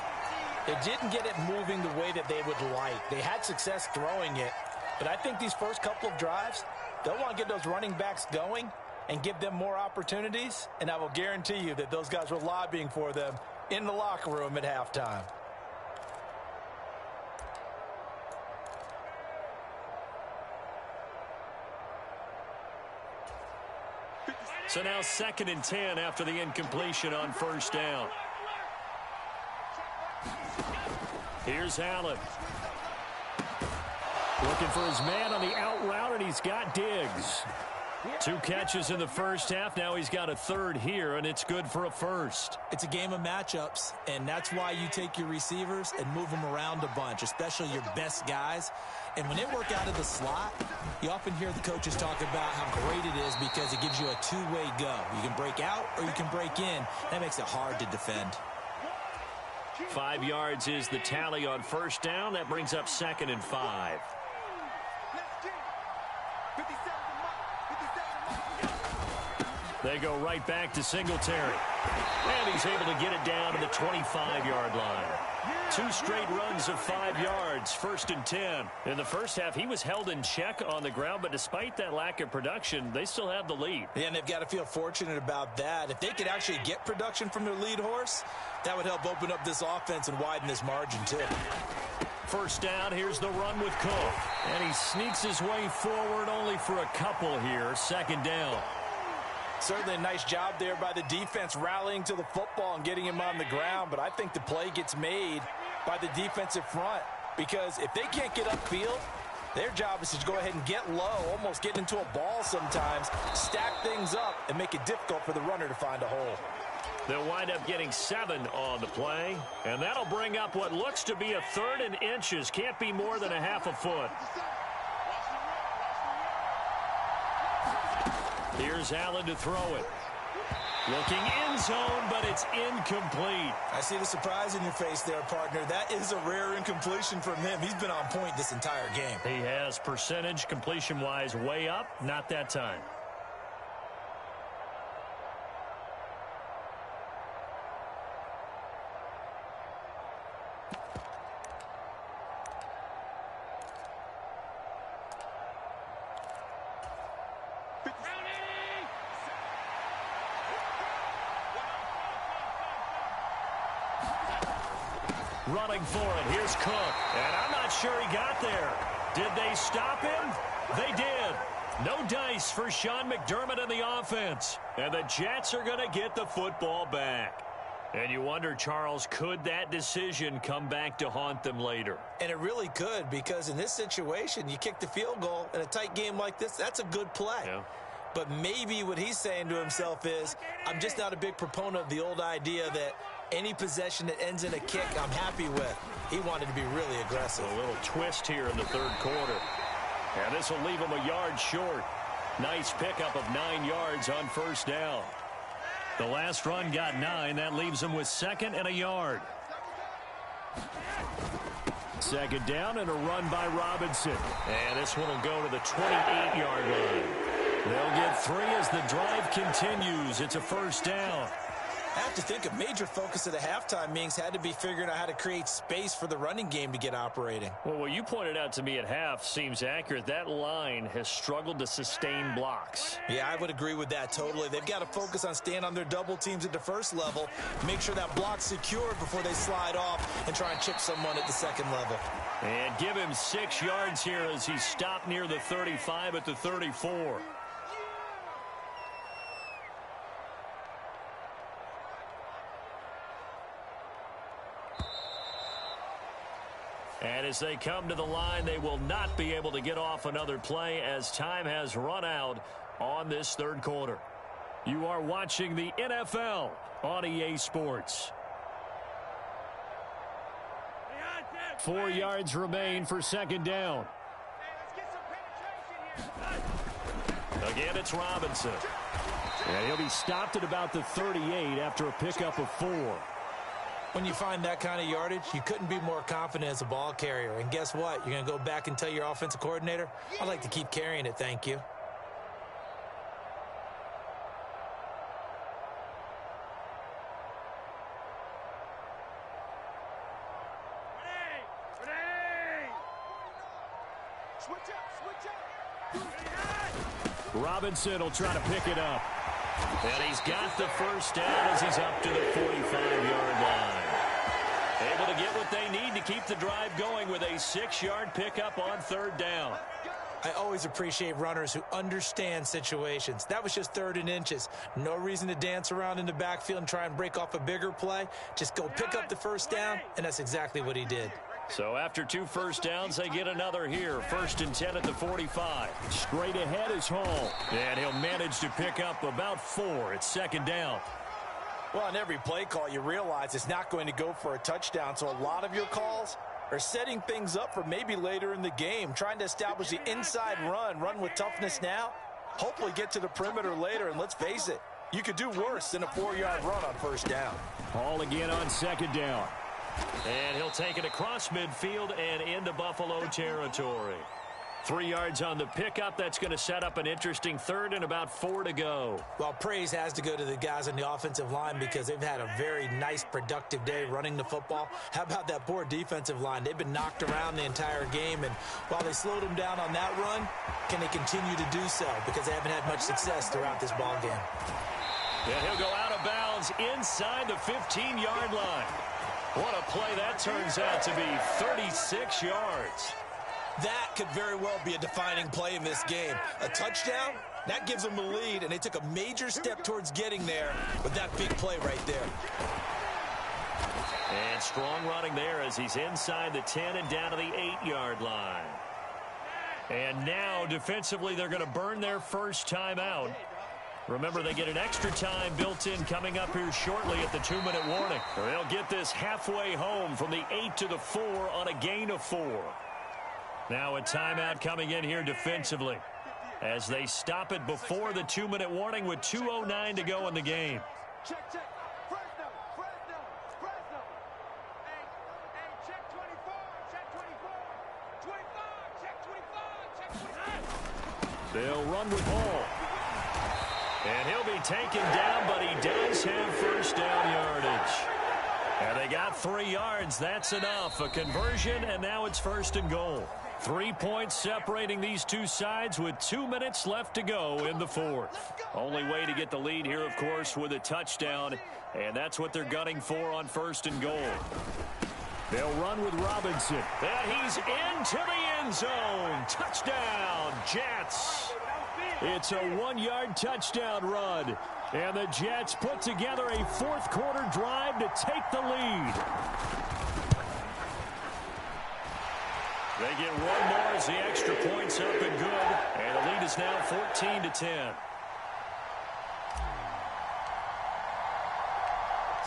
they didn't get it moving the way that they would like. They had success throwing it, but I think these first couple of drives, they'll want to get those running backs going and give them more opportunities, and I will guarantee you that those guys were lobbying for them in the locker room at halftime. So now 2nd and 10 after the incompletion on first down. Here's Allen. Looking for his man on the out route, and he's got Diggs. 2 catches in the first half. Now he's got a third here, and it's good for a first. It's a game of matchups, and that's why you take your receivers and move them around a bunch, especially your best guys. And when they work out of the slot, you often hear the coaches talk about how great it is because it gives you a two-way go. You can break out or you can break in. That makes it hard to defend. 5 yards is the tally on first down. That brings up 2nd and 5. They go right back to Singletary. And he's able to get it down to the 25-yard line. 2 straight runs of 5 yards, 1st and 10. In the first half, he was held in check on the ground, but despite that lack of production, they still have the lead. Yeah, and they've got to feel fortunate about that. If they could actually get production from their lead horse, that would help open up this offense and widen this margin too. First down, here's the run with Cook. And he sneaks his way forward only for a couple here. 2nd down. Certainly a nice job there by the defense rallying to the football and getting him on the ground, but I think the play gets made by the defensive front, because if they can't get upfield, their job is to go ahead and get low, almost get into a ball sometimes, stack things up, and make it difficult for the runner to find a hole. They'll wind up getting 7 on the play, and that'll bring up what looks to be a 3rd and inches. Can't be more than a half a foot. Here's Allen to throw it. Looking end zone, but it's incomplete. I see the surprise in your face there, partner. That is a rare incompletion from him. He's been on point this entire game. He has percentage completion-wise way up, not that time. Running for it. Here's Cook. And I'm not sure he got there. Did they stop him? They did. No dice for Sean McDermott and the offense. And the Jets are going to get the football back. And you wonder, Charles, could that decision come back to haunt them later? And it really could, because in this situation, you kick the field goal in a tight game like this, that's a good play. Yeah. But maybe what he's saying to himself is, I'm just not a big proponent of the old idea that any possession that ends in a kick, I'm happy with. He wanted to be really aggressive. A little twist here in the 3rd quarter. And this will leave him a yard short. Nice pickup of 9 yards on first down. The last run got 9. That leaves him with 2nd and a yard. 2nd down and a run by Robinson. And this one will go to the 28-yard line. They'll get 3 as the drive continues. It's a first down. I have to think a major focus of the halftime meetings had to be figuring out how to create space for the running game to get operating. Well, what you pointed out to me at half seems accurate. That line has struggled to sustain blocks. Yeah, I would agree with that totally. They've got to focus on staying on their double teams at the first level, make sure that block's secured before they slide off and try and chip someone at the second level. And give him 6 yards here as he stopped near the 35 at the 34. And as they come to the line, they will not be able to get off another play as time has run out on this 3rd quarter. You are watching the NFL on EA Sports. 4 yards remain for 2nd down. Again, it's Robinson. And he'll be stopped at about the 38 after a pickup of 4. When you find that kind of yardage, you couldn't be more confident as a ball carrier. And guess what? You're going to go back and tell your offensive coordinator, I'd like to keep carrying it, thank you. Robinson will try to pick it up. And he's got the first down as he's up to the 45-yard line. Able to get what they need to keep the drive going with a 6-yard pickup on third down. I always appreciate runners who understand situations. That was just 3rd and inches. No reason to dance around in the backfield and try and break off a bigger play. Just go pick up the first down, and that's exactly what he did. So after 2 first downs, they get another here. 1st and 10 at the 45. Straight ahead is Hall. And he'll manage to pick up about 4 at 2nd down. Well, on every play call, you realize it's not going to go for a touchdown. So a lot of your calls are setting things up for maybe later in the game, trying to establish the inside run with toughness now, hopefully get to the perimeter later. And let's face it, you could do worse than a 4-yard run on first down. Hall again on 2nd down. And he'll take it across midfield and into Buffalo territory. 3 yards on the pickup. That's going to set up an interesting 3rd and about 4 to go. Well, praise has to go to the guys on the offensive line because they've had a very nice, productive day running the football. How about that poor defensive line? They've been knocked around the entire game, and while they slowed them down on that run, can they continue to do so? Because they haven't had much success throughout this ball game. And he'll go out of bounds inside the 15-yard line. What a play that turns out to be, 36 yards. That could very well be a defining play in this game. A touchdown, that gives them a lead, and they took a major step towards getting there with that big play right there. And strong running there as he's inside the 10 and down to the 8-yard line. And now, defensively, they're going to burn their first timeout. Remember, they get an extra time built in coming up here shortly at the 2-minute warning. They'll get this halfway home from the 8 to the 4 on a gain of 4. Now a timeout coming in here defensively as they stop it before the 2-minute warning with 2:09 to go in the game. Check. Fresno. Hey, check 24. Check 24. 25. Check 25. They'll run with Hall. And he'll be taken down, but he does have first down yardage. And they got 3 yards. That's enough. A conversion, and now it's 1st and goal. 3 points separating these two sides with 2 minutes left to go in the 4th. Only way to get the lead here, of course, with a touchdown. And that's what they're gunning for on 1st and goal. They'll run with Robinson. And he's into the end zone. Touchdown, Jets. It's a 1-yard touchdown run. And the Jets put together a 4th quarter drive to take the lead. They get one more as the extra point's up and good. And the lead is now 14-10.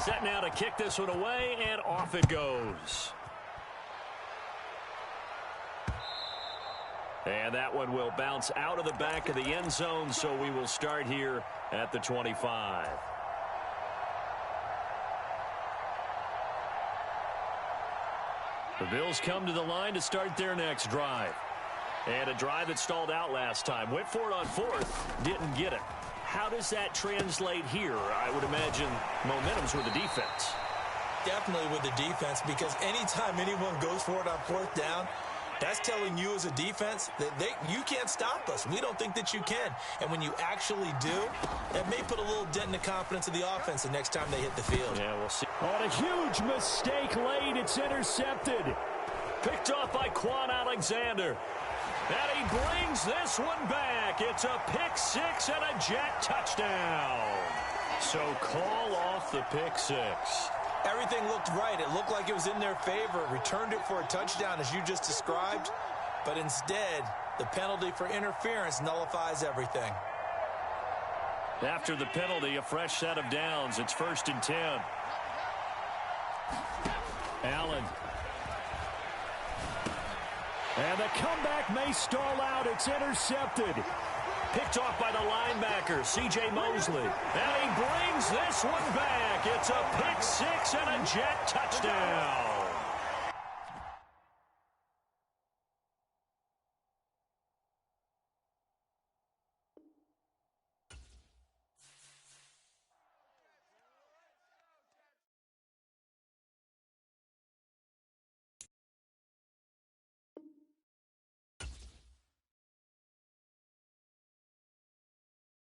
Set now to kick this one away, and off it goes. And that one will bounce out of the back of the end zone, so we will start here at the 25. The Bills come to the line to start their next drive. And a drive that stalled out last time. Went for it on 4th, didn't get it. How does that translate here? I would imagine momentum's with the defense. Definitely with the defense, because anytime anyone goes for it on 4th down, that's telling you as a defense that you can't stop us. We don't think that you can. And when you actually do, that may put a little dent in the confidence of the offense the next time they hit the field. Yeah, we'll see. On a huge mistake late, it's intercepted. Picked off by Quan Alexander. And he brings this one back. It's a pick 6 and a Jet touchdown. So call off the pick 6. Everything looked right. It looked like it was in their favor. Returned it for a touchdown, as you just described. But instead, the penalty for interference nullifies everything. After the penalty, a fresh set of downs. It's 1st and 10. Allen. And the comeback may stall out. It's intercepted. Picked off by the linebacker, C.J. Mosley. And he brings this one back. It's a pick six and a Jet touchdown.